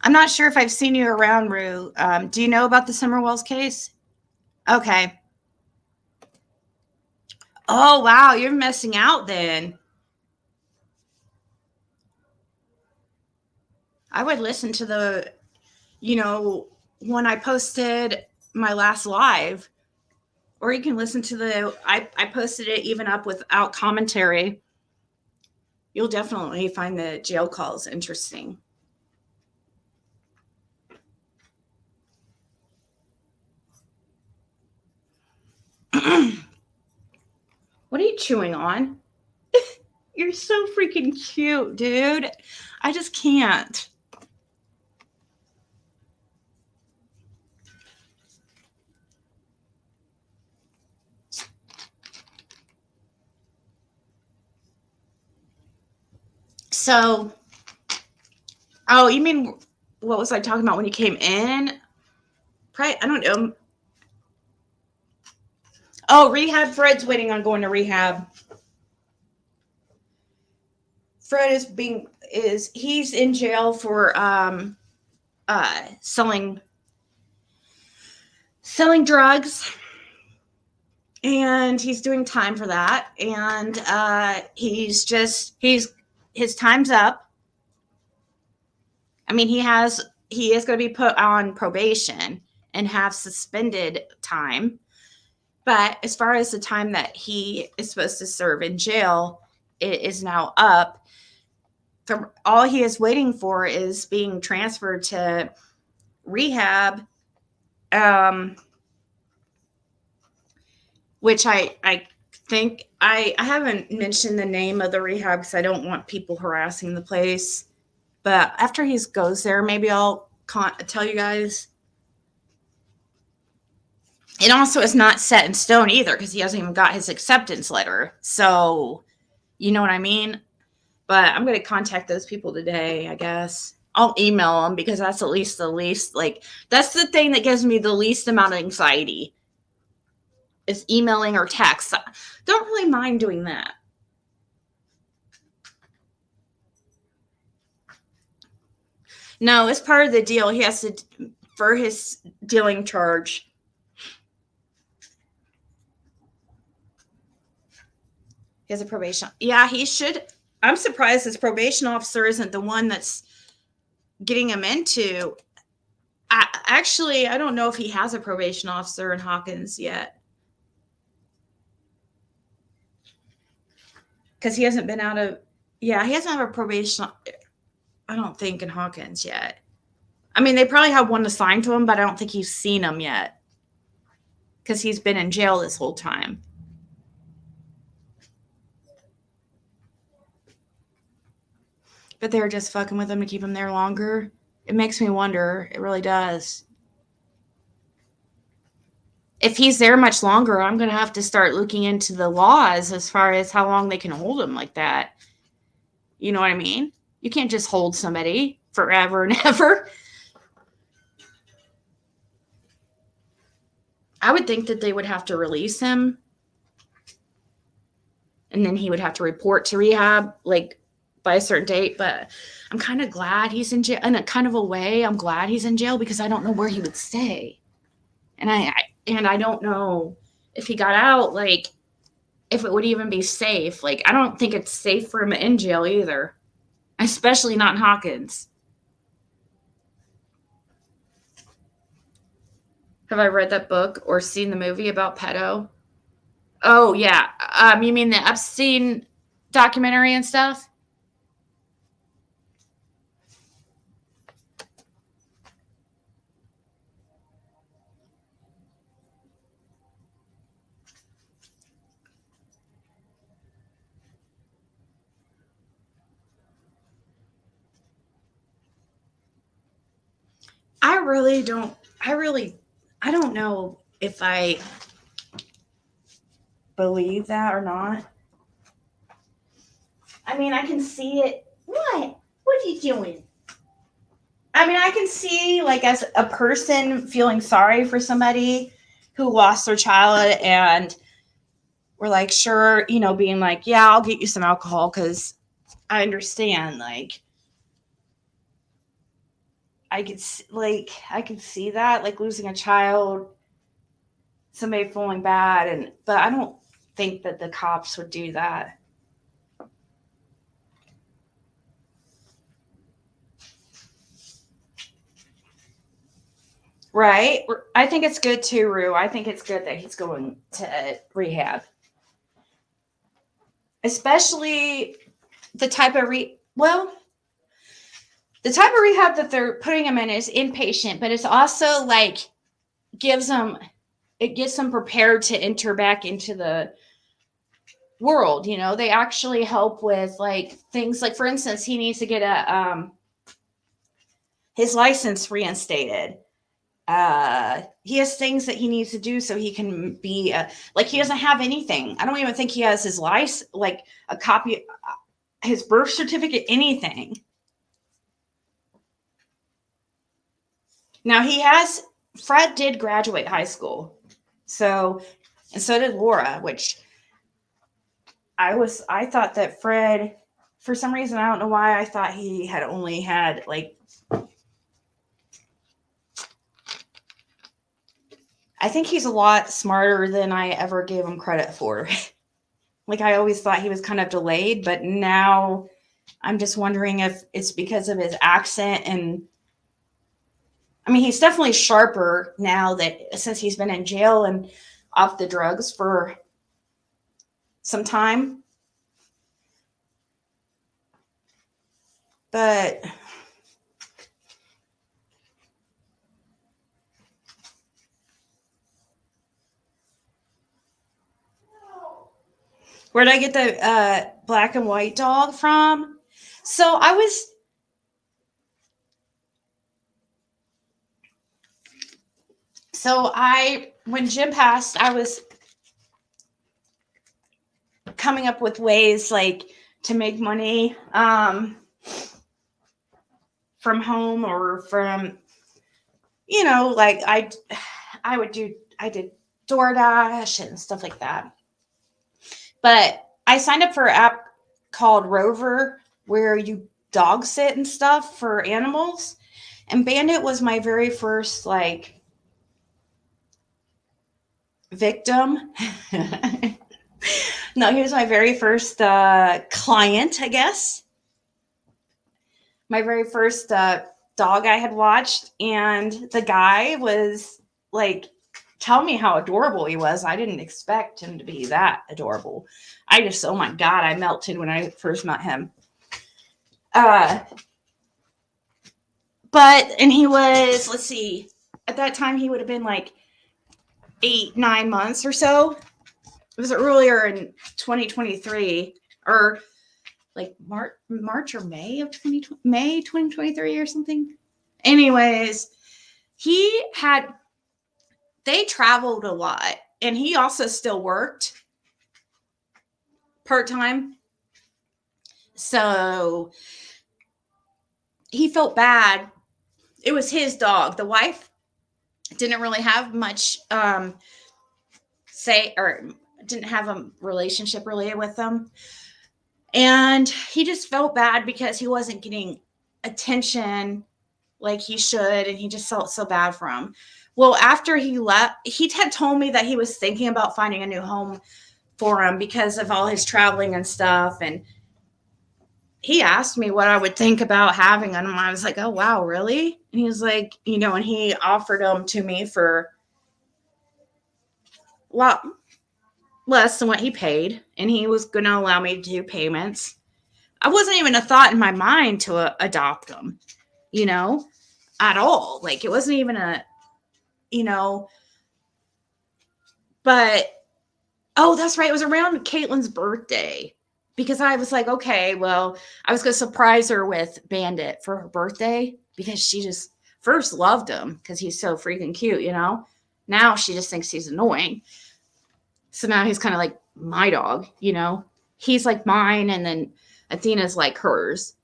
I'm not sure if I've seen you around, Rue. Do you know about the Summer Wells case? Okay. Oh, wow. You're missing out then. I would listen to when I posted my last live, or you can listen to I posted it even up without commentary. You'll definitely find the jail calls interesting. What are you chewing on? You're so freaking cute, dude. I just can't. So, oh, you mean, what was I talking about when you came in? Probably, I don't know. Oh, rehab. Fred's waiting on going to rehab. Fred he's in jail for selling drugs, and he's doing time for that, and his time's up. I mean, he is going to be put on probation and have suspended time, but as far as the time that he is supposed to serve in jail, it is now up. All he is waiting for is being transferred to rehab, which I think I haven't mentioned the name of the rehab because I don't want people harassing the place. But after he goes there, maybe I'll tell you guys. It also is not set in stone either because he hasn't even got his acceptance letter. So, you know what I mean? But I'm going to contact those people today, I guess. I'll email them because that's at least that's the thing that gives me the least amount of anxiety is emailing or text. Don't really mind doing that. No, it's part of the deal. He has to, for his dealing charge. He has a probation. Yeah, he should. I'm surprised his probation officer isn't the one that's getting him into. I don't know if he has a probation officer in Hawkins yet. Because he hasn't been he doesn't have a probation, I don't think, in Hawkins yet. I mean, they probably have one assigned to him, but I don't think he's seen him yet. Because he's been in jail this whole time. But they're just fucking with him to keep him there longer. It makes me wonder. It really does. if he's there much longer, I'm going to have to start looking into the laws as far as how long they can hold him like that. You know what I mean? You can't just hold somebody forever and ever. I would think that they would have to release him. And then he would have to report to rehab, like, by a certain date. But I'm kind of glad he's in jail. In a kind of a way, I'm glad he's in jail because I don't know where he would stay. And I don't know if he got out, like, if it would even be safe. Like, I don't think it's safe for him in jail either. Especially not in Hawkins. Have I read that book or seen the movie about pedo? Oh, yeah. You mean the Epstein documentary and stuff? I don't know if I believe that or not. I mean, I can see it. What? What are you doing? I mean, I can see, like, as a person feeling sorry for somebody who lost their child and we're like, sure, you know, being like, yeah, I'll get you some alcohol because I understand, like, I could see that, like, losing a child, somebody feeling bad, but I don't think that the cops would do that. Right? I think it's good too, Rue. I think it's good that he's going to rehab. Especially the type of the type of rehab that they're putting him in is inpatient, but it's also like gets them prepared to enter back into the world. You know, they actually help with like things like, for instance, he needs to get his license reinstated. He has things that he needs to do so he can be like, he doesn't have anything. I don't even think he has his license, like a copy, his birth certificate, anything. Now Fred did graduate high school. So, and so did Laura, which I thought that Fred, for some reason, I don't know why, I thought he had only had like, I think he's a lot smarter than I ever gave him credit for. Like, I always thought he was kind of delayed, but now I'm just wondering if it's because of his accent. And I mean, he's definitely sharper now that since he's been in jail and off the drugs for some time. But where did I get the black and white dog from? So when Jim passed, I was coming up with ways like to make money from home or from, you know, like I did DoorDash and stuff like that. But I signed up for an app called Rover where you dog sit and stuff for animals. And Bandit was my very first like victim. No, he was my very first client, I guess. My very first dog I had watched. And the guy was like, tell me how adorable he was. I didn't expect him to be that adorable. Oh my God, I melted when I first met him. And he was, let's see, at that time he would have been like 8-9 months or so. It was earlier in 2023 or like March or May of 2023 or something. Anyways, he had they traveled a lot, and he also still worked part-time. So he felt bad. It was his dog. The wife didn't really have much say, or didn't have a relationship related with them. And he just felt bad because he wasn't getting attention like he should, and he just felt so bad for him. Well, after he left, he had told me that he was thinking about finding a new home for him because of all his traveling and stuff. And he asked me what I would think about having him. I was like, oh, wow, really? And he was like, you know, and he offered them to me for a lot less than what he paid. And he was going to allow me to do payments. I wasn't even a thought in my mind to adopt them, you know, at all. Like, it wasn't even a, you know, but, oh, that's right. It was around Caitlin's birthday because I was like, okay, well, I was going to surprise her with Bandit for her birthday because she just first loved him because he's so freaking cute, you know. Now she just thinks he's annoying. So now he's kind of like my dog, you know. He's like mine, and then Athena's like hers,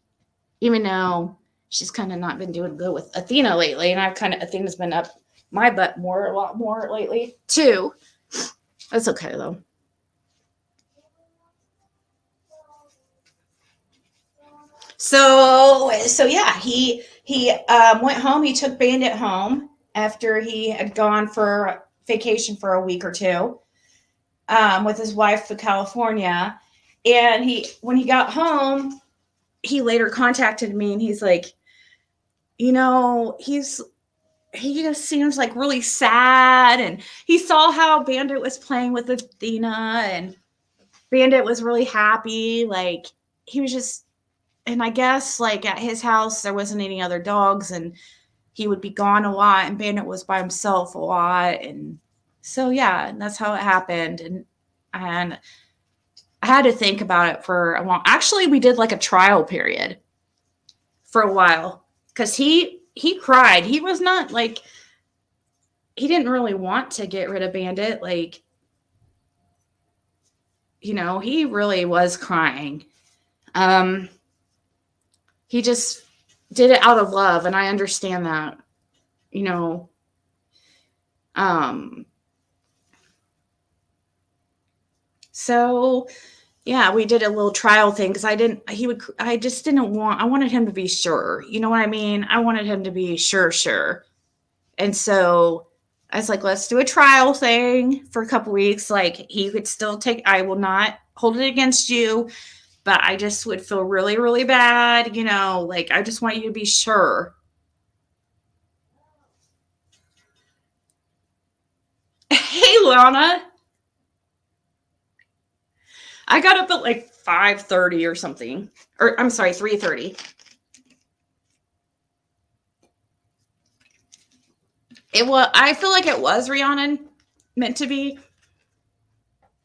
even though she's kind of not been doing good with Athena lately. And Athena's been up my butt a lot more lately too. That's okay though. So yeah, he went home. He took Bandit home after he had gone for vacation for a week or two with his wife to California. And when he got home, he later contacted me, and he's like, you know, he just seems like really sad. And he saw how Bandit was playing with Athena, and Bandit was really happy. Like, he was just, and I guess like at his house, there wasn't any other dogs, and he would be gone a lot, and Bandit was by himself a lot. And so, yeah, and that's how it happened. And I had to think about it for a while. Actually, we did like a trial period for a while because he cried. He was not like, he didn't really want to get rid of Bandit. Like, you know, he really was crying. He just did it out of love, and I understand that, you know. So yeah, we did a little trial thing because I wanted him to be sure. You know what I mean? I wanted him to be sure. And so I was like, let's do a trial thing for a couple weeks. Like, he could still I will not hold it against you, but I just would feel really, really bad. You know, like, I just want you to be sure. Hey, Lana. I got up at like 5:30 or something. Or I'm sorry, 3:30. I feel like it was Rhiannon meant to be.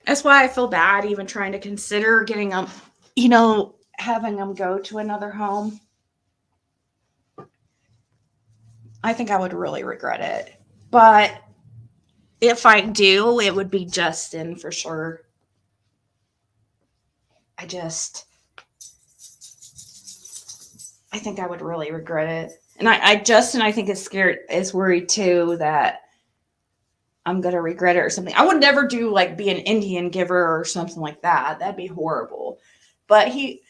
That's why I feel bad even trying to consider getting them, you know, having them go to another home. I think I would really regret it. But if I do, it would be Justin for sure. I think I would really regret it. And Justin, I think is worried too that I'm going to regret it or something. I would never do like be an Indian giver or something like that. That'd be horrible. But he,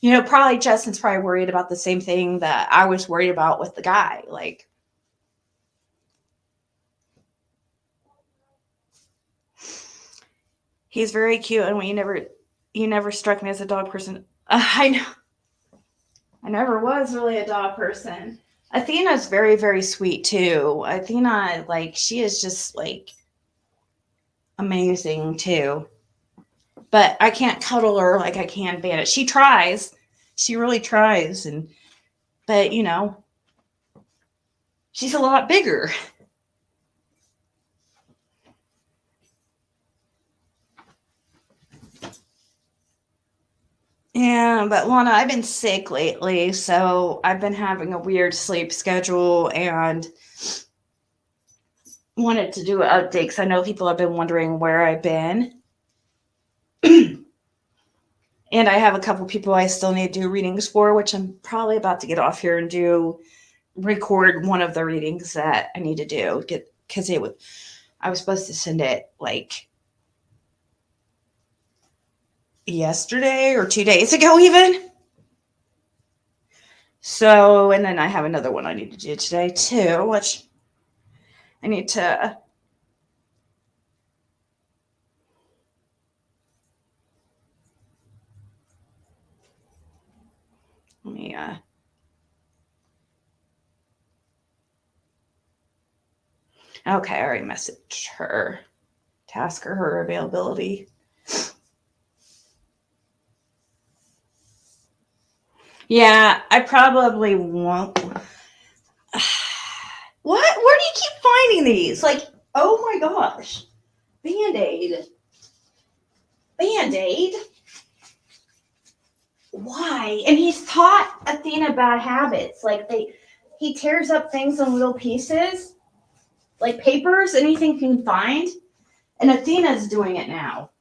you know, probably Justin's probably worried about the same thing that I was worried about with the guy. Like, he's very cute. And you never struck me as a dog person. I know. I never was really a dog person. Athena's very, very sweet too. Athena, like, she is just like amazing too. But I can't cuddle her like I can Bandit. She tries. She really tries. But you know, she's a lot bigger. Yeah, but Lana, I've been sick lately, so I've been having a weird sleep schedule, and wanted to do an update because I know people have been wondering where I've been. And I have a couple people I still need to do readings for, which I'm probably about to get off here and record one of the readings that I need to do. Because I was supposed to send it like yesterday or 2 days ago even. So, and then I have another one I need to do today too, which I need to... Let me, okay, I already messaged her to ask her availability. Yeah, I probably won't. What? Where do you keep finding these? Like, oh my gosh. Band-Aid. Band-Aid? Why? And he's taught Athena bad habits. Like, he tears up things in little pieces. Like papers, anything he can find. And Athena's doing it now.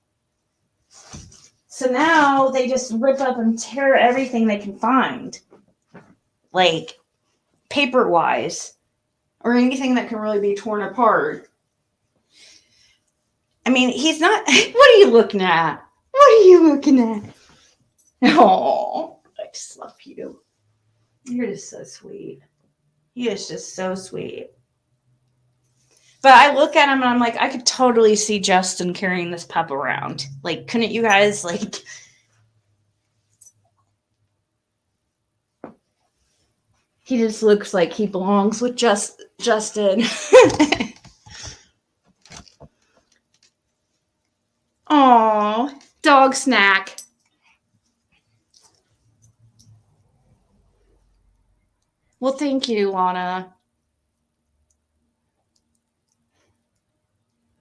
So now they just rip up and tear everything they can find. Like, paper-wise. Or anything that can really be torn apart. I mean, he's not... What are you looking at? What are you looking at? Oh, I just love you. You're just so sweet. He is just so sweet. But I look at him and I'm like, I could totally see Justin carrying this pup around. Like, couldn't you guys, like... He just looks like he belongs with Justin. Aw, dog snack. Well, thank you, Lana.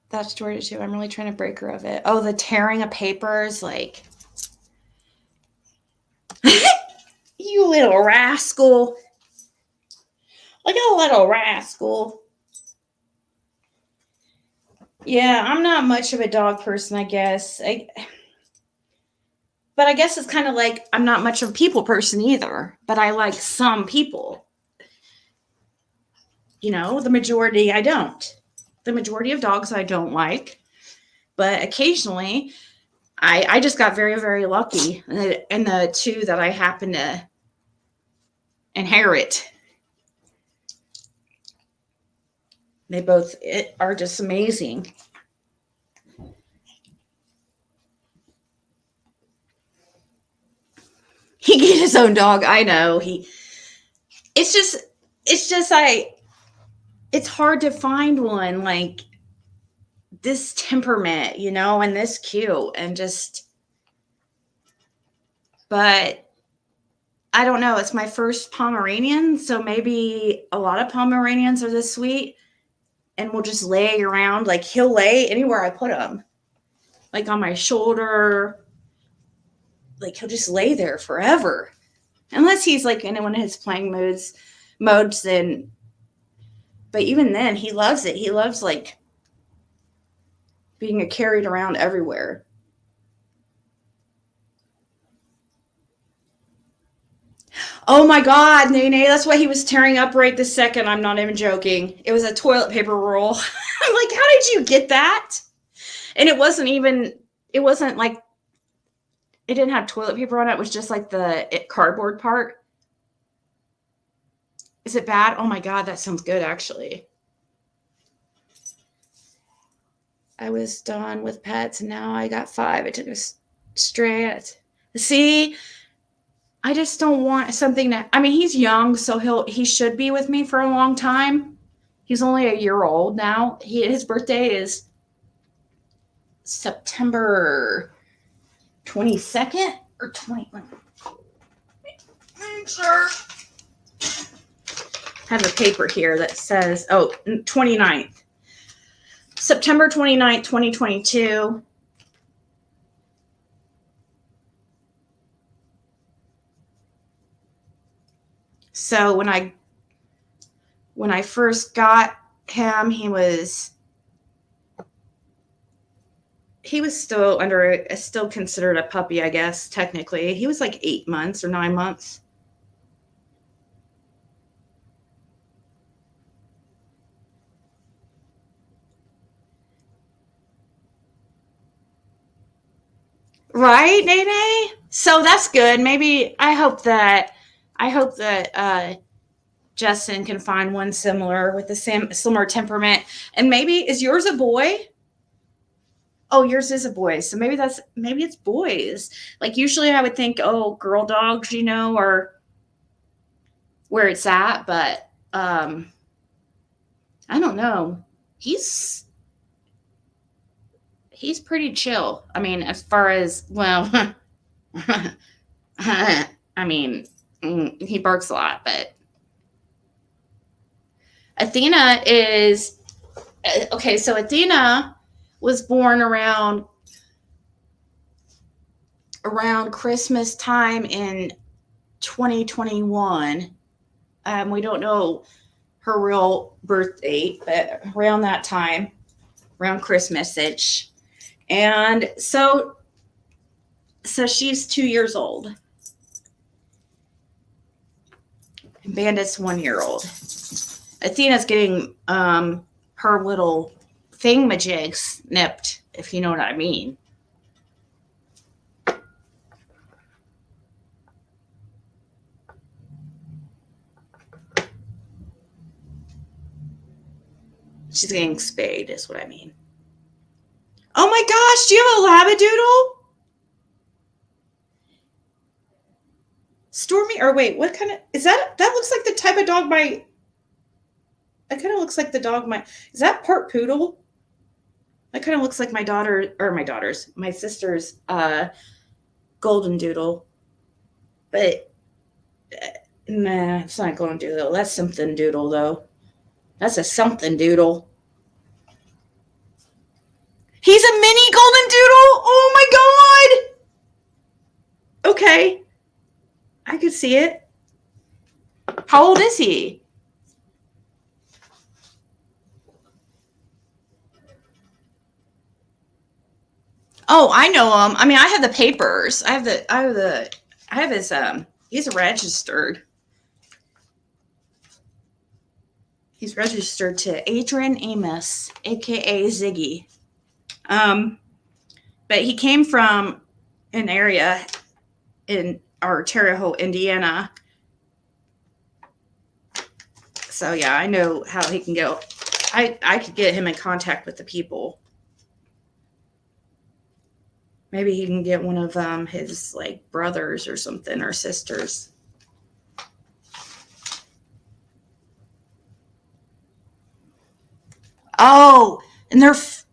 That's Georgia too. I'm really trying to break her of it. Oh, the tearing of papers, like... You little rascal. Like a little rascal. Yeah, I'm not much of a dog person, I guess. But I guess it's kind of like I'm not much of a people person either. But I like some people. You know, the majority I don't. The majority of dogs I don't like. But occasionally, I just got very, very lucky. And the two that I happen to inherit, they both are just amazing. He get his own dog. I know. It's hard to find one like this temperament, you know, and this cute and just, but I don't know. It's my first Pomeranian. So maybe a lot of Pomeranians are this sweet and will just lay around. Like he'll lay anywhere I put him, like on my shoulder. Like he'll just lay there forever. Unless he's like in one of his playing modes, then, but even then he loves it. He loves like being carried around everywhere. Oh my God, Nene, that's why he was tearing up right this second. I'm not even joking. It was a toilet paper roll. I'm like, how did you get that? And it wasn't like, it didn't have toilet paper on it. It was just like the cardboard part. Is it bad? Oh my God, that sounds good, actually. I was done with pets, and now I got 5. It took us straight. See, I just don't want something that... I mean, he's young, so he should be with me for a long time. He's only a year old now. His birthday is September 22nd or 21. I'm sure. I have a paper here that says, 29th. September 29th, 2022. So when I first got him, he was still still considered a puppy, I guess, technically. He was like 8 months or 9 months. Right, Nene? So that's good. Maybe I hope that Justin can find one similar with the same similar temperament. And maybe is yours a boy? Oh, yours is a boy. So maybe it's boys. Like usually I would think, oh, girl dogs, or where it's at, but I don't know. He's pretty chill. I mean, as far as, well, I mean, he barks a lot, but Athena is okay. So Athena was born around Christmas time in 2021. We don't know her real birth date, but around that time, around Christmas-ish. And so she's 2 years old. And Bandit's 1 year old. Athena's getting her little thingamajigs nipped, if you know what I mean. She's getting spayed, is what I mean. Oh my gosh, do you have a labradoodle? Stormy, or wait, what kind of, is that? That looks like the type of dog that kind of looks like the dog is that part poodle? That kind of looks like my sister's golden doodle. But nah, it's not golden doodle. That's something doodle, though. That's a something doodle. He's a mini golden doodle? Oh my God! Okay. I could see it. How old is he? Oh, I know him. I mean, I have the papers. I have his, he's registered. He's registered to Adrian Amos, aka Ziggy. But he came from an area in Terre Haute, Indiana. So yeah, I know how he can go. I could get him in contact with the people. Maybe he can get one of his like brothers or something, or sisters. Oh, and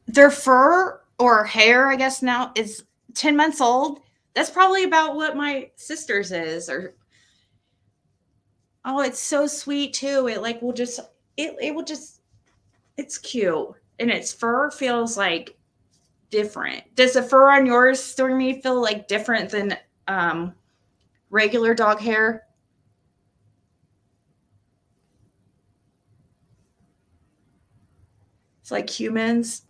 their fur or hair, I guess now, is 10 months old. That's probably about what my sister's is. Or oh, it's so sweet too. It like will just it's cute, and its fur feels like different. Does the fur on yours, Stormy, feel like different than regular dog hair? It's like humans.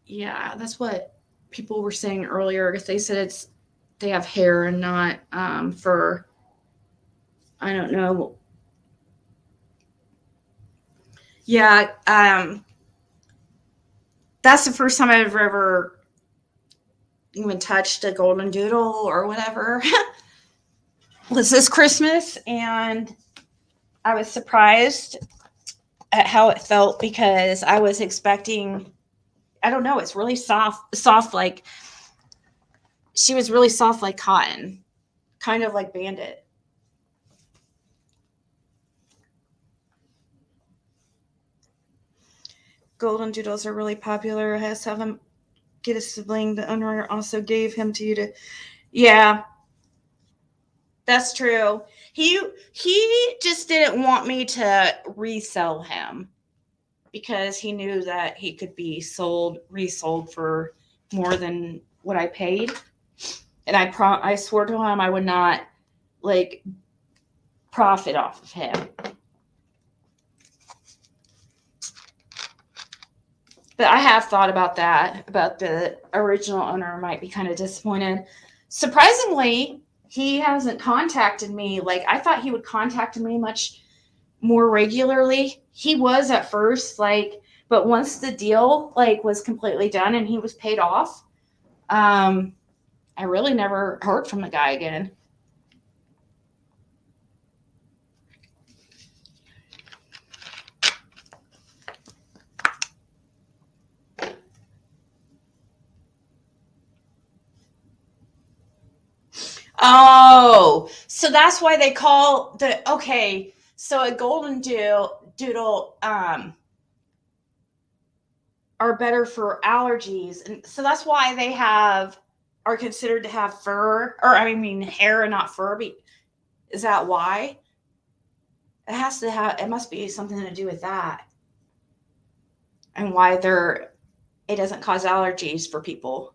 Yeah, that's what people were saying earlier. Because they said they have hair and not fur. I don't know. Yeah, that's the first time I've ever even touched a golden doodle or whatever. Was this Christmas, and I was surprised at how it felt, because I was expecting, I don't know, it's really soft, like she was really soft like cotton, kind of like Bandit. Golden doodles are really popular. Has to have them get a sibling. The owner also gave him to you to, yeah, that's true. He just didn't want me to resell him, because he knew that he could be resold for more than what I paid. And I swore to him I would not like profit off of him. But I have thought about that, about the original owner might be kind of disappointed. Surprisingly, he hasn't contacted me. Like, I thought he would contact me much more regularly. He was at first, like, but once the deal, like, was completely done and he was paid off, I really never heard from the guy again. Oh, so that's why they call the, okay, so a golden doodle are better for allergies, and so that's why they are considered to have fur, or I mean hair and not fur. Is that why? It must be something to do with that, and why it doesn't cause allergies for people.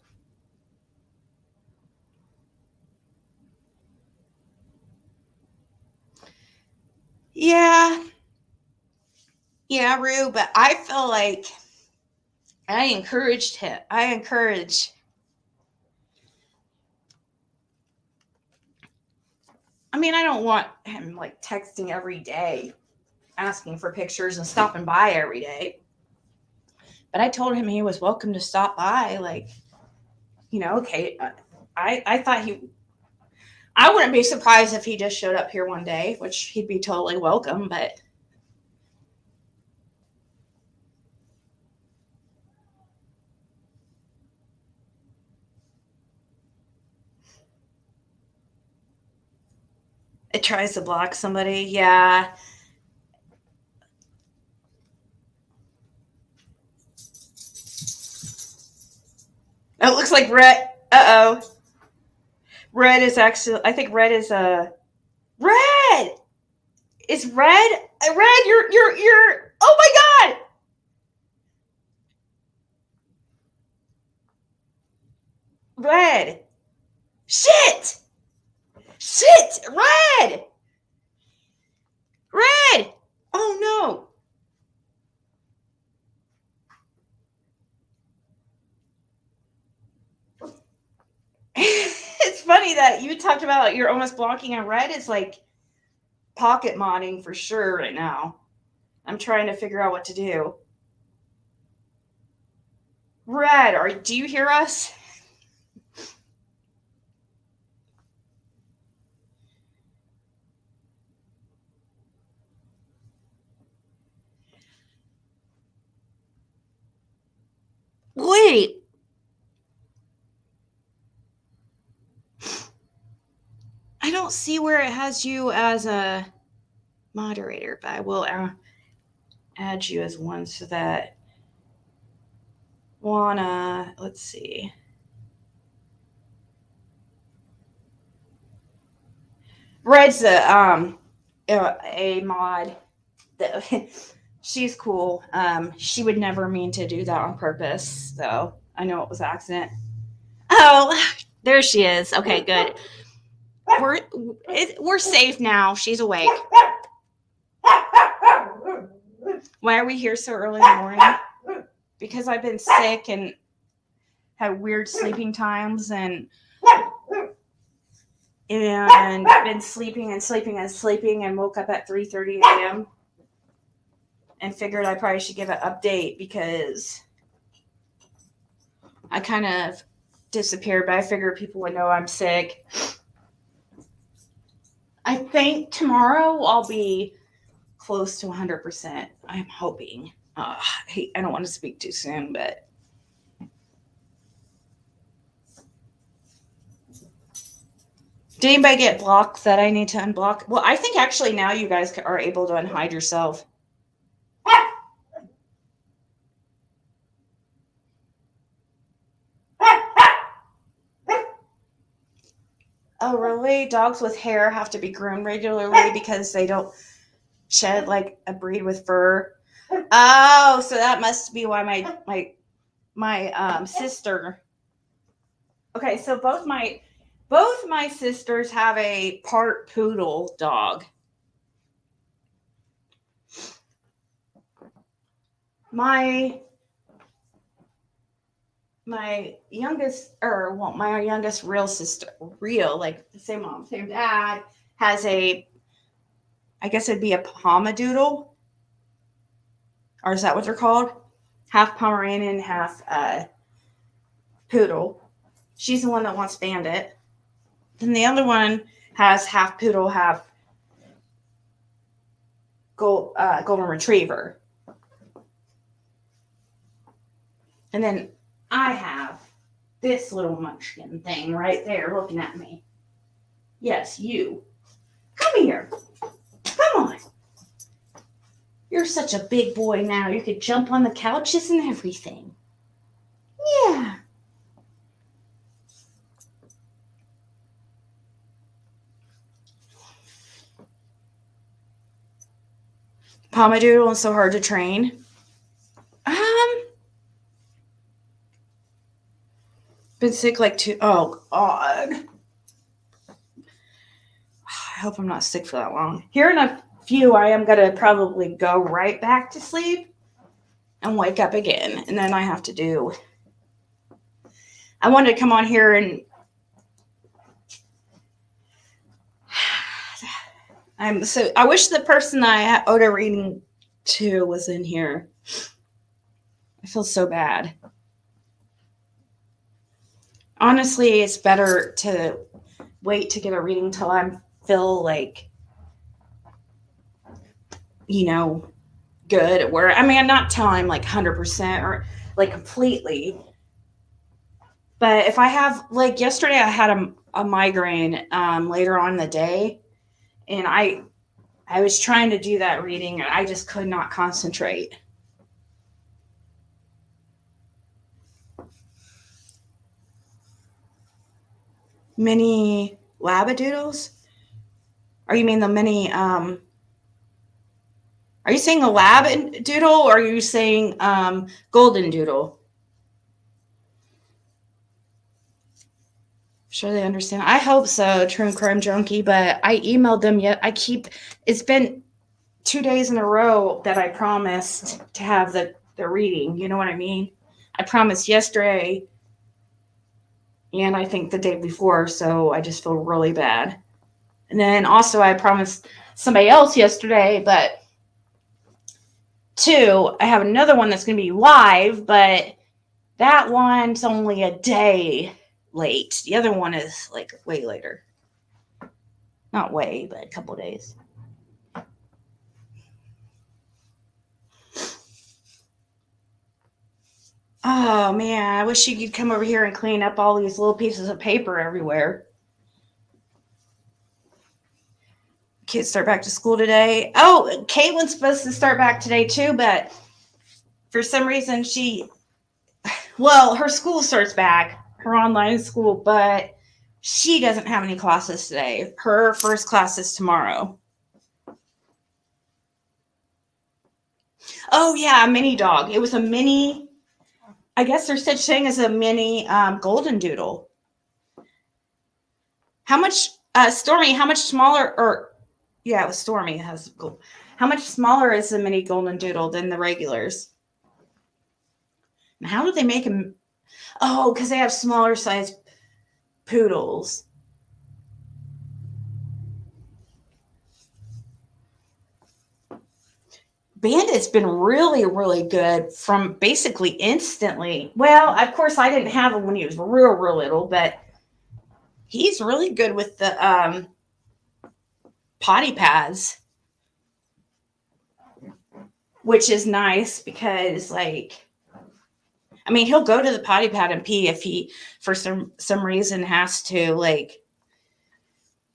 Yeah, Rue, but I feel like I encouraged him. I mean, I don't want him like texting every day, asking for pictures and stopping by every day. But I told him he was welcome to stop by. Like, okay. I thought I wouldn't be surprised if he just showed up here one day, which he'd be totally welcome, but it tries to block somebody. Yeah. It looks like Red. Uh-oh. Red is actually, I think Red is Red! Is Red? Red, you're, oh my God! Red. Shit! Red! Red! Oh no! It's funny that you talked about you're almost blocking, and Red is like pocket modding for sure right now. I'm trying to figure out what to do. Red, do you hear us? Wait. I don't see where it has you as a moderator, but I will add you as one so that let's see. Red's a mod. She's cool. She would never mean to do that on purpose, so I know it was an accident. Oh, there she is. Okay, good. We're safe now. She's awake. Why are we here so early in the morning? Because I've been sick and had weird sleeping times and been sleeping and woke up at 3:30 a.m. and figured I probably should give an update because I kind of disappeared, but I figured people would know I'm sick. I think tomorrow I'll be close to 100%. I'm hoping. I don't want to speak too soon, but did anybody get blocked that I need to unblock? Well, I think actually now you guys are able to unhide yourself. Oh, really? Dogs with hair have to be groomed regularly because they don't shed like a breed with fur. Oh, so that must be why my sister. Okay, so both my sisters have a part poodle dog. My my youngest real sister, like the same mom, same dad, has I guess it'd be a Pomadoodle, or is that what they're called? Half Pomeranian, half poodle. She's the one that wants Bandit. Then the other one has half poodle, half golden retriever. And then I have this little munchkin thing right there looking at me. Yes, you. Come here. Come on. You're such a big boy now. You could jump on the couches and everything. Yeah. Pomadoodle is so hard to train. Been sick like oh God. I hope I'm not sick for that long. Here in a few, I am going to probably go right back to sleep and wake up again. And then I have to do, I wanted to come on here and I wish the person I owed a reading to was in here. I feel so bad. Honestly, it's better to wait to get a reading till I feel like, good. Where I'm not telling I'm like 100% or like completely. But if I have, like yesterday, I had a migraine later on in the day, and I was trying to do that reading, and I just could not concentrate. Mini labradoodles? Or you mean the mini, are you saying a lab doodle, or are you saying golden doodle? Sure they understand. I hope so, True and Crime Junkie, but I emailed them yet. It's been 2 days in a row that I promised to have the reading. You know what I mean? I promised yesterday and I think the day before, so I just feel really bad. And then also I promised somebody else yesterday, but 2, I have another one that's going to be live, but that one's only a day late. The other one is like way later. Not way, but a couple days. Oh man, I wish you could come over here and clean up all these little pieces of paper everywhere. Kids start back to school today. Oh, Caitlin's supposed to start back today too, but for some reason her school starts back, her online school, but she doesn't have any classes today. Her first class is tomorrow. Oh yeah, a mini dog. It was a mini, I guess there's such thing as a mini golden doodle. How much, Stormy, how much smaller, it was Stormy. How much smaller is the mini golden doodle than the regulars? And how do they make them? Oh, because they have smaller size poodles. Bandit's been really, really good from basically instantly. Well, of course, I didn't have him when he was real, real little, but he's really good with the potty pads, which is nice because, he'll go to the potty pad and pee if he, for some reason, has to.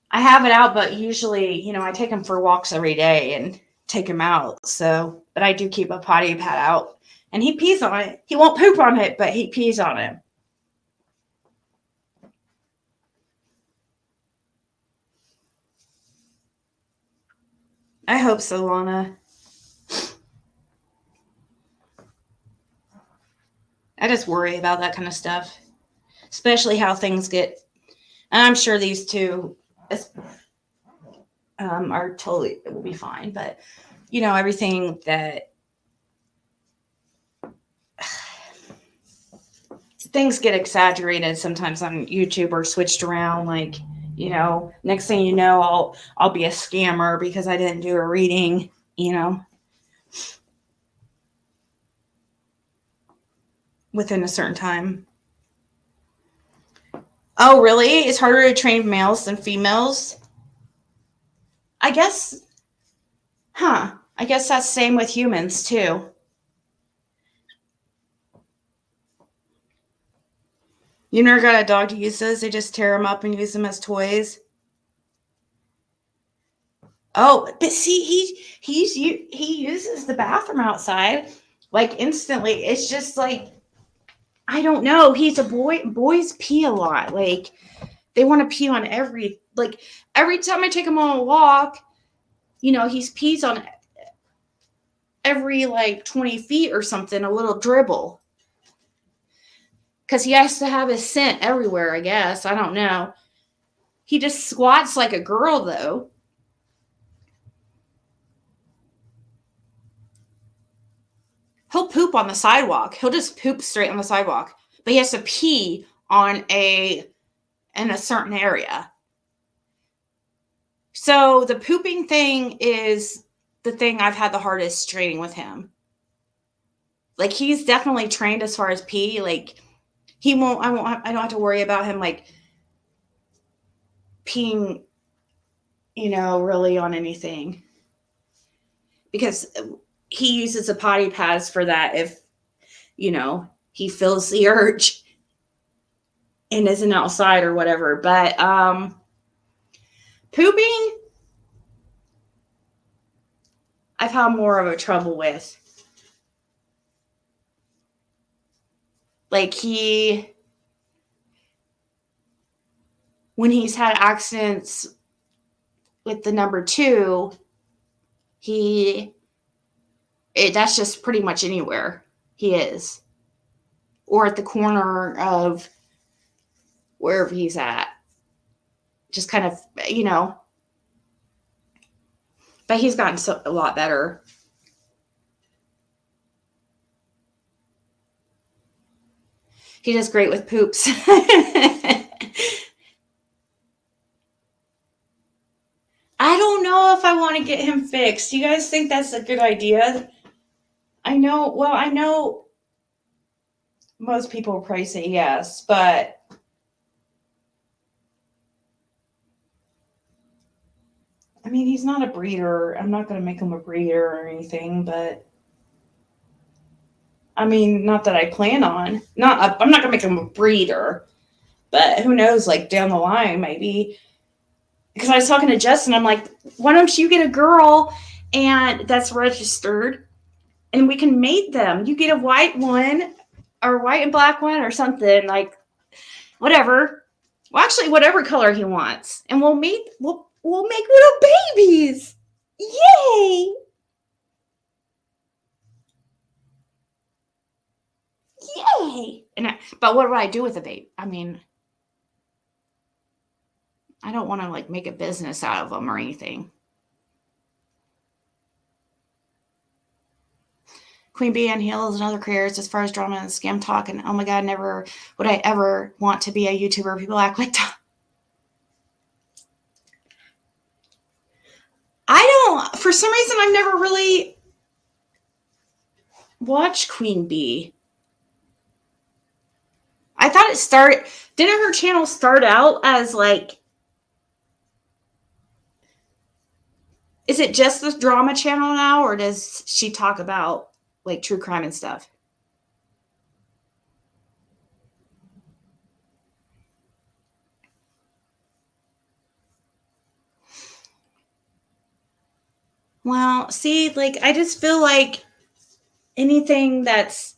I have it out, but usually, I take him for walks every day and take him out. So, but I do keep a potty pad out, and he pees on it. He won't poop on it, but he pees on it. I hope so, Lana. I just worry about that kind of stuff, especially how things get. And I'm sure these two are totally, it will be fine. But, everything that things get exaggerated sometimes on YouTube or switched around. Like, you know, next thing you know, I'll be a scammer because I didn't do a reading, you know, within a certain time. Oh, really? It's harder to train males than females? I guess, I guess that's the same with humans too. You never got a dog to use those? They just tear them up and use them as toys? Oh, but see, he uses the bathroom outside like instantly. It's just like, I don't know. He's a boy. Boys pee a lot. Like, they want to pee on every time I take him on a walk, you know, he pees on every like 20 feet or something, a little dribble. Because he has to have his scent everywhere, I guess. I don't know. He just squats like a girl, though. He'll poop on the sidewalk. He'll just poop straight on the sidewalk. But he has to pee in a certain area. So the pooping thing is the thing I've had the hardest training with him. Like, he's definitely trained as far as pee. Like, I don't have to worry about him like peeing, you know, really on anything. Because he uses the potty pads for that if, you know, he feels the urge and isn't outside or whatever. But pooping, I've had more of a trouble with. Like, when he's had accidents with the number 2, that's just pretty much anywhere he is. Or at the corner of wherever he's at. Just kind of, you know. But he's gotten a lot better. He does great with poops. I don't know if I want to get him fixed. Do you guys think that's a good idea? I know most people will probably say yes, but I mean, he's not a breeder. I'm not going to make him a breeder or anything, but I mean, not that I plan on. I'm not going to make him a breeder, but who knows, like down the line, maybe. Because I was talking to Justin, I'm like, why don't you get a girl and that's registered and we can mate them. You get a white one or white and black one or something, like whatever. Well, actually, whatever color he wants. And we'll make little babies. Yay! Yay! But what do I do with a baby? I mean, I don't want to like make a business out of them or anything. Queen Bee and Heels and other careers as far as drama and scam talk. And oh my God, never would I ever want to be a YouTuber. People act like for some reason, I've never really watched Queen Bee. I thought didn't her channel start out as like, is it just the drama channel now, or does she talk about like true crime and stuff? Well, see, like, I just feel like anything that's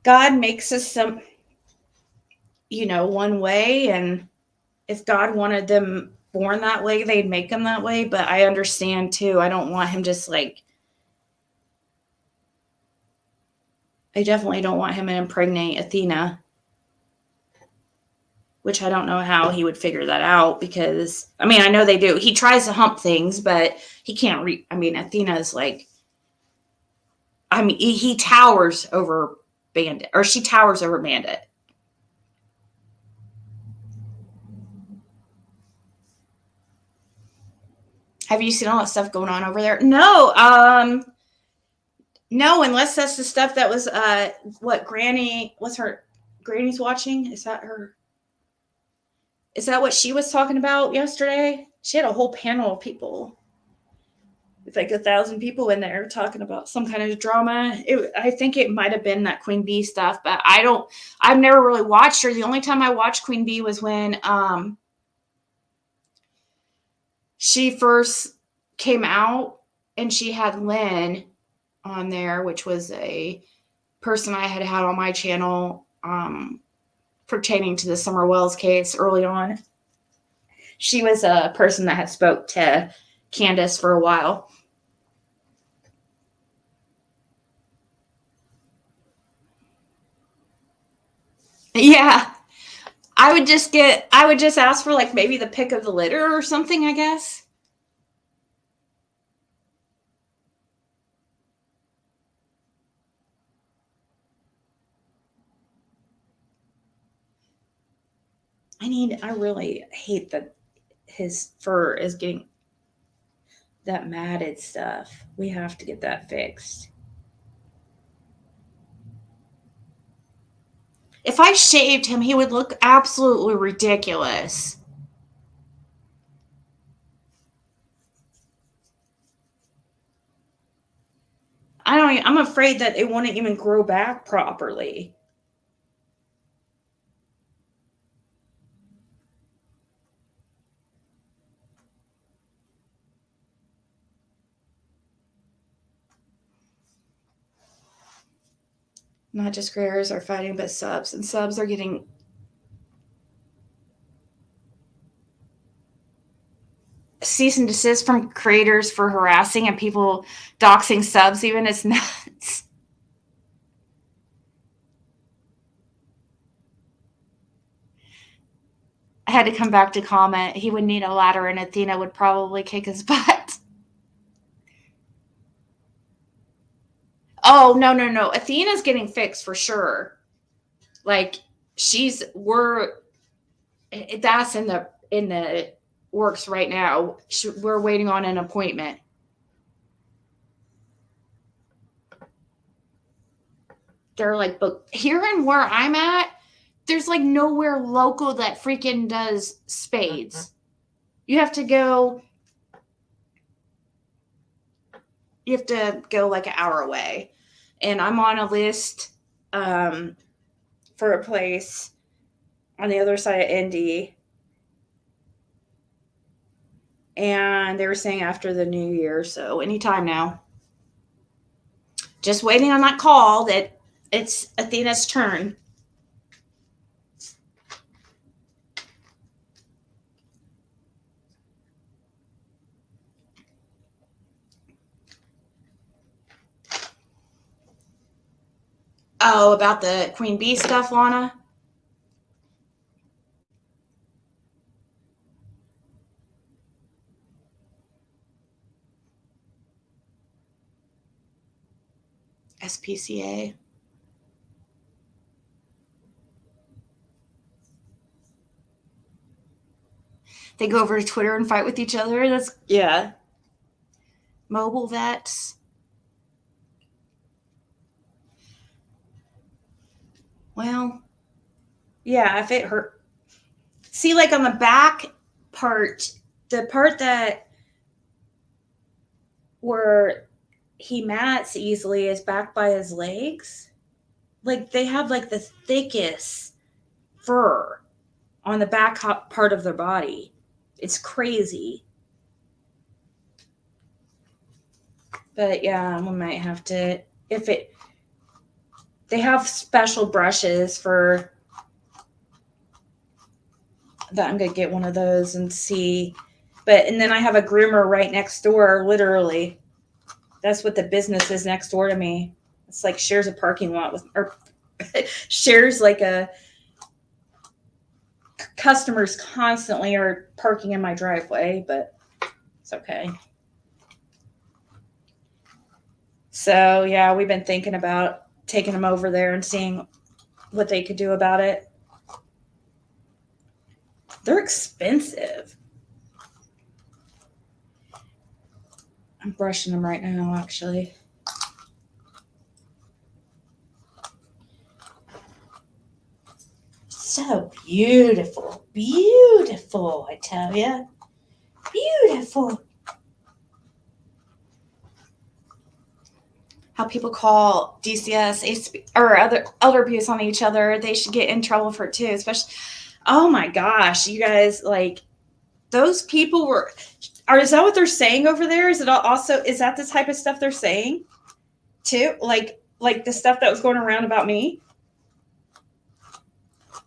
God makes us some, you know, one way, and if God wanted them born that way, they'd make them that way. But I understand too. I don't want him just like, I definitely don't want him to impregnate Athena, which I don't know how he would figure that out because, I mean, I know they do. He tries to hump things, but he can't Athena is like, he towers over Bandit, or she towers over Bandit. Have you seen all that stuff going on over there? No. No, unless that's the stuff that was what Granny, what's her Granny's watching? Is that her? Is that what she was talking about yesterday? She had a whole panel of people. With like 1,000 people in there talking about some kind of drama. I think it might have been that Queen Bee stuff, but I've never really watched her. The only time I watched Queen Bee was when she first came out and she had Lynn on there, which was a person I had on my channel pertaining to the Summer Wells case early on. She was a person that had spoke to Candace for a while. Yeah. I would just ask for like maybe the pick of the litter or something, I guess. I really hate that his fur is getting that matted stuff. We have to get that fixed. If I shaved him, he would look absolutely ridiculous. I'm afraid that it wouldn't even grow back properly. Not just creators are fighting, but subs. And subs are getting cease and desist from creators for harassing and people doxing subs even. It's nuts. I had to come back to comment. He would need a ladder and Athena would probably kick his butt. Oh, no. Athena's getting fixed for sure. Like that's in the works right now. We're waiting on an appointment. They're like, but here and where I'm at, there's like nowhere local that freaking does spades. You have to go like an hour away. And I'm on a list for a place on the other side of Indy. And they were saying after the new year, so anytime now. Just waiting on that call that it's Athena's turn. Oh, about the Queen Bee stuff, Lana? SPCA. They go over to Twitter and fight with each other. Yeah. Mobile vets. Well, yeah, if it hurt. See, like on the back part, the part that where he mats easily is back by his legs. Like they have like the thickest fur on the back part of their body. It's crazy. But yeah, we might have to, they have special brushes for that. I'm going to get one of those and see. And then I have a groomer right next door, literally. That's what the business is next door to me. It's like shares a parking lot or shares like a customers constantly are parking in my driveway, but it's okay. So yeah, we've been thinking about taking them over there and seeing what they could do about it. They're expensive. I'm brushing them right now, actually. So beautiful. Beautiful, I tell you. Beautiful. How people call DCS or other elder abuse on each other, they should get in trouble for it too. Especially, oh my gosh, you guys, like those people were. Is that what they're saying over there? Is that the type of stuff they're saying too? Like the stuff that was going around about me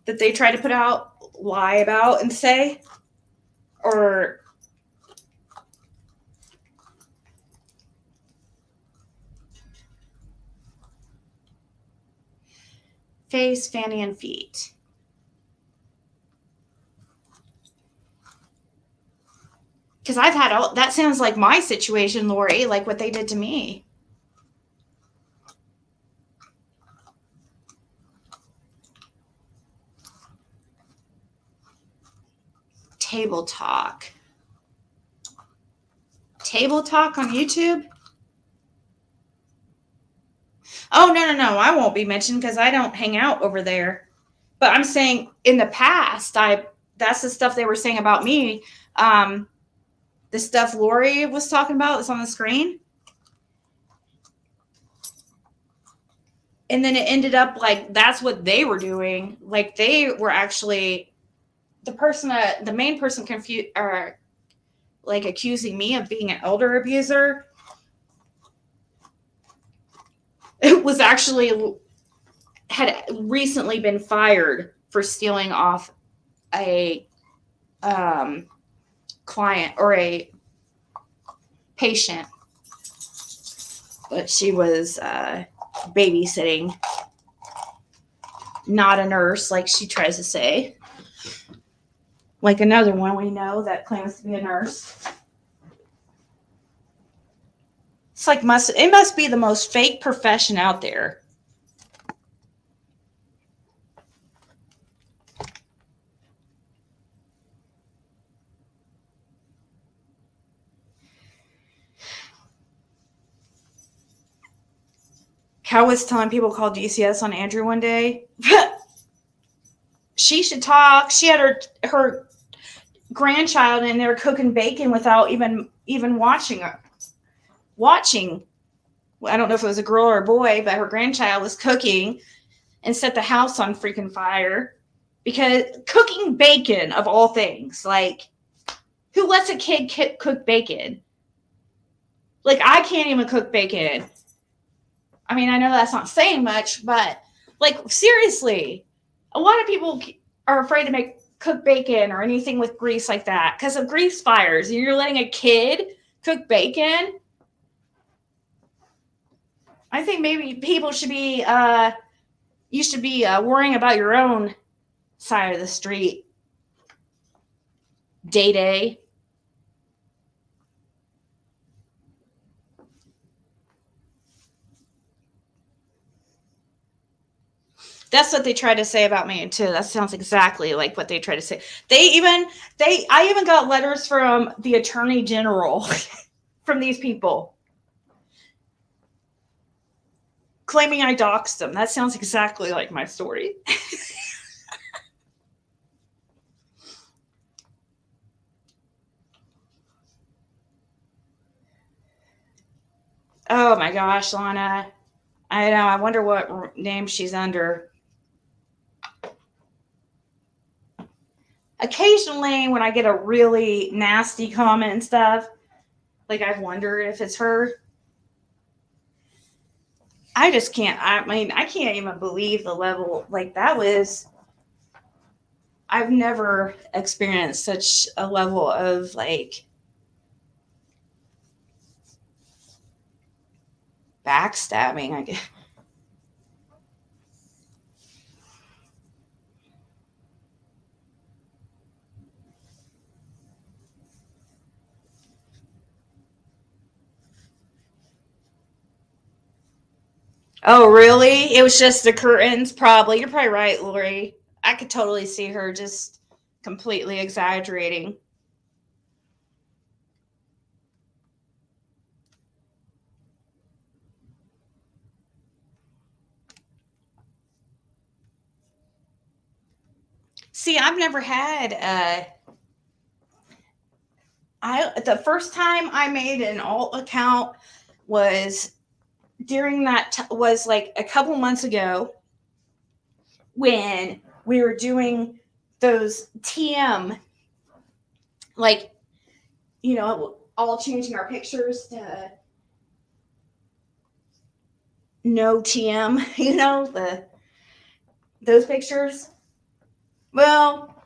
that they try to put out, lie about, and say, or. Face, fanny, and feet. Because I've had that sounds like my situation, Lori, like what they did to me. Table talk. Table talk on YouTube? Oh, no. I won't be mentioned because I don't hang out over there. But I'm saying in the past, that's the stuff they were saying about me. The stuff Lori was talking about is on the screen. And then it ended up like that's what they were doing. Like they were actually the main person confused or like accusing me of being an elder abuser. It was actually had recently been fired for stealing off a client or a patient, but she was babysitting, not a nurse like she tries to say, like another one we know that claims to be a nurse. It's like it must be the most fake profession out there. Cal was telling people called DCS on Andrew one day. She should talk. She had her grandchild in there cooking bacon without even watching her. I don't know if it was a girl or a boy, but her grandchild was cooking and set the house on freaking fire because cooking bacon of all things. Like, who lets a kid cook bacon? Like, I can't even cook bacon. I mean, I know that's not saying much, but like, seriously, a lot of people are afraid to cook bacon or anything with grease like that because of grease fires. And you're letting a kid cook bacon. I think maybe people should be, you should be worrying about your own side of the street. Day. That's what they try to say about me too. That sounds exactly like what they try to say. I even got letters from the Attorney General from these people claiming I doxed them. That sounds exactly like my story. Oh my gosh, Lana. I know. I wonder what name she's under. Occasionally, when I get a really nasty comment and stuff, like I've wondered if it's her. I just can't. I mean, I can't even believe the level. Like that was. I've never experienced such a level of like backstabbing, I guess. Oh, really? It was just the curtains, probably. You're probably right, Lori. I could totally see her just completely exaggerating. See, I've never had the first time I made an alt account was during was like a couple months ago when we were doing those TM, like, you know, all changing our pictures to no TM, you know, those pictures. Well,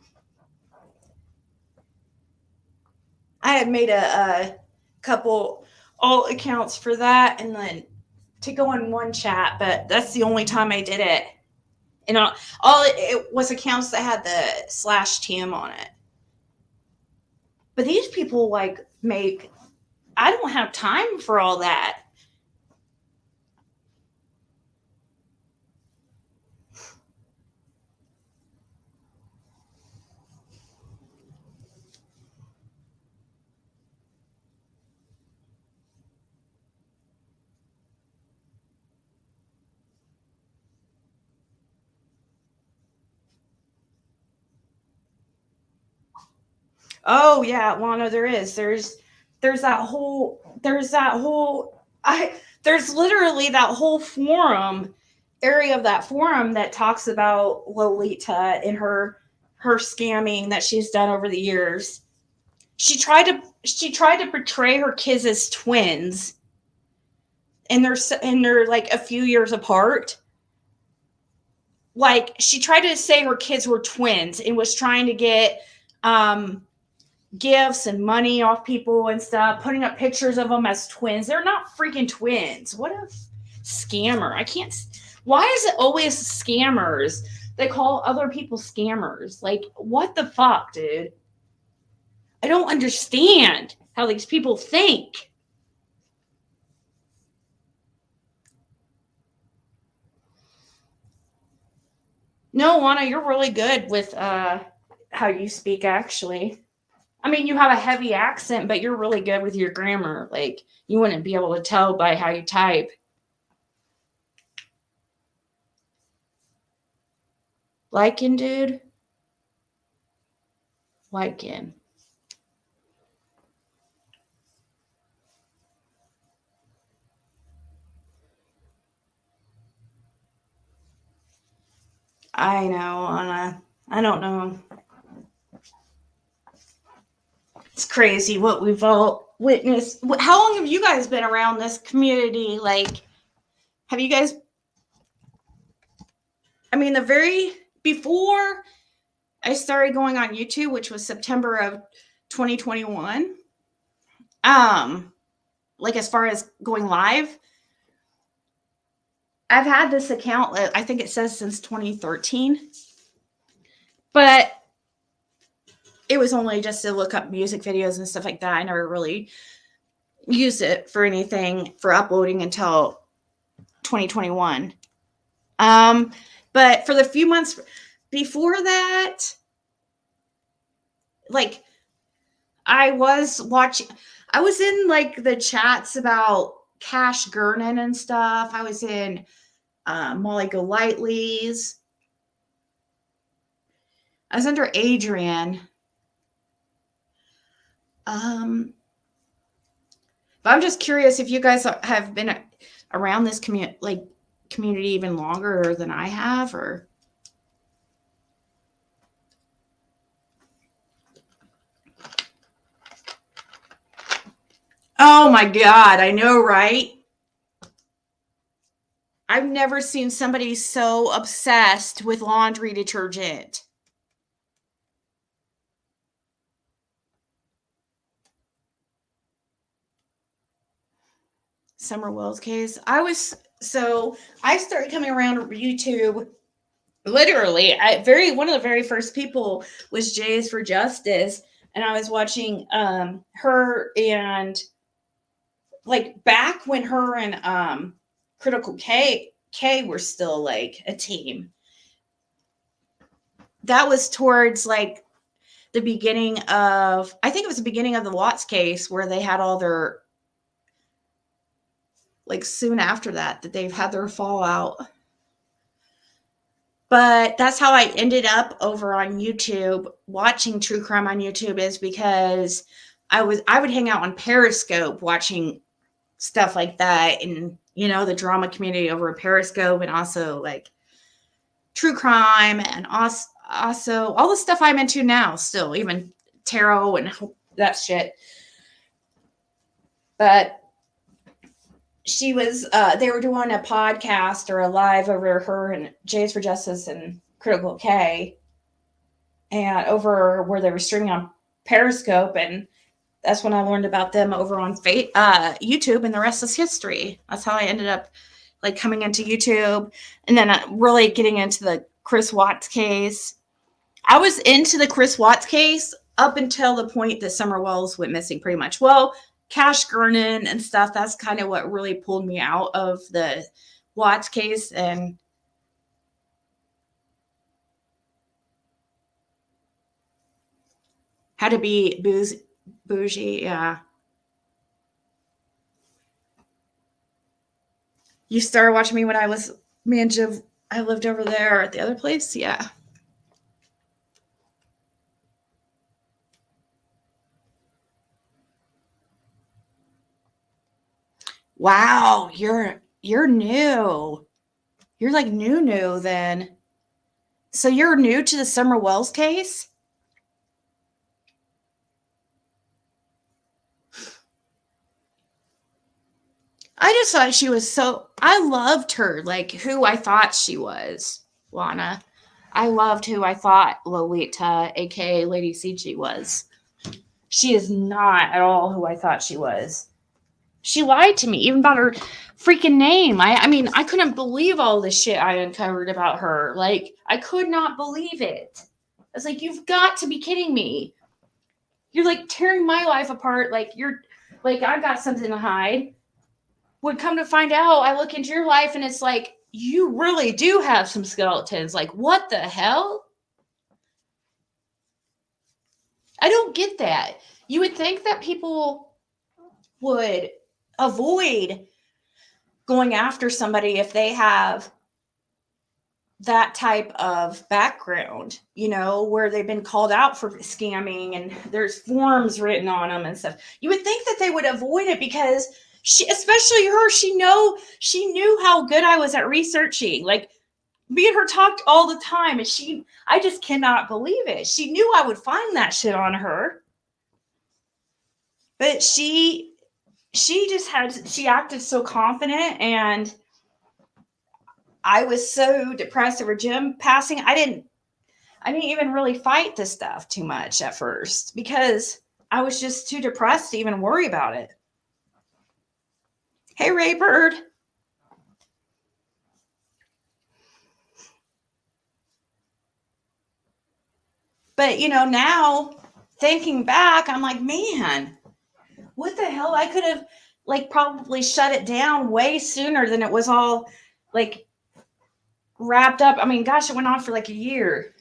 I had made a couple alt accounts for that, and then to go in one chat, but that's the only time I did it. And all it was accounts that had the /TM on it. But these people like I don't have time for all that. Oh yeah, well no, there is. There's literally that whole forum area of that forum that talks about Lolita and her scamming that she's done over the years. She tried to portray her kids as twins, and they're like a few years apart. Like she tried to say her kids were twins and was trying to get gifts and money off people and stuff, putting up pictures of them as twins. They're not freaking twins. What a scammer. I can't. Why is it always scammers? They call other people scammers. Like, what the fuck, dude? I don't understand how these people think. No, Anna, you're really good with how you speak, actually. I mean, you have a heavy accent, but you're really good with your grammar. Like, you wouldn't be able to tell by how you type. Liking, dude? Liking. I know, Anna. I don't know. It's crazy what we've all witnessed. How long have you guys been around this community? Like, have you guys... I mean, before I started going on YouTube, which was September of 2021, like as far as going live, I've had this account, I think it says since 2013, but it was only just to look up music videos and stuff like that. I never really used it for anything for uploading until 2021. But for the few months before that, like I was in like the chats about Cash Gurnan and stuff. I was in Molly Golightly's. I was under Adrian. But I'm just curious if you guys have been around this community even longer than I have, or... Oh my God, I know, right? I've never seen somebody so obsessed with laundry detergent. Summer Wells case. I started coming around YouTube. Literally, one of the very first people was Jays for Justice, and I was watching her, and like back when her and Critical K were still like a team. That was towards like the beginning of, I think it was the beginning of the Watts case, where they had all their, like soon after that they've had their fallout. But that's how I ended up over on YouTube watching true crime on YouTube, is because I would hang out on Periscope watching stuff like that, and the drama community over Periscope, and also like true crime, and also all the stuff I'm into now, still, even tarot and that shit. But she was, they were doing a podcast or a live over her and Jays for Justice and Critical K, and over where they were streaming on Periscope, and that's when I learned about them over on YouTube, and the rest is history. That's how I ended up like coming into YouTube, and then really getting into the Chris Watts case. I was into the Chris Watts case up until the point that Summer Wells went missing, pretty much. Well, Cash Gernon and stuff, that's kind of what really pulled me out of the Watts case. And had to be bougie, yeah. You started watching me when me and Jiv, I lived over there at the other place, yeah. Wow, you're new. You're like new then. So you're new to the Summer Wells case? I just thought she was I loved her, like who I thought she was, Lana. I loved who I thought Lolita, aka Lady CG, was. She is not at all who I thought she was. She lied to me, even about her freaking name. I mean, I couldn't believe all the shit I uncovered about her. Like, I could not believe it. I was like, you've got to be kidding me. You're like tearing my life apart. Like, you're like, I've got something to hide. Would come to find out, I look into your life and it's like, you really do have some skeletons. Like, what the hell? I don't get that. You would think that people would avoid going after somebody if they have that type of background, where they've been called out for scamming and there's forms written on them and stuff. You would think that they would avoid it because especially her, she knew how good I was at researching. Like, me and her talked all the time, and I just cannot believe it. She knew I would find that shit on her. But she acted so confident, and I was so depressed over Jim passing. I didn't even really fight this stuff too much at first because I was just too depressed to even worry about it. Hey, Raybird. But, now thinking back, I'm like, man, what the hell? I could have like probably shut it down way sooner than it was all like wrapped up. I mean, gosh, it went on for like a year.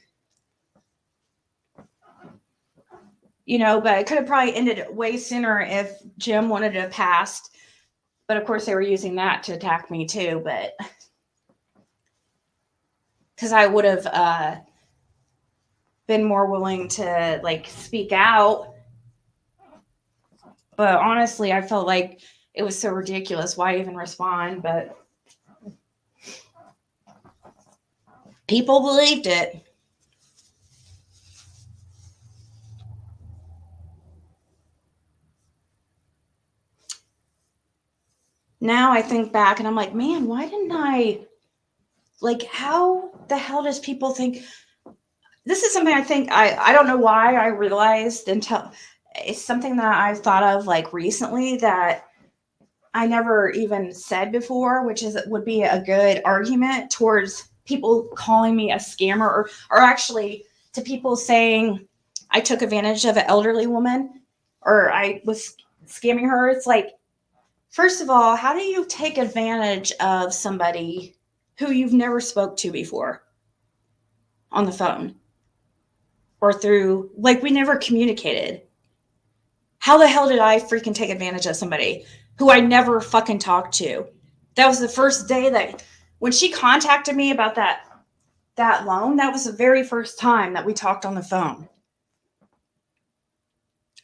But it could have probably ended way sooner if Jim wanted to have passed. But of course, they were using that to attack me too. But because I would have been more willing to like speak out. But honestly, I felt like it was so ridiculous. Why even respond? But people believed it. Now I think back and I'm like, man, why didn't I, like, how the hell does people think? This is something I think, I don't know why I realized until, it's something that I've thought of like recently that I never even said before, which would be a good argument towards people calling me a scammer, or actually to people saying I took advantage of an elderly woman or I was scamming her. It's like, first of all, how do you take advantage of somebody who you've never spoke to before on the phone or through, like, we never communicated? How the hell did I freaking take advantage of somebody who I never fucking talked to? That was the first day that when she contacted me about that that loan, that was the very first time that we talked on the phone.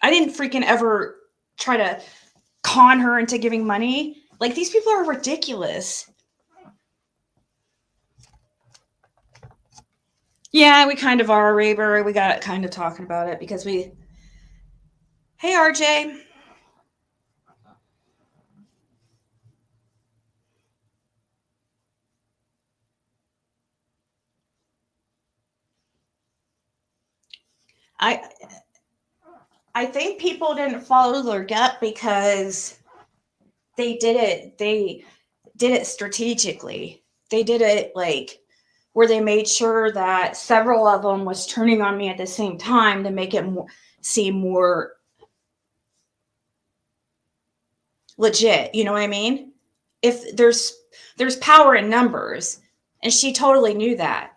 I didn't freaking ever try to con her into giving money. Like, these people are ridiculous. Yeah, we kind of are, Rayber. We got kind of talking about it because we... Hey, RJ. I think people didn't follow their gut because they did it strategically. They did it like where they made sure that several of them was turning on me at the same time to make it seem more legit. You know what I mean? If there's power in numbers, and she totally knew that.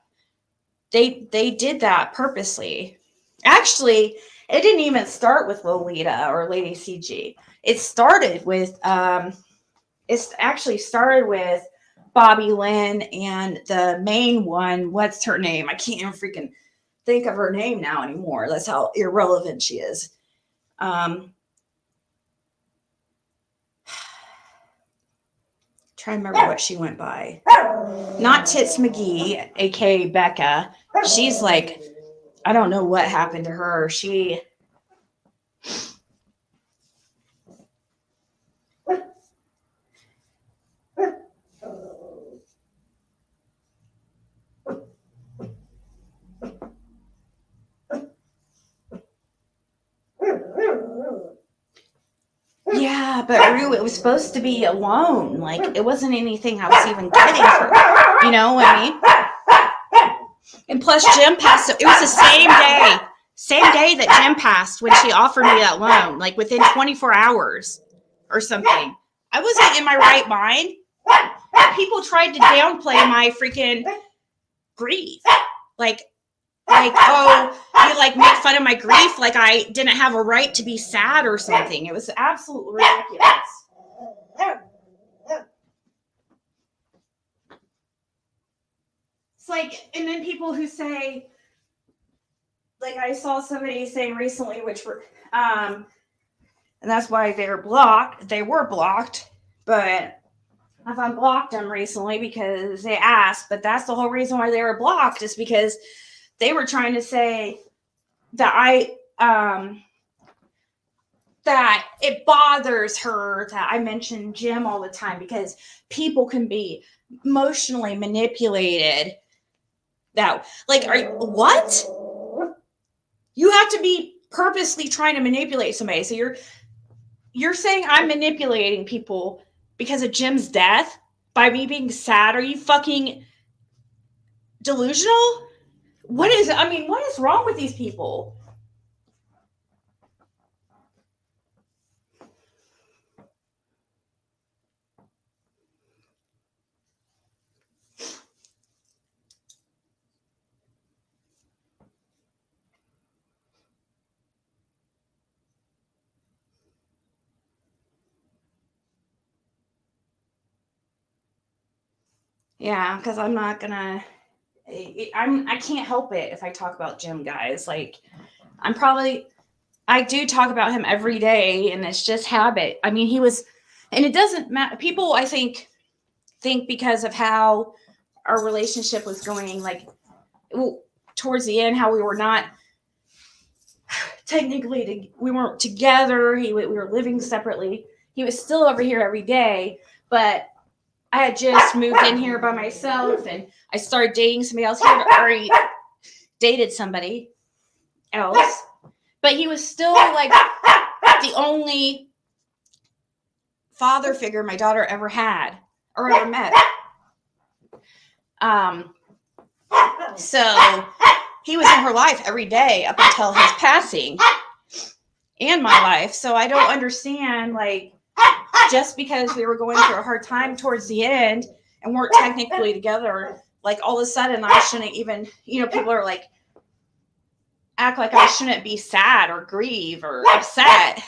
They did that purposely. Actually, it didn't even start with Lolita or Lady CG. It started with Bobby Lynn and the main one. What's her name? I can't even freaking think of her name now anymore. That's how irrelevant she is. Try to remember what she went by. Not Tits McGee, aka Becca. She's like, I don't know what happened to her. Yeah, but Rue, it was supposed to be a loan. Like, it wasn't anything I was even getting for, you know what I mean? And plus, Jim passed. It was the same day that Jim passed when she offered me that loan, like within 24 hours or something. I wasn't in my right mind. People tried to downplay my freaking grief. Like, oh, you like make fun of my grief like I didn't have a right to be sad or something. It was absolutely ridiculous. It's like, and then people who say, like I saw somebody saying recently, which were, and that's why they were blocked, but I've unblocked them recently because they asked, but that's the whole reason why they were blocked is because they were trying to say that that it bothers her that I mention Jim all the time because people can be emotionally manipulated. That, like, what? You have to be purposely trying to manipulate somebody. So you're saying I'm manipulating people because of Jim's death by me being sad? Are you fucking delusional? What is wrong with these people? Yeah, because I'm not gonna. I can't help it if I talk about Jim, guys. Like, I do talk about him every day, and it's just habit. I mean, he was, and it doesn't matter. People, I think because of how our relationship was going, like towards the end, how we were not technically, we weren't together. We were living separately. He was still over here every day, but I had just moved in here by myself, and I started dating somebody else. He had already dated somebody else, but he was still like the only father figure my daughter ever had or ever met. So he was in her life every day up until his passing and my life. So I don't understand, like, just because we were going through a hard time towards the end and weren't technically together, like all of a sudden I shouldn't even, people are like, act like I shouldn't be sad or grieve or upset.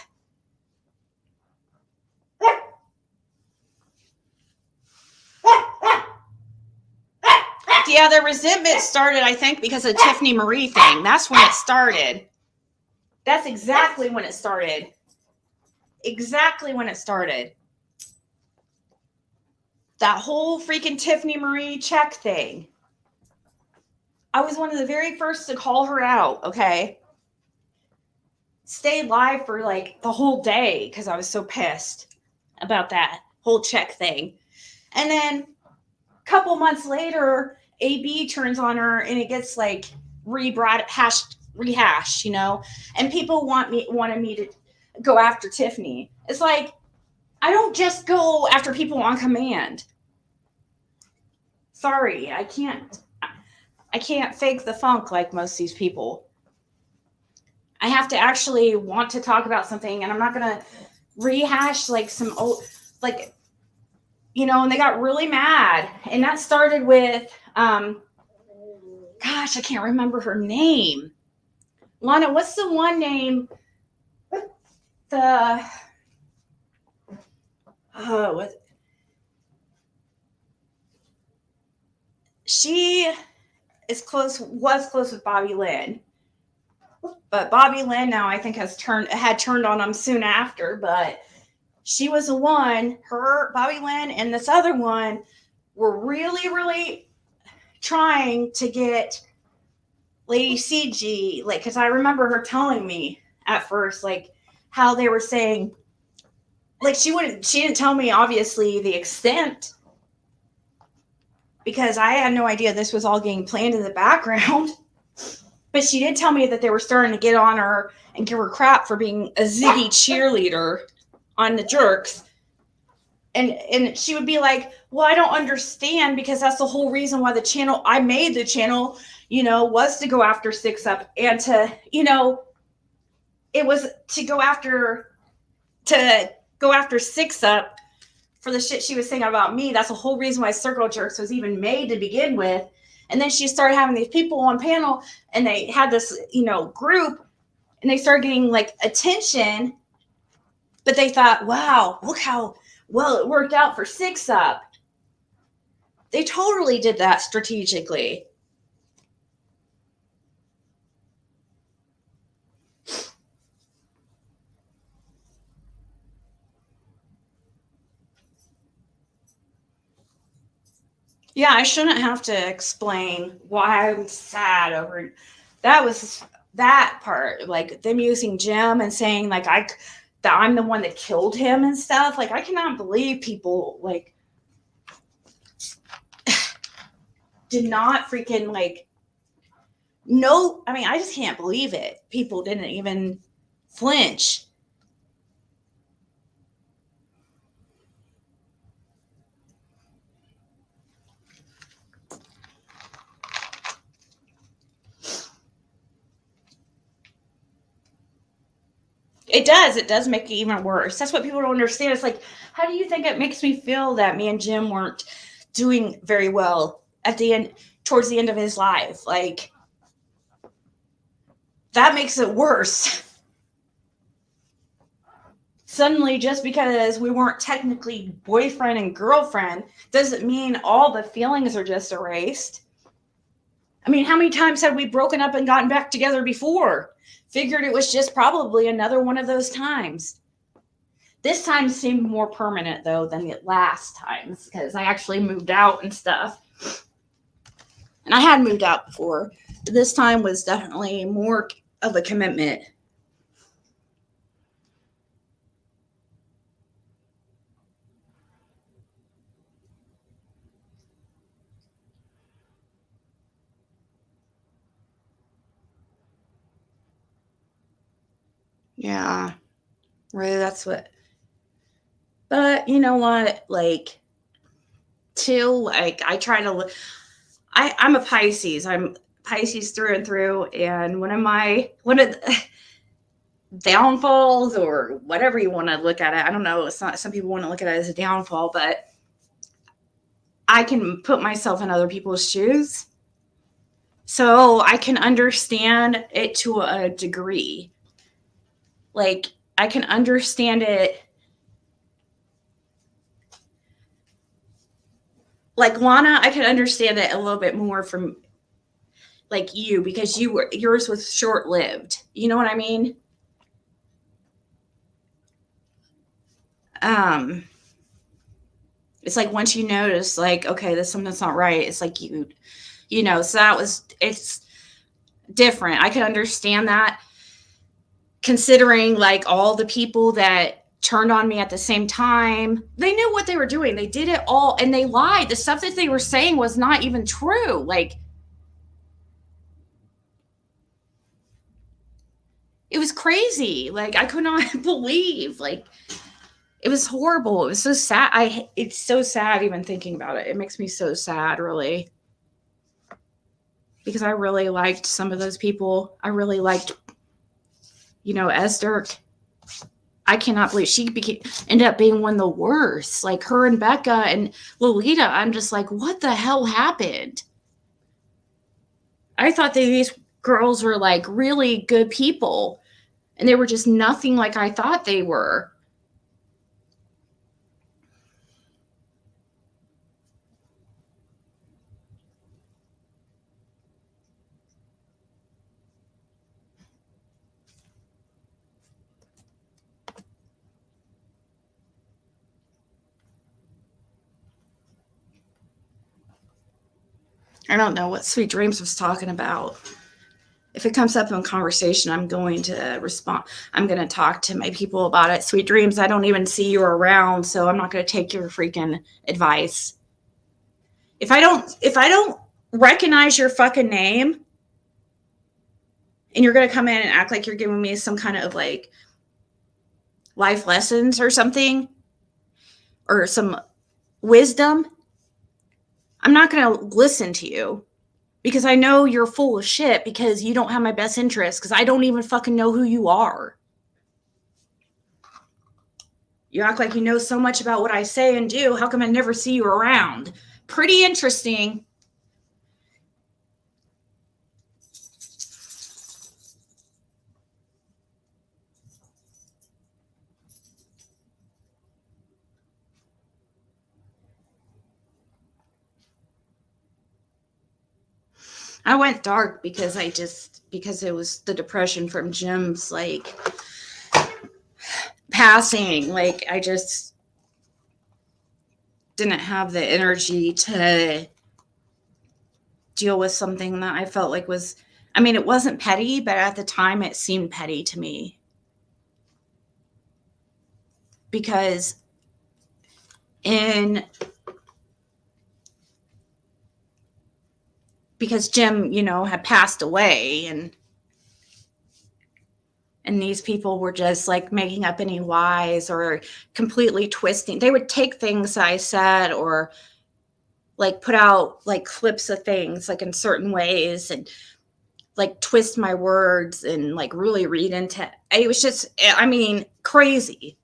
Correct. Yeah, the resentment started, I think, because of the Tiffany Marie thing. That's when it started. That's exactly when it started. Exactly when it started. That whole freaking Tiffany Marie check thing. I was one of the very first to call her out, okay? Stayed live for like the whole day because I was so pissed about that whole check thing. And then a couple months later, AB turns on her and it gets like rehashed, you know? And people wanted me to go after Tiffany. It's like, I don't just go after people on command. Sorry, I can't fake the funk like most of these people. I have to actually want to talk about something, and I'm not going to rehash like some old, like, you know, and they got really mad. And that started with, gosh, I can't remember her name. Lana, what's the one name? What? She was close with Bobby Lynn. But Bobby Lynn now I think had turned on him soon after, but she was the one, Bobby Lynn and this other one were really, really trying to get Lady CG, like, because I remember her telling me at first, like, how they were saying, like, she didn't tell me, obviously, the extent, because I had no idea this was all getting planned in the background. But she did tell me that they were starting to get on her and give her crap for being a Ziggy cheerleader on the Jerks. And she would be like, well, I don't understand, because that's the whole reason why I made the channel, you know, was to go after 6up and to, you know, it was to go after 6up for the shit she was saying about me. That's the whole reason why Circle Jerks was even made to begin with. And then she started having these people on panel, and they had this, you know, group, and they started getting like attention, but they thought, wow, look how well it worked out for 6up. They totally did that strategically. Yeah, I shouldn't have to explain why I'm sad over that. Was that part, like them using Jim and saying like that I'm the one that killed him and stuff. Like, I cannot believe people like did not freaking like no. I mean, I just can't believe it. People didn't even flinch. It does make it even worse. That's what people don't understand. It's like, how do you think it makes me feel that me and Jim weren't doing very well at the end, towards the end of his life? Like, that makes it worse. Suddenly, just because we weren't technically boyfriend and girlfriend doesn't mean all the feelings are just erased. I mean, how many times have we broken up and gotten back together before? Figured it was just probably another one of those times. This time seemed more permanent, though, than the last times, because I actually moved out and stuff. And I had moved out before. But this time was definitely more of a commitment. Yeah, really, that's what. But you know what? Like, till like I try to look. I'm a Pisces. I'm Pisces through and through. And one of the downfalls, or whatever you want to look at it, I don't know. It's not. Some people want to look at it as a downfall, but I can put myself in other people's shoes. So I can understand it to a degree. Like, I can understand it like Lana, I could understand it a little bit more from like you, because yours was short-lived. You know what I mean? It's like once you notice, like, okay, there's something that's not right. It's like you know. So it's different. I could understand that, considering like all the people that turned on me at the same time. They knew what they were doing. They did it all, and they lied. The stuff that they were saying was not even true. Like, it was crazy. Like, I could not believe, like, it was horrible. It was so sad. It's so sad even thinking about it. It makes me so sad, really. Because I really liked some of those people. I really liked, you know, Esther. I cannot believe she ended up being one of the worst. Like, her and Becca and Lolita, I'm just like, what the hell happened? I thought that these girls were like really good people, and they were just nothing like I thought they were. I don't know what Sweet Dreams was talking about. If it comes up in conversation, I'm going to respond. I'm going to talk to my people about it. Sweet Dreams, I don't even see you around, so I'm not going to take your freaking advice. If I don't recognize your fucking name, and you're going to come in and act like you're giving me some kind of like life lessons or something, or some wisdom, I'm not going to listen to you, because I know you're full of shit, because you don't have my best interest, because I don't even fucking know who you are. You act like you know so much about what I say and do. How come I never see you around? Pretty interesting. I went dark because it was the depression from Jim's like passing. Like, I just didn't have the energy to deal with something that I felt like was, I mean, it wasn't petty, but at the time it seemed petty to me. Because Jim, you know, had passed away, and these people were just like making up any lies or completely twisting. They would take things I said, or like put out like clips of things like in certain ways, and like twist my words and like really read into it. Was just, I mean, crazy.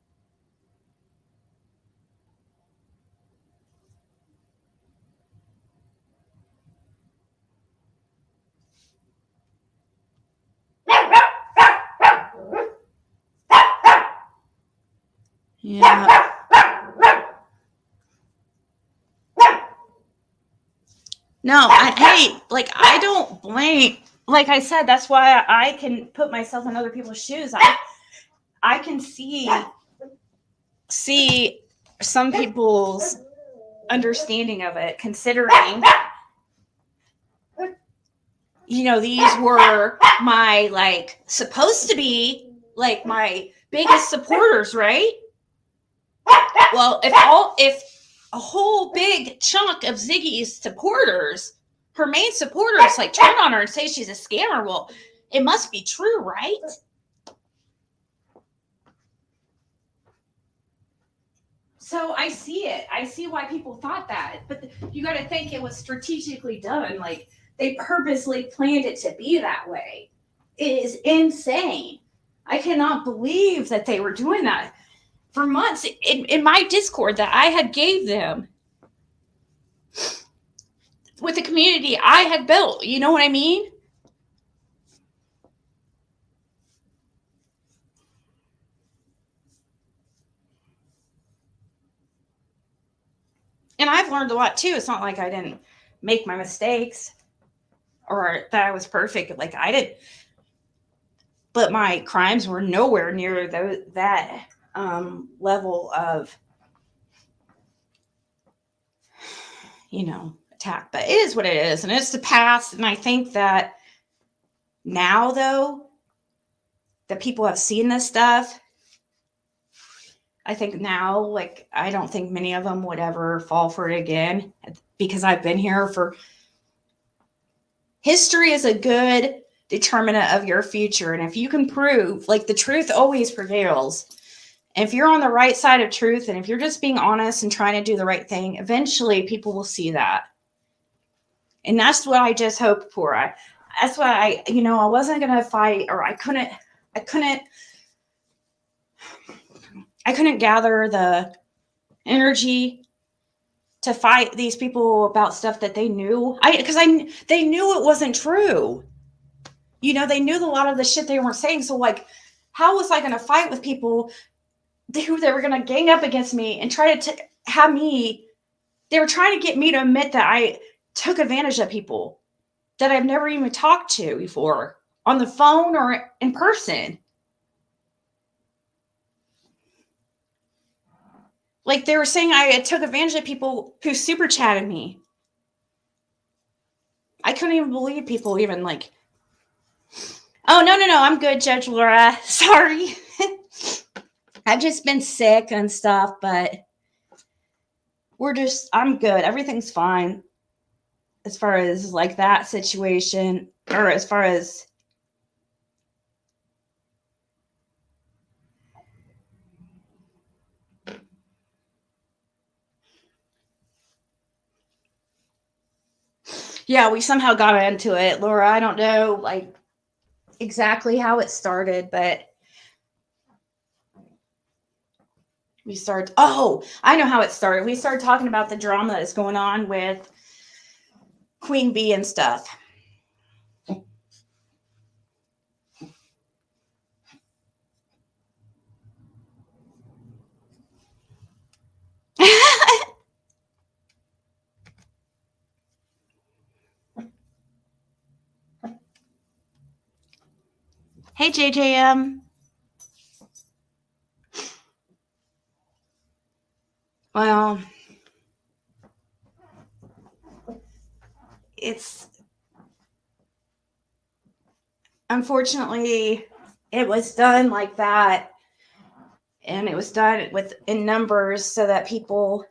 Yeah. No, I don't blame. Like I said, that's why I can put myself in other people's shoes. I can see some people's understanding of it, considering, you know, these were my like supposed to be like my biggest supporters, right? Well, if a whole big chunk of Ziggy's supporters, her main supporters, like turn on her and say she's a scammer, well, it must be true, right? So I see it. I see why people thought that. But you got to think it was strategically done. Like, they purposely planned it to be that way. It is insane. I cannot believe that they were doing that for months in my Discord that I had gave them with the community I had built. You know what I mean? And I've learned a lot too. It's not like I didn't make my mistakes or that I was perfect. Like I did, but my crimes were nowhere near that level of, attack. But it is what it is, and it's the past. And I think that now, though, that people have seen this stuff, I think now, like, I don't think many of them would ever fall for it again, because I've been here for. History is a good determinant of your future. And if you can prove, like, the truth always prevails. And if you're on the right side of truth, and if you're just being honest and trying to do the right thing, eventually people will see that. And that's what I just hoped for. That's why I wasn't going to fight, or I couldn't gather the energy to fight these people about stuff that they knew. They knew it wasn't true. They knew a lot of the shit they weren't saying. So, like, how was I going to fight with people who they were going to gang up against me and try to have me? They were trying to get me to admit that I took advantage of people that I've never even talked to before, on the phone or in person. Like, they were saying I took advantage of people who super chatted me. I couldn't even believe people even, like, oh, no, I'm good, Judge Laura. Sorry. I've just been sick and stuff, but I'm good. Everything's fine as far as, like, that situation, or as far as yeah, we somehow got into it, Laura. I don't know, like, exactly how it started, but I know how it started. We started talking about the drama that's going on with Queen Bee and stuff. Hey, JJM. Well, unfortunately, it was done like that. And it was done in numbers so that people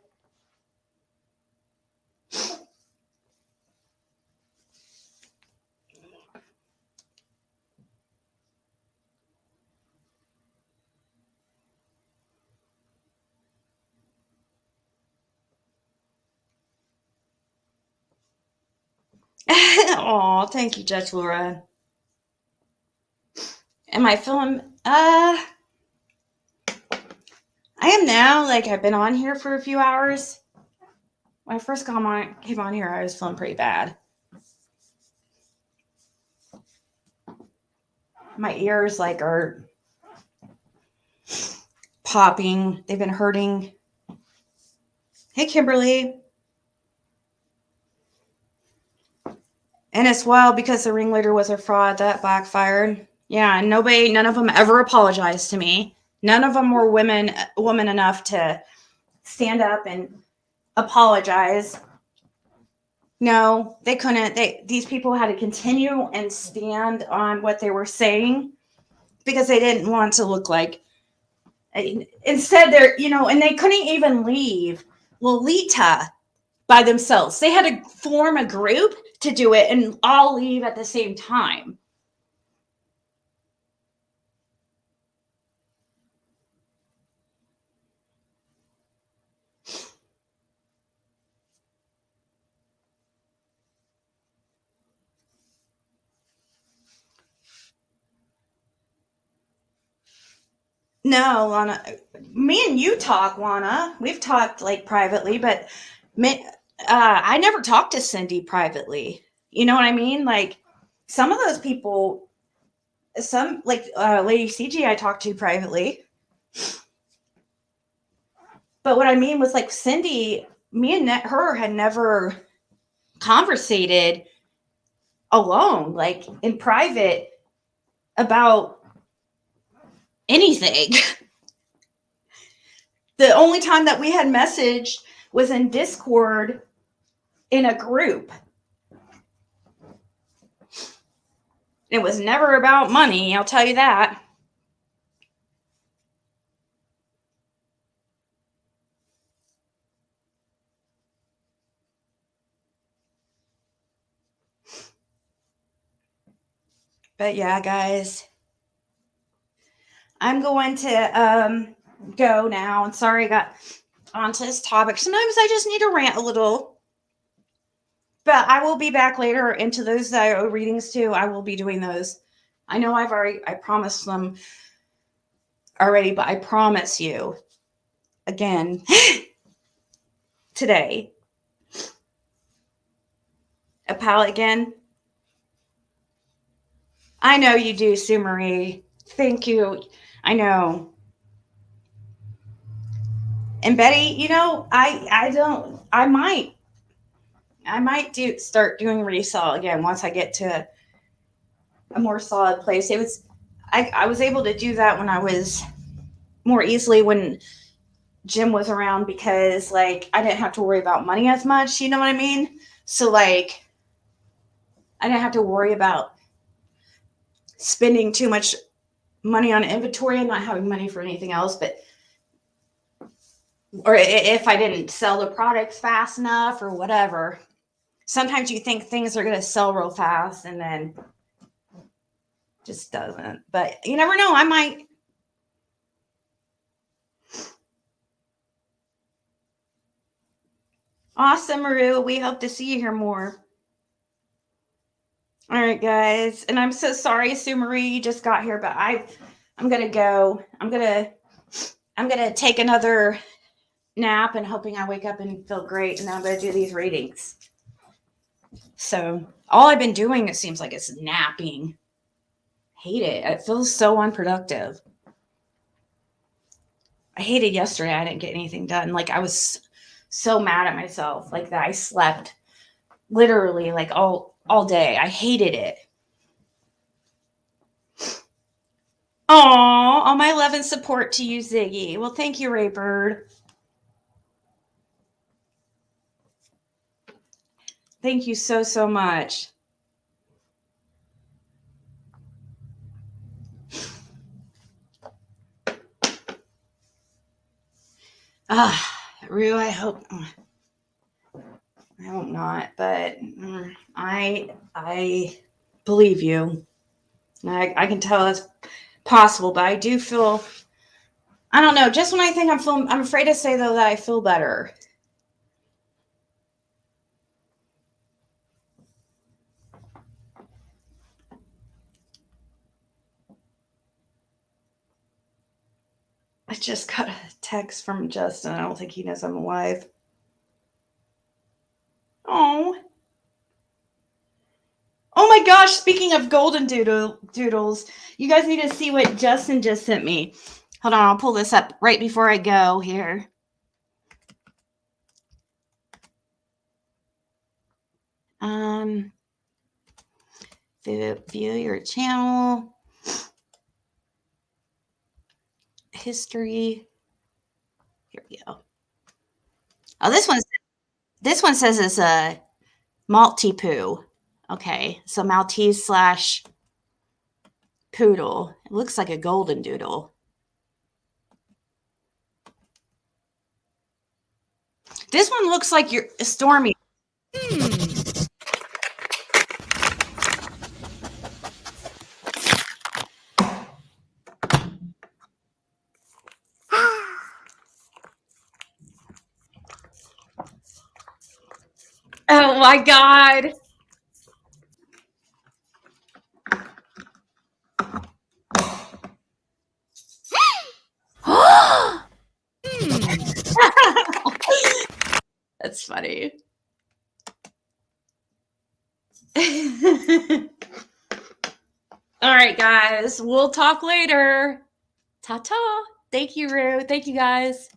oh, thank you, Judge Laura. Am I feeling I am now. Like, I've been on here for a few hours. When I first came on here, I was feeling pretty bad. My ears, like, are popping. They've been hurting. Hey, Kimberly. And it's wild because the ringleader was a fraud. That backfired. Yeah, and none of them ever apologized to me. None of them were woman enough to stand up and apologize. No, they couldn't. These people had to continue and stand on what they were saying because they didn't want to look like. Instead, and they couldn't even leave Lolita by themselves. They had to form a group to do it and all leave at the same time. No, Lana, me and you talk, Lana. We've talked, like, privately, but I never talked to Cindy privately. You know what I mean? Like, some of those people, like Lady CG, I talked to privately. But what I mean was, like, Cindy, me and her had never conversated alone, like in private, about anything. The only time that we had messaged was in Discord in a group. It was never about money, I'll tell you that. But yeah, guys, I'm going to go now. I'm sorry I got onto this topic. Sometimes I just need to rant a little. But I will be back later into those that I owe readings to. I will be doing those. I know I promised them already, but I promise you again today. A palette again. I know you do, Sue Marie. Thank you. I know. And Betty, you know, I might start doing resale again once I get to a more solid place. I was able to do that when I was more easily when Jim was around, because like I didn't have to worry about money as much, you know what I mean? So like I didn't have to worry about spending too much money on inventory and not having money for anything else, or if I didn't sell the products fast enough or whatever. Sometimes you think things are going to sell real fast and then just doesn't. But you never know. I might. Awesome, Maru. We hope to see you here more. All right, guys. And I'm so sorry, Sue Marie, you just got here, but I'm going to go. I'm going to take another nap and hoping I wake up and feel great. And then I'm going to do these readings. So all I've been doing, it seems like, is napping. Hate it. It feels so unproductive. I hated yesterday. I didn't get anything done. Like I was so mad at myself, like that I slept literally like all day. I hated it. Aw, all my love and support to you, Ziggy. Well, thank you, Raybird. Thank you so, so much. Rue, I hope not, but I believe you. I can tell it's possible, but I do feel, I don't know, just when I think I'm afraid to say though that I feel better. I just got a text from Justin. I don't think he knows I'm alive. Oh my gosh, speaking of golden doodles, you guys need to see what Justin just sent me. Hold on, I'll pull this up right before I go here. View your channel. History. Here we go. Oh, this one says it's a Maltipoo. Okay, so Maltese / poodle. It looks like a golden doodle. This one looks like you're Stormy. Oh my God. That's funny. All right, guys. We'll talk later. Ta-ta. Thank you, Rue. Thank you, guys.